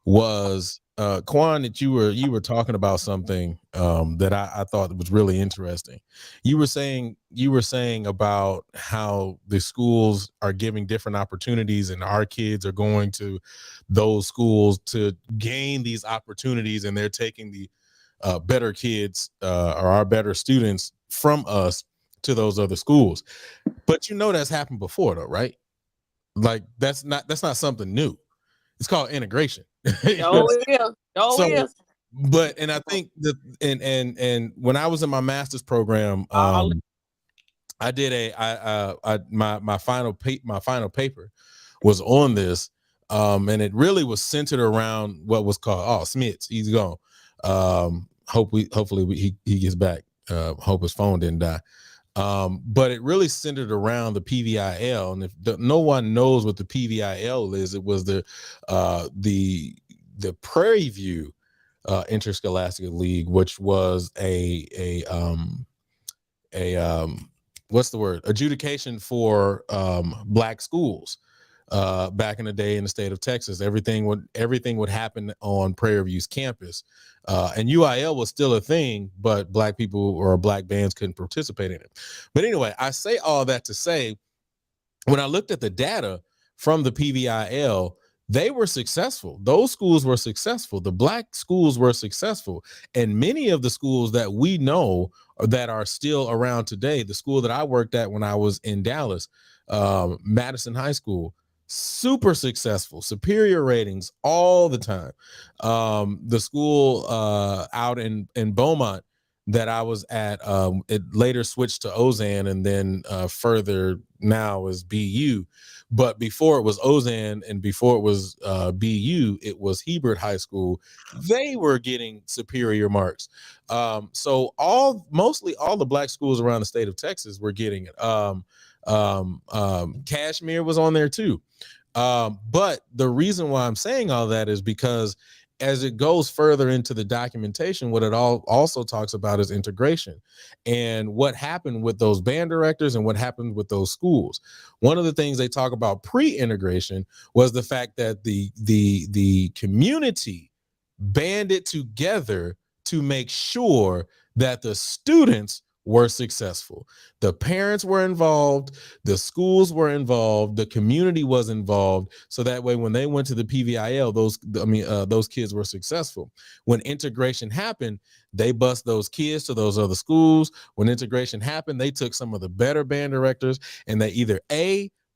was, Quan, that you were talking about something that I thought was really interesting. You were saying about how the schools are giving different opportunities, and our kids are going to those schools to gain these opportunities, and they're taking the better kids or our better students from us to those other schools. But you know that's happened before, though, right? Like that's not something new. It's called integration. Oh yeah, But and I think that and when I was in my master's program, I did my final paper was on this, and it really was centered around what was called Smits. He's gone. Hopefully he gets back. Hope his phone didn't die. But it really centered around the PVIL, and if no one knows what the PVIL is, it was the Prairie View Interscholastic League, which was a what's the word, adjudication for black schools back in the day in the state of Texas. Everything would happen on Prairie View's campus, and UIL was still a thing, but black people or black bands couldn't participate in it. But anyway, I say all that to say, when I looked at the data from the PVIL, they were successful. Those schools were successful. The black schools were successful. And many of the schools that we know that are still around today, the school that I worked at when I was in Dallas, Madison High School, super successful, superior ratings all the time. The school out in Beaumont that I was at, it later switched to Ozan, and then further now is BU. But before it was Ozan and before it was BU, it was Hebert High School. They were getting superior marks. So mostly all the black schools around the state of Texas were getting it. Kashmir was on there too. But the reason why I'm saying all that is because as it goes further into the documentation, what it also talks about is integration and what happened with those band directors and what happened with those schools. One of the things they talk about pre-integration was the fact that the community banded together to make sure that the students were successful. The parents were involved, the schools were involved, the community was involved, so that way when they went to the PVIL, those kids were successful. When integration happened, they bused those kids to those other schools. When integration happened, they took some of the better band directors and they either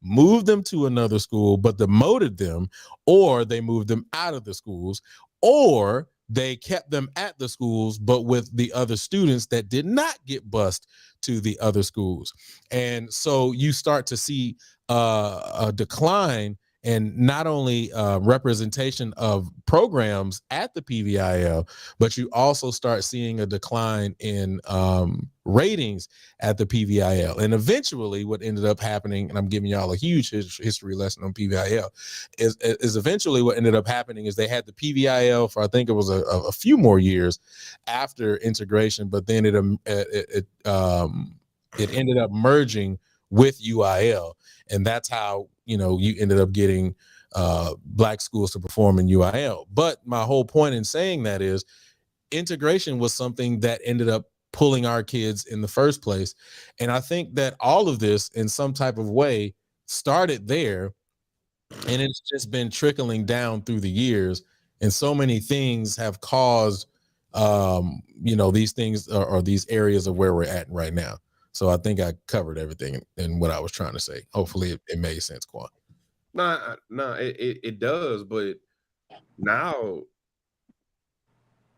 moved them to another school but demoted them, or they moved them out of the schools, or they kept them at the schools, but with the other students that did not get bused to the other schools. And so you start to see a decline in not only representation of programs at the PVIL, but you also start seeing a decline in ratings at the PVIL. And eventually what ended up happening, and I'm giving y'all a huge history lesson on PVIL, is eventually what ended up happening is they had the PVIL for, I think it was a few more years after integration, but then it ended up merging with UIL. And that's how, you ended up getting black schools to perform in UIL. But my whole point in saying that is integration was something that ended up pulling our kids in the first place. And I think that all of this in some type of way started there, and it's just been trickling down through the years. And so many things have caused, these things or these areas of where we're at right now. So I think I covered everything in what I was trying to say. Hopefully it made sense, Quan. No, it does, but now,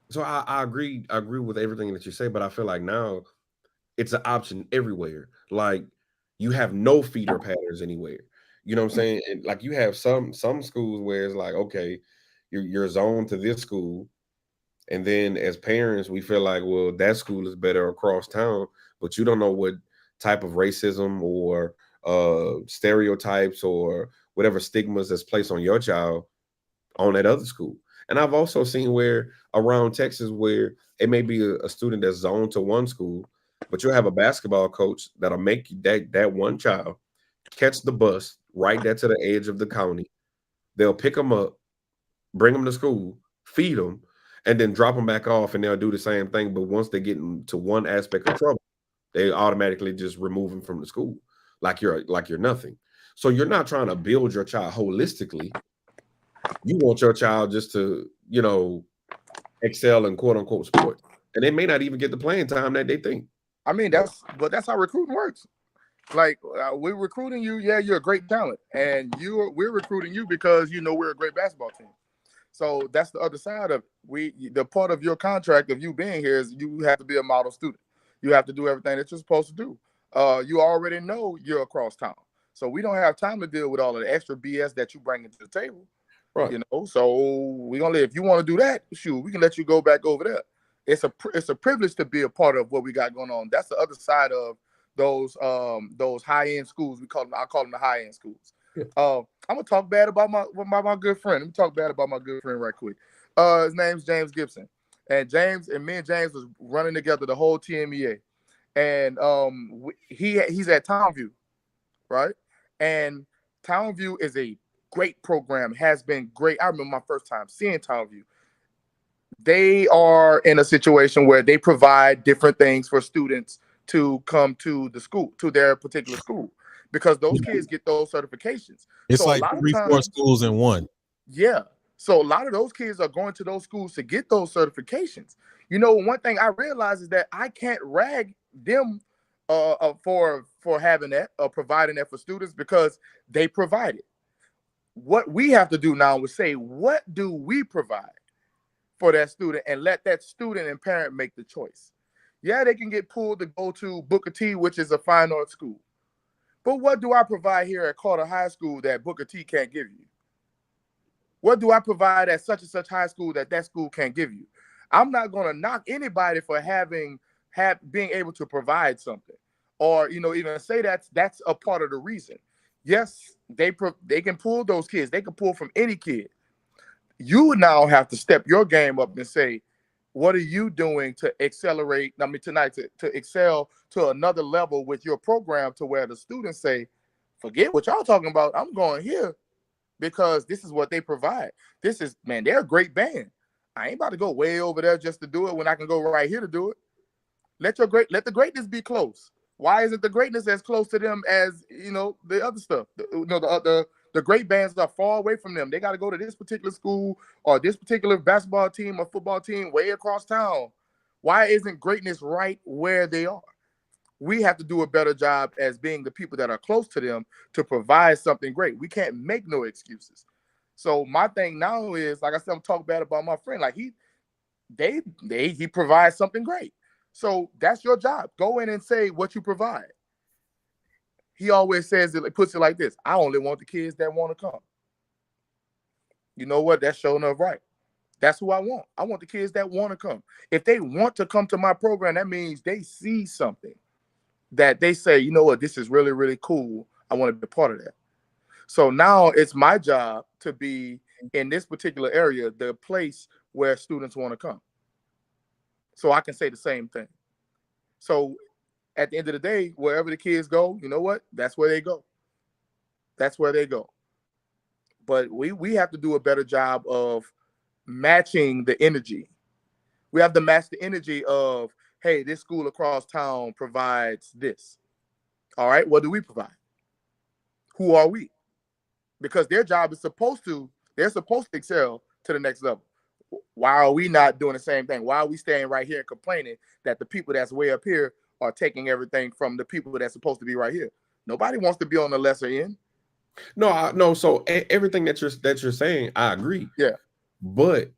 so I agree with everything that you say, but I feel like now it's an option everywhere. Like you have no feeder patterns anywhere. You know what I'm saying? And like you have some schools where it's like, okay, you're zoned to this school, and then as parents, we feel like, well, that school is better across town, but you don't know what type of racism or stereotypes or whatever stigmas that's placed on your child on that other school. And I've also seen where around Texas where it may be a student that's zoned to one school, but you'll have a basketball coach that'll make that one child catch the bus right there to the edge of the county. They'll pick them up, bring them to school, feed them, and then drop them back off, and they'll do the same thing. But once they get into one aspect of trouble, they automatically just remove them from the school, like you're nothing. So you're not trying to build your child holistically. You want your child just to, excel in quote unquote sports, and they may not even get the playing time that they think. I mean, that's how recruiting works. Like we're recruiting you. Yeah, you're a great talent, and we're recruiting you because we're a great basketball team. So that's the other side of it. The part of your contract of you being here is you have to be a model student. You have to do everything that you're supposed to do. You already know you're across town, so we don't have time to deal with all of the extra BS that you bring into the table. Right. So we're gonna if you want to do that, shoot, we can let you go back over there. It's a privilege to be a part of what we got going on. That's the other side of those high-end schools. I call them the high-end schools. Yeah. I'm gonna talk bad about my good friend. Let me talk bad about my good friend right quick. His name's James Gibson, and me and James was running together the whole TMEA, and he's at Townview, right? And Townview is a great program, has been great. I remember my first time seeing Townview. They are in a situation where they provide different things for students to come to the school, to their particular school, because those kids get those certifications. It's like 3-4 schools in one. Yeah. So a lot of those kids are going to those schools to get those certifications. One thing I realize is that I can't rag them for having that or providing that for students because they provide it. What we have to do now is say, what do we provide for that student, and let that student and parent make the choice. Yeah, they can get pulled to go to Booker T, which is a fine arts school. But what do I provide here at Carter High School that Booker T can't give you? What do I provide at such and such high school that school can't give you? I'm not going to knock anybody for being able to provide something, or even say that's a part of the reason. Yes, they can pull those kids. They can pull from any kid. You now have to step your game up and say, what are you doing to accelerate? Tonight to excel to another level with your program, to where the students say, forget what y'all talking about. I'm going here because this is what they provide. They're a great band. I ain't about to go way over there just to do it when I can go right here to do it. Let the greatness be close. Why isn't the greatness as close to them as the other stuff? The great bands are far away from them. They got to go to this particular school or this particular basketball team or football team way across town. Why isn't greatness right where they are? We have to do a better job as being the people that are close to them to provide something great. We can't make no excuses. So my thing now is, like I said, I'm talking bad about my friend. Like he provides something great. So that's your job. Go in and say what you provide. He always says it, puts it like this: I only want the kids that want to come. You know what? That's showing up right. That's who I want. I want the kids that want to come. If they want to come to my program, that means they see something that they say, you know what, this is really, really cool. I want to be a part of that. So now it's my job to be in this particular area, the place where students want to come. So I can say the same thing. So at the end of the day, wherever the kids go, you know what? That's where they go. That's where they go. But we have to do a better job of matching the energy. We have to match the energy of, hey, this school across town provides this. All right, what do we provide? Who are we? Because their job is they're supposed to excel to the next level. Why are we not doing the same thing? Why are we staying right here and complaining that the people that's way up here are taking everything from the people that's supposed to be right here? Nobody wants to be on the lesser end. No. So everything that you're saying, I agree. Yeah. But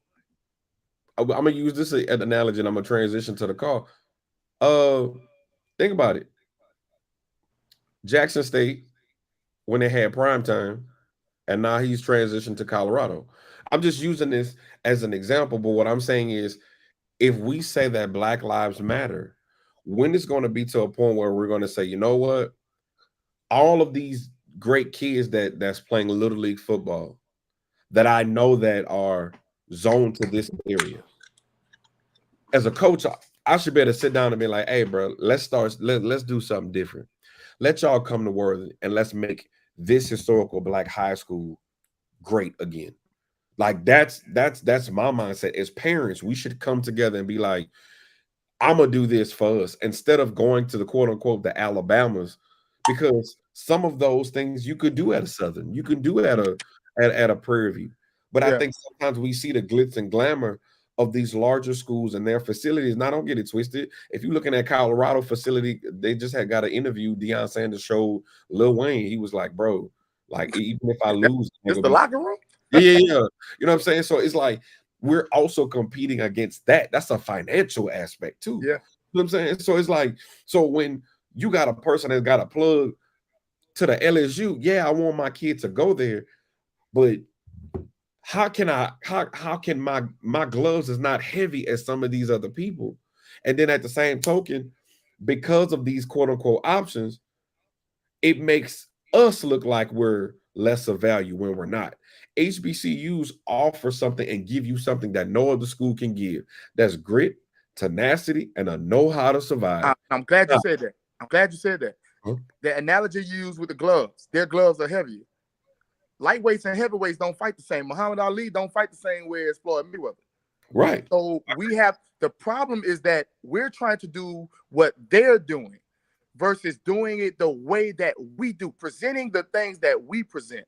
I'm gonna use this as an analogy, and I'm gonna transition to the call. Think about it. Jackson State, when they had prime time, and now he's transitioned to Colorado. I'm just using this as an example, but what I'm saying is, if we say that Black Lives Matter, when is going to be to a point where we're going to say, you know what? all of these great kids that's playing little league football that I know that are zoned to this area. As a coach, I should be able to sit down and be like, hey, bro, let's do something different. Let y'all come to Worthing and let's make this historical Black high school great again. Like that's my mindset. As parents, we should come together and be like, I'm gonna do this for us instead of going to the quote unquote the Alabamas, because some of those things you could do at a Southern, you can do at a Prairie View. But I think sometimes we see the glitz and glamour of these larger schools and their facilities. Now, don't get it twisted. If you're looking at Colorado facility, they just had got an interview. Deion Sanders showed Lil Wayne. He was like, bro, like even if I lose, it's the locker room. Yeah. You know what I'm saying? So it's like we're also competing against that. That's a financial aspect too. Yeah. You know what I'm saying? So it's like, so when you got a person that's got a plug to the LSU, yeah, I want my kid to go there, but how can my gloves is not heavy as some of these other people? And then at the same token, because of these quote unquote options, it makes us look like we're lesser value when we're not. HBCUs offer something and give you something that no other school can give. That's grit, tenacity, and a know how to survive. I'm glad you said that. I'm glad you said that. Huh? The analogy you use with the gloves, their gloves are heavier. Lightweights and heavyweights don't fight the same. Muhammad Ali don't fight the same way as Floyd Mayweather. Right. So the problem is that we're trying to do what they're doing versus doing it the way that we do, presenting the things that we present.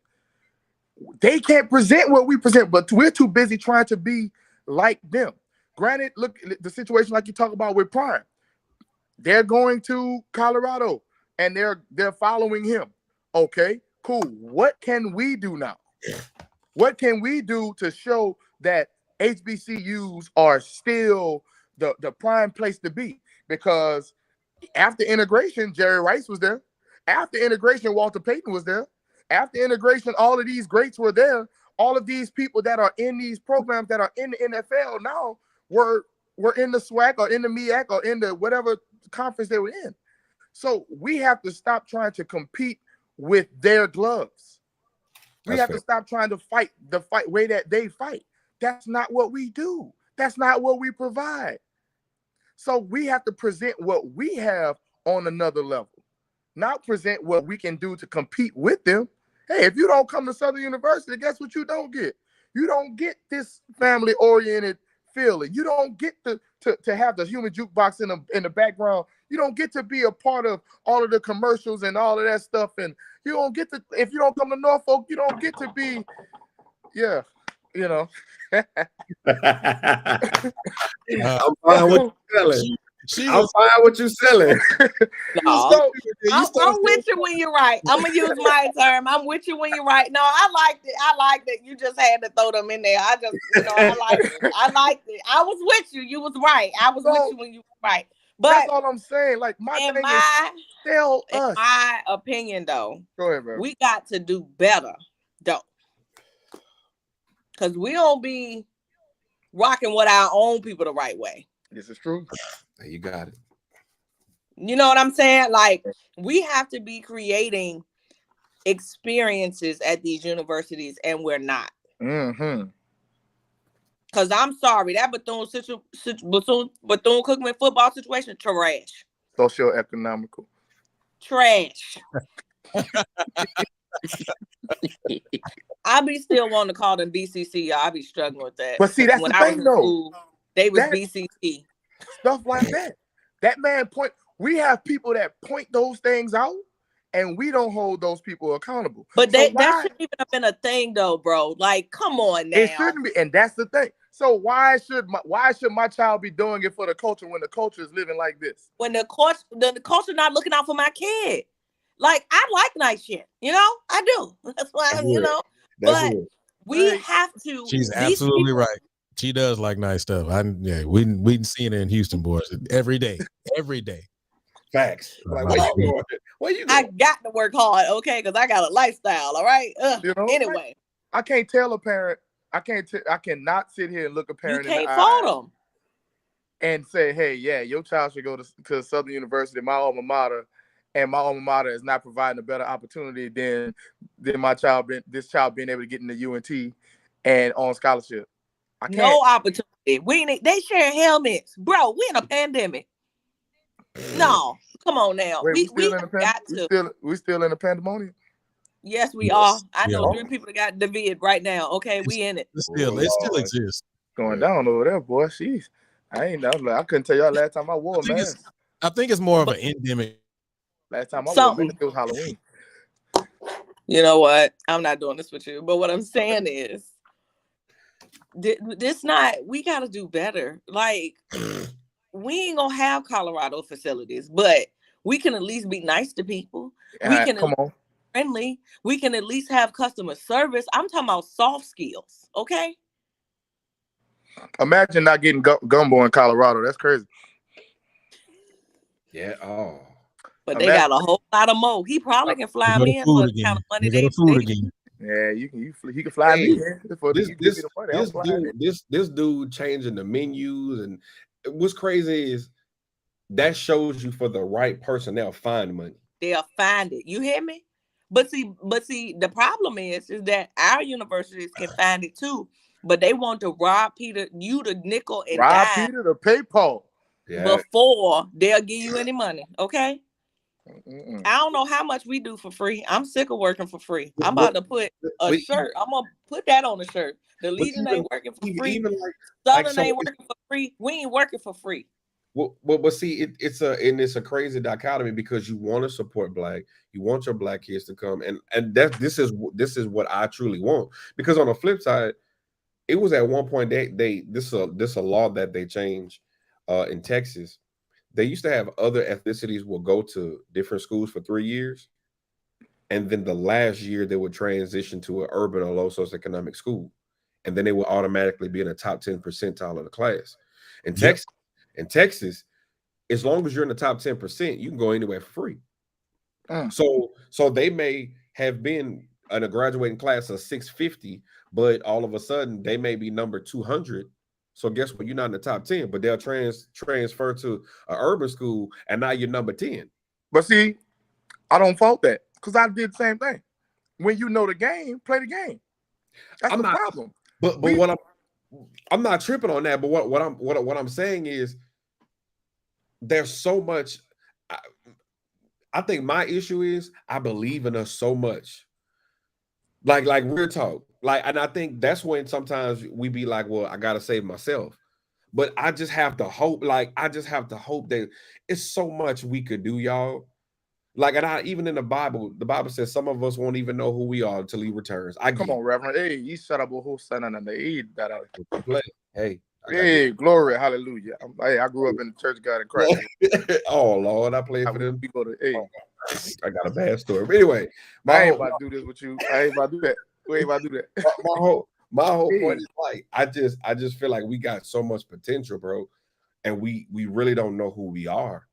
They can't present what we present, but we're too busy trying to be like them. Granted, look, the situation like you talk about with Prime. They're going to Colorado and they're following him. Okay, cool. What can we do now? What can we do to show that HBCUs are still the prime place to be? Because after integration, Jerry Rice was there. After integration, Walter Payton was there. After integration, all of these greats were there. All of these people that are in these programs that are in the NFL now were in the SWAC or in the MEAC or in the whatever conference they were in. So we have to stop trying to compete with their gloves. We have to stop trying to fight the way that they fight. That's not what we do. That's not what we provide. So we have to present what we have on another level, not present what we can do to compete with them. Hey, if you don't come to Southern University, guess what you don't get? You don't get this family-oriented feeling. You don't get to have the human jukebox in the background. You don't get to be a part of all of the commercials and all of that stuff. And you don't get to, if you don't come to Norfolk, you don't get to be, you know. I'm fine with you selling. I'm fine with you selling. No, I'm with you when you're right. I'm gonna use my term. I'm with you when you're right. No, I liked it. I liked it. You just had to throw them in there. I just, I liked it. I liked it. I was with you. You was right. I was with you when you were right. But that's all I'm saying. Like my thing is tell us. In my opinion, though, go ahead, bro. We got to do better, though, because we don't be rocking with our own people the right way. This is true. You got it. You know what I'm saying? Like, we have to be creating experiences at these universities, and we're not. Mm-hmm. Because I'm sorry, that Bethune-Cookman football situation, trash. Socio-economical. Trash. I be still wanting to call them BCC. I be struggling with that. But see, that's when the I thing, was in though. school, they was BCC. Stuff like that. That man we have people that point those things out, and we don't hold those people accountable. But that shouldn't even have been a thing, though, bro. Like, come on now. It shouldn't be, and that's the thing. So why should my child be doing it for the culture when the culture is living like this? When the culture not looking out for my kid. Like, I like nice shit, I do. That's why, but we have to. She's absolutely right. She does like nice stuff. We see it in Houston, boys, every day. Facts. Like, where you going? I got to work hard, okay, because I got a lifestyle. All right. Anyway, I can't tell a parent. I cannot sit here and look a parent. You can't fault them and say, "Hey, yeah, your child should go to Southern University, my alma mater, and my alma mater is not providing a better opportunity than this child being able to get into UNT and on scholarship. I can't. No opportunity. They share helmets, bro. We in a pandemic. No, come on now. Wait, we still in the pandemonium. Yes, we are. I know Yeah. 3 people that got David right now. Okay, we in it. It still exists. Going down over there, boy. Sheesh. I couldn't tell y'all last time I wore a mask. I think it's more of an endemic. Last time I wore a mask, it was Halloween. You know what? I'm not doing this with you. But what I'm saying is, we got to do better. Like, we ain't going to have Colorado facilities, but we can at least be nice to people. We can come on. Friendly. We can at least have customer service. I'm talking about soft skills. Okay. Imagine not getting gumbo in Colorado. That's crazy. Yeah. Oh. But they got a whole lot of more. He probably can fly me in for the kind of money they again. Yeah, he can fly me in. This dude changing the menus, and what's crazy is that shows you for the right person they'll find money. They'll find it. You hear me? But see, the problem is that our universities can find it too, but they want to rob Peter, you the nickel and rob dime Peter to pay Paul before they'll give you any money. Okay. I don't know how much we do for free. I'm sick of working for free. I'm about to put a shirt. I'm gonna put that on the shirt. The Legion ain't working for free. Southern ain't working for free. We ain't working for free. Well, see, it's a crazy dichotomy because you want to support Black, you want your Black kids to come, and this is what I truly want. Because on the flip side, it was at one point this a law that they changed in Texas. They used to have other ethnicities will go to different schools for 3 years, and then the last year they would transition to an urban or low socioeconomic school, and then they will automatically be in the top 10 percentile of the class. In Texas, as long as you're in the top 10%, you can go anywhere for free. So they may have been in a graduating class of 650, but all of a sudden they may be number 200. So guess what? You're not in the top 10, but they'll transfer to an urban school, and now you're number 10. But see, I don't fault that because I did the same thing. When you know the game, play the game. That's the problem. But what I'm not tripping on that. But what I'm saying is there's so much. I think my issue is I believe in us so much. Like real talk. And I think that's when sometimes we be like, well, I gotta save myself. But I just have to hope, that it's so much we could do, y'all. Even in the Bible says some of us won't even know who we are until he returns. Come on, Reverend. Hey, you shut up. Hey, glory, hallelujah. I grew up in the Church of God in Christ. Oh Lord, I played for them. I got a bad story. But anyway, I ain't about to do this with you. I ain't about to do that. We ain't about to do that. My whole point is I just feel like we got so much potential, bro, and we really don't know who we are.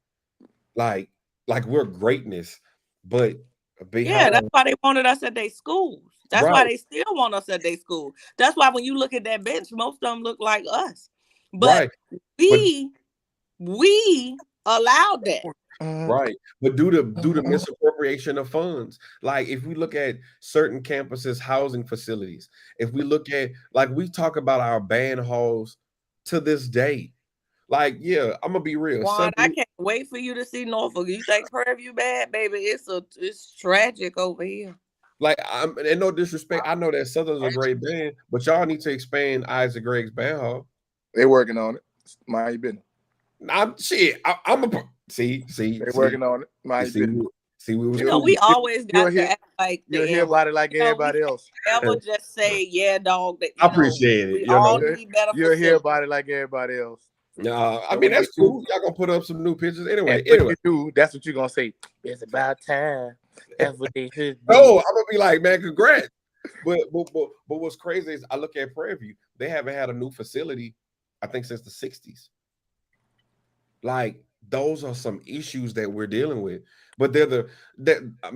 Like we're greatness, but that's why they wanted us at their schools. That's why they still want us at their school. That's why when you look at that bench, most of them look like us. But we allowed that. Right. But due to misappropriation of funds, like if we look at certain campuses, housing facilities, if we look at, we talk about our band halls to this day. I'm gonna be real. Juan, I can't wait for you to see Norfolk. You think Prairie View bad, baby? It's tragic over here. And no disrespect, I know that Southern's a great band, but y'all need to expand Isaac Gregg's band hall. They working on it. Mind you business. I'm See, they're working on it. We always got to act like you hear about it like everybody else. Ever just say, yeah, dog. I appreciate it. We all need better. You'll hear about it like everybody else. No, I mean that's cool. Y'all gonna put up some new pictures anyway. That's what you're gonna say. It's about time. That's what they should do. No, I'm gonna be like, man, congrats. But what's crazy is I look at Prairie View. They haven't had a new facility, I think, since the 60s. Those are some issues that we're dealing with. But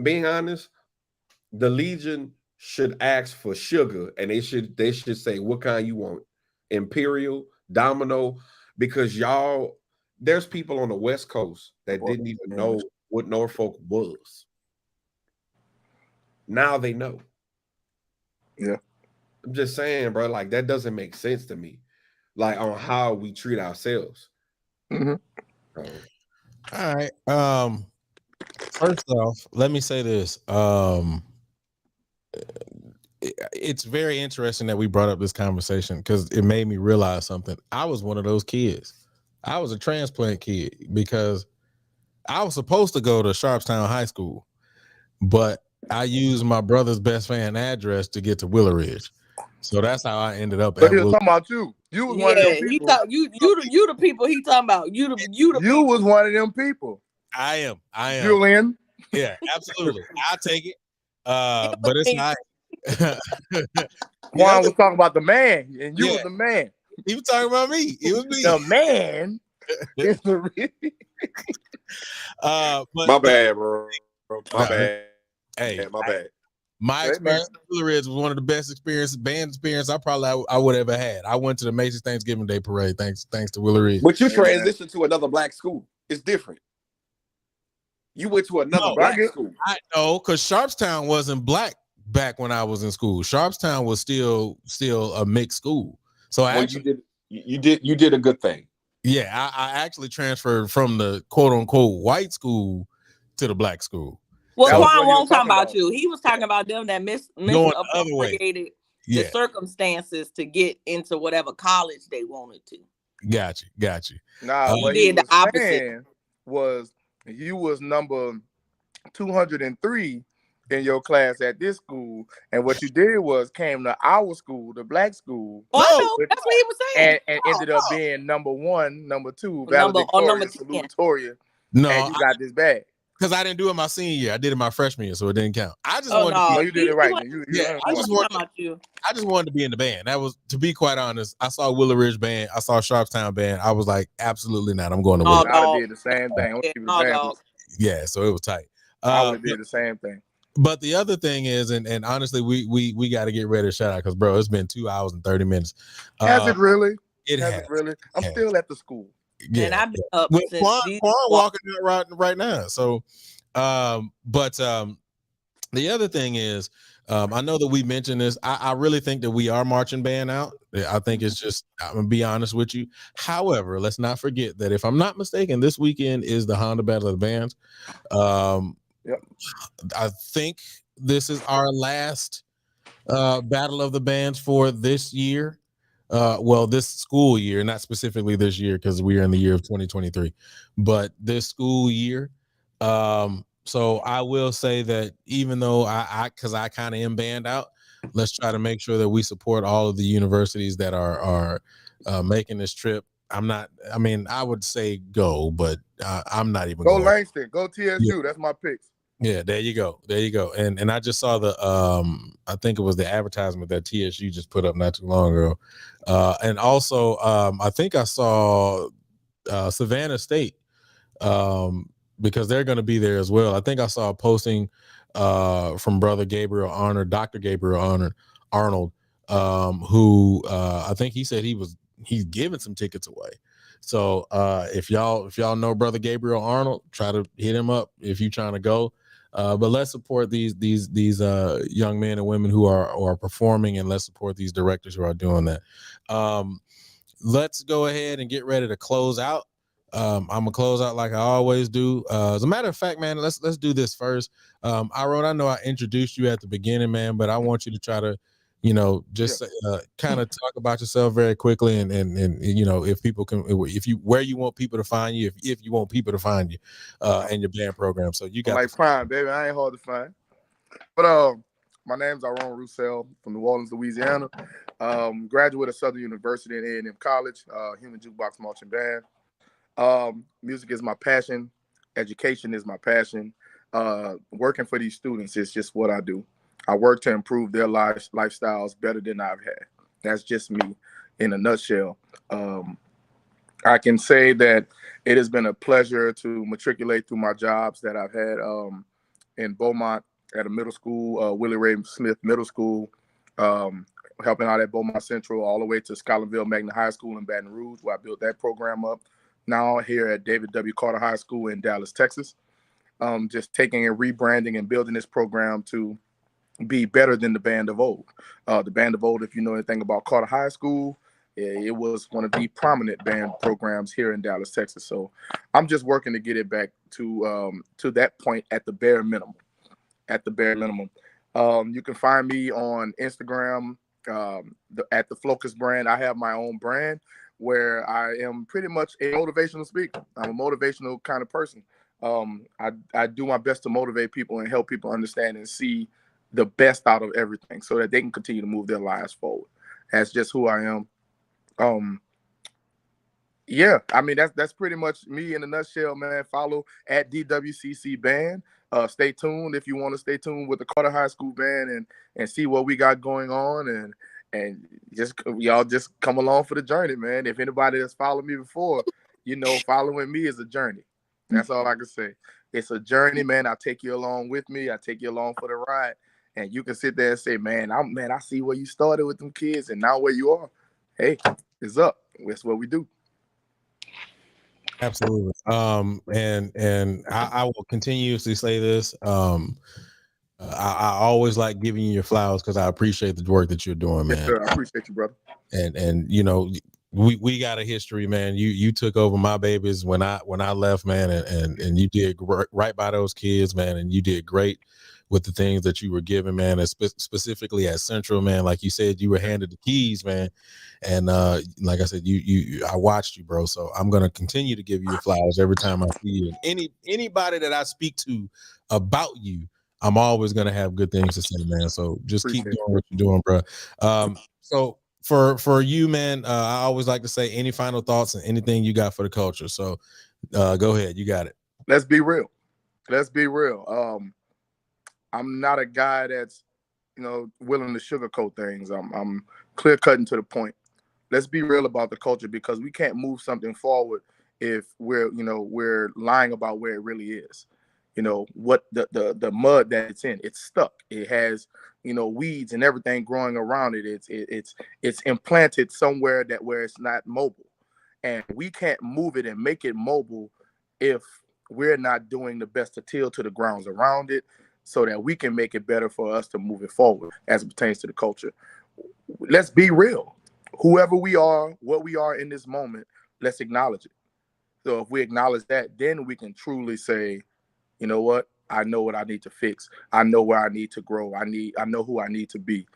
being honest, the Legion should ask for sugar, and they should say what kind you want, Imperial, Domino, because there's people on the West Coast that didn't even know what Norfolk was. Now they know. Yeah. I'm just saying, bro, like that doesn't make sense to me. Like on how we treat ourselves. Mm-hmm. So, all right. First off, let me say this. It's very interesting that we brought up this conversation because it made me realize something. I was one of those kids. I was a transplant kid because I was supposed to go to Sharpstown High School, but I used my brother's best fan address to get to Willow Ridge. So that's how I ended up But at he was Willow. talking about you. You was one of them Yeah, he people. thought you the people he talking about. You the You people. was one of them people. I am. Julian. Yeah, absolutely. I'll take it. But it's not. Juan was talking about the man, and you was the man. He was talking about me. It was me. The man is the real. But My bad, bro. My bad. Hey, my bad. My experience at Willow Ridge was one of the best band experience I would ever had. I went to the Macy's Thanksgiving Day Parade thanks to Willow Ridge. But you transitioned to another black school. It's different. You went to another black school. I know, because Sharpstown wasn't black back when I was in school. Sharpstown was still a mixed school. So you did a good thing. Yeah, I actually transferred from the quote unquote white school to the black school. Well, Quan won't talk about you. He was talking about them that misappropriated the circumstances to get into whatever college they wanted to. Got you. Nah, what he did the opposite. You was number 203 in your class at this school, and what you did was came to our school, the black school. Oh, no, that's what he was saying. And ended up being number 1, number 2, number 10. salutatorian. No, and you got this bag. Because I didn't do it my senior year. I did it my freshman year, so it didn't count. I just wanted to be, you did it right. I just wanted to be in the band. That was, to be quite honest, I saw Willow Ridge band, I saw Sharpstown band. I was like, absolutely not. I'm going to Willow Ridge. I did the same thing. Yeah, so it was tight. I would have did the same thing. But the other thing is, and honestly, we got to get ready to shut out because, bro, it's been 2 hours and 30 minutes. Has it really? It has. Really? I'm still at the school. Yeah, and I've been up since Quan walking out right now. So, but the other thing is, I know that we mentioned this. I really think that we are marching band out. I think it's just, I'm gonna be honest with you. However, let's not forget that if I'm not mistaken, this weekend is the Honda Battle of the Bands. Yep. I think this is our last Battle of the Bands for this year. Well, this school year, not specifically this year because we are in the year of 2023, but this school year. So I will say that even though I kind of am banned out, let's try to make sure that we support all of the universities that are making this trip. I would say go, but I'm not even go going. Langston, go TSU. Yeah. That's my picks. Yeah, there you go. And I just saw the I think it was the advertisement that TSU just put up not too long ago. And also I think I saw Savannah State because they're going to be there as well. I think I saw a posting from Brother Gabriel Arnold, Dr. Gabriel Arnold, who I think he said he's giving some tickets away. So if y'all know Brother Gabriel Arnold, try to hit him up if you're trying to go. But let's support these young men and women who are performing, and let's support these directors who are doing that. Let's go ahead and get ready to close out. I'm gonna close out like I always do. As a matter of fact, man, let's do this first. I know I introduced you at the beginning, man, but I want you to try to, just kind of talk about yourself very quickly, and if people can, where you want people to find you, if you want people to find you, and your band program. So you got like Prime, baby. I ain't hard to find. But my name's Aaron Roussel from New Orleans, Louisiana. Graduate of Southern University and A&M College, Human Jukebox Marching Band. Music is my passion. Education is my passion. Working for these students is just what I do. I work to improve their lifestyles better than I've had. That's just me in a nutshell. I can say that it has been a pleasure to matriculate through my jobs that I've had in Beaumont at a middle school, Willie Ray Smith Middle School, helping out at Beaumont Central, all the way to Scotlandville Magna High School in Baton Rouge, where I built that program up. Now here at David W. Carter High School in Dallas, Texas. just taking and rebranding and building this program to be better than the Band of Old. The Band of Old, if you know anything about Carter High School, it was one of the prominent band programs here in Dallas, Texas. So I'm just working to get it back to that point at the bare minimum. At the bare minimum. You can find me on Instagram at the Focus brand. I have my own brand where I am pretty much a motivational speaker. I'm a motivational kind of person. I do my best to motivate people and help people understand and see the best out of everything so that they can continue to move their lives forward. That's just who I am. Yeah, I mean, that's pretty much me in a nutshell, man. Follow at DWCC Band. Stay tuned if you want to stay tuned with the Carter High School Band and see what we got going on, and just y'all just come along for the journey, man. If anybody that's followed me before, following me is a journey. That's all I can say. It's a journey, man. I take you along with me. I take you along for the ride, and you can sit there and say, man, I see where you started with them kids, and now where you are. Hey, it's up. That's what we do. Absolutely. And I will continuously say this. I always like giving you your flowers because I appreciate the work that you're doing, man. Yes, sir. I appreciate you, brother. And we got a history, man. You took over my babies when I left, man, and you did right by those kids, man, and you did great with the things that you were given, man, and specifically at Central, man. Like you said, you were handed the keys, man, and like I said, I watched you, bro. So I'm gonna continue to give you your flowers every time I see you. And anybody that I speak to about you, I'm always gonna have good things to say, man. So just keep doing what you're doing, bro. So for you, man, I always like to say any final thoughts and anything you got for the culture. So go ahead, you got it. Let's be real. I'm not a guy that's, willing to sugarcoat things. I'm clear cutting to the point. Let's be real about the culture because we can't move something forward if we're lying about where it really is. What the mud that it's in, it's stuck. It has, weeds and everything growing around it. It's implanted somewhere where it's not mobile. And we can't move it and make it mobile if we're not doing the best to till to the grounds around it so that we can make it better for us to move it forward as it pertains to the culture. Let's be real. Whoever we are, what we are in this moment, let's acknowledge it. So if we acknowledge that, then we can truly say, you know what? I know what I need to fix. I know where I need to grow. I know who I need to be.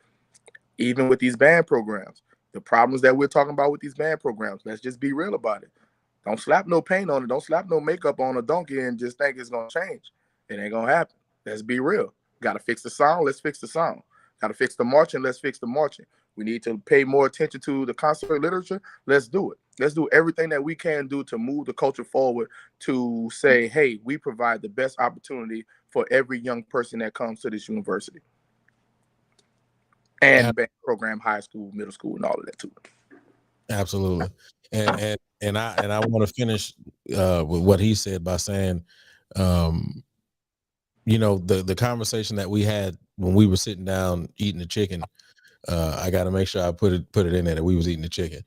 Even with these band programs, the problems that we're talking about with these band programs, let's just be real about it. Don't slap no paint on it. Don't slap no makeup on a donkey and just think it's going to change. It ain't going to happen. Let's be real. Got to fix the sound. Let's fix the sound. Got to fix the marching. Let's fix the marching. We need to pay more attention to the concert literature. Let's do it. Let's do everything that we can do to move the culture forward to say, hey, we provide the best opportunity for every young person that comes to this university. And band program, high school, middle school, and all of that too. Absolutely. And I want to finish with what he said by saying, the conversation that we had when we were sitting down eating the chicken. I got to make sure I put it in there that we was eating the chicken.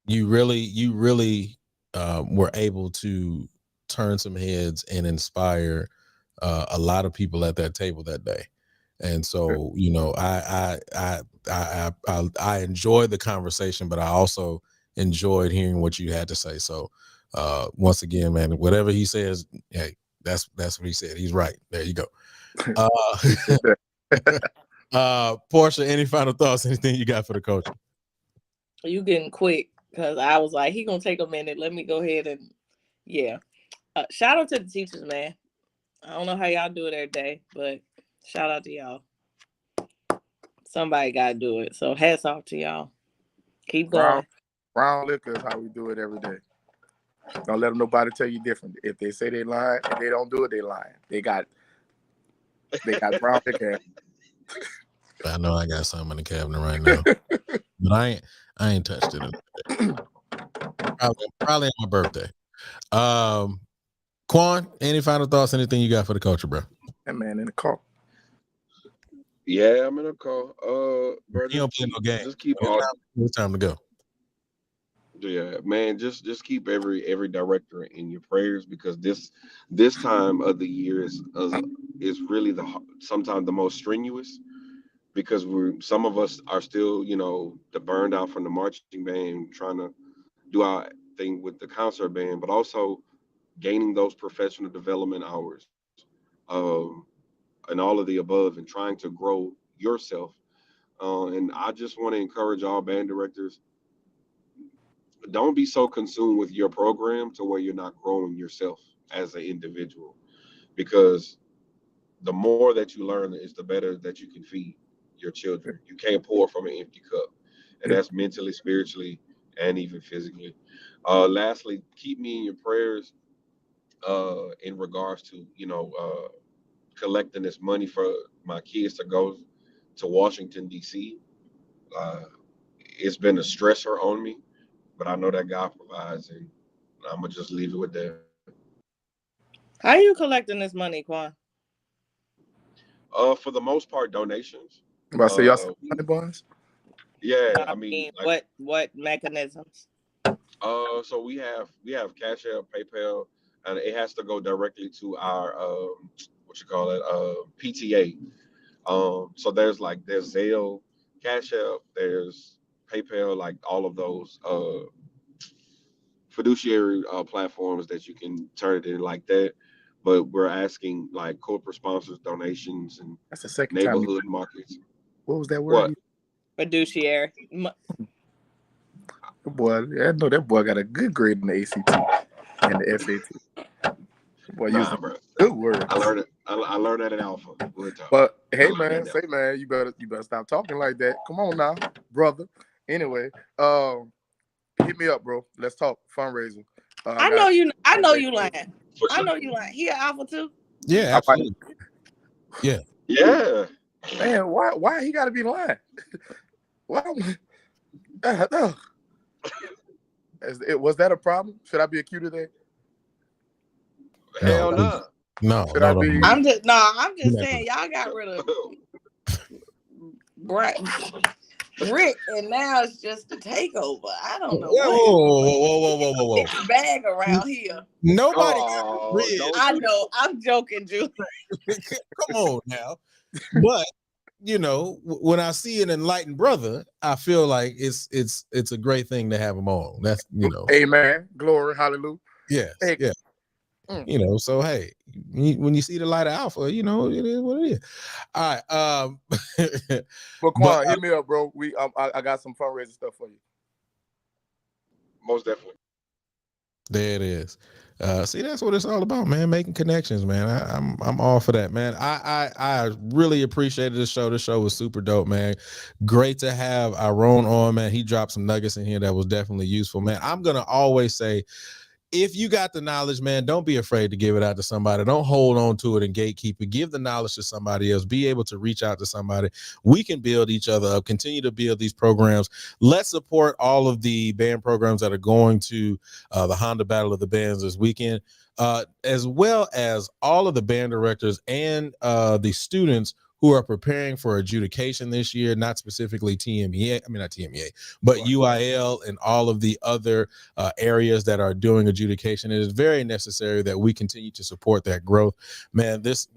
You really were able to turn some heads and inspire a lot of people at that table that day. And so, I enjoyed the conversation, but I also enjoyed hearing what you had to say. So once again, man, whatever he says, hey, that's what he said. He's right. There you go. Portia, any final thoughts? Anything you got for the culture? You getting quick because I was like, he gonna take a minute. Let me go ahead and shout out to the teachers, man. I don't know how y'all do it every day, but shout out to y'all. Somebody gotta do it. So hats off to y'all. Keep going. Brown liquor is how we do it every day. Don't let nobody tell you different. If they say they lying, if they don't do it, they lying. They got brown liquor. I know I got something in the cabinet right now, but I ain't touched it. Probably on my birthday. Quan, any final thoughts? Anything you got for the culture, bro? That man in the car. Yeah, I'm in a car. Bro, you don't play no game. Just keep it's time to go. Yeah, man, just keep every director in your prayers because this time of the year is really sometimes the most strenuous because some of us are still the burned out from the marching band trying to do our thing with the concert band, but also gaining those professional development hours, um, and all of the above, and trying to grow yourself. And I just want to encourage all band directors, don't be so consumed with your program to where you're not growing yourself as an individual, because the more that you learn is the better that you can feed your children. You can't pour from an empty cup, and that's mentally, spiritually, and even physically. Lastly, keep me in your prayers in regards to collecting this money for my kids to go to Washington D.C. uh, it's been a stressor on me, but I know that God provides, and I'm gonna just leave it with that. How are you collecting this money, Quan? For the most part, donations. I'm about to say y'all Uh, money buns. yeah, I I mean, mean, what mechanisms? so we have Cash App, PayPal, and it has to go directly to our what you call it, PTA. So there's Zelle, Cash App, there's PayPal, like all of those fiduciary platforms that you can turn it in like that. But we're asking like corporate sponsors, donations, and That's the second time. neighborhood markets. What was that word? What? Fiduciary. Boy, I know that boy got a good grade in the ACT and the SAT. Boy, Nah, using bro. good words. I learned it. I learned that at Alpha. We'll talk. But I hey, learned man, that say at man, you better stop talking like that. Come on now, brother. Anyway, hit me up, bro. Let's talk fundraiser. I know you lying. For I sure. know you lying. He an alpha too. Yeah, absolutely. Yeah. Yeah. Man, why he got to be lying? Why? Was that a problem? Should I be a Q today? Hell no. No. Should I be? I'm just saying y'all got rid of Rick, and now it's just a takeover. I don't know. Whoa. Mixed bag around here. Nobody. I know. I'm joking, Julie. Come on now. But when I see an enlightened brother, I feel like it's a great thing to have him on. That's Amen. Glory, hallelujah. Yes. Hey. Yeah. So hey, when you see the light of Alpha, it is what it is. All right. But Quan, hit me up, bro. I got some fundraising stuff for you. Most definitely. There it is. See, that's what it's all about, man. Making connections, man. I'm all for that, man. I really appreciated the show. The show was super dope, man. Great to have Iron on, man. He dropped some nuggets in here that was definitely useful, man. I'm gonna always say, if you got the knowledge, man, don't be afraid to give it out to somebody. Don't hold on to it and gatekeep it. Give the knowledge to somebody else. Be able to reach out to somebody. We can build each other up, continue to build these programs. Let's support all of the band programs that are going to the Honda Battle of the Bands this weekend, as well as all of the band directors and the students who are preparing for adjudication this year, not specifically TMEA, not TMEA, but UIL and all of the other areas that are doing adjudication. It is very necessary that we continue to support that growth. Man, this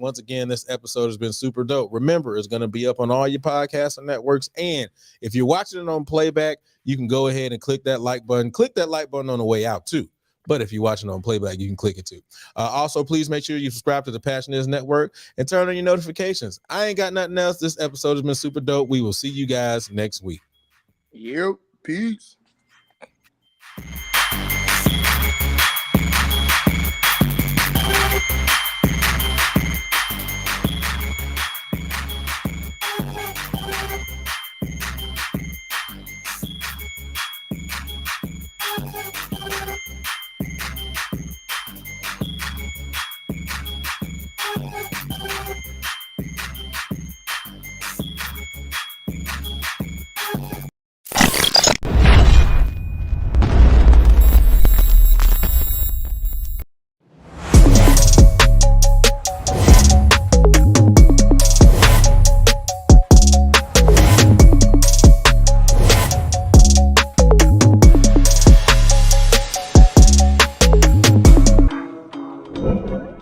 episode has been super dope. Remember, it's going to be up on all your podcasts and networks. And if you're watching it on playback, you can go ahead and click that like button. Click that like button on the way out too. But if you're watching on playback, you can click it too. Also, please make sure you subscribe to the Passionates Network and turn on your notifications. I ain't got nothing else. This episode has been super dope. We will see you guys next week. Yep. Peace.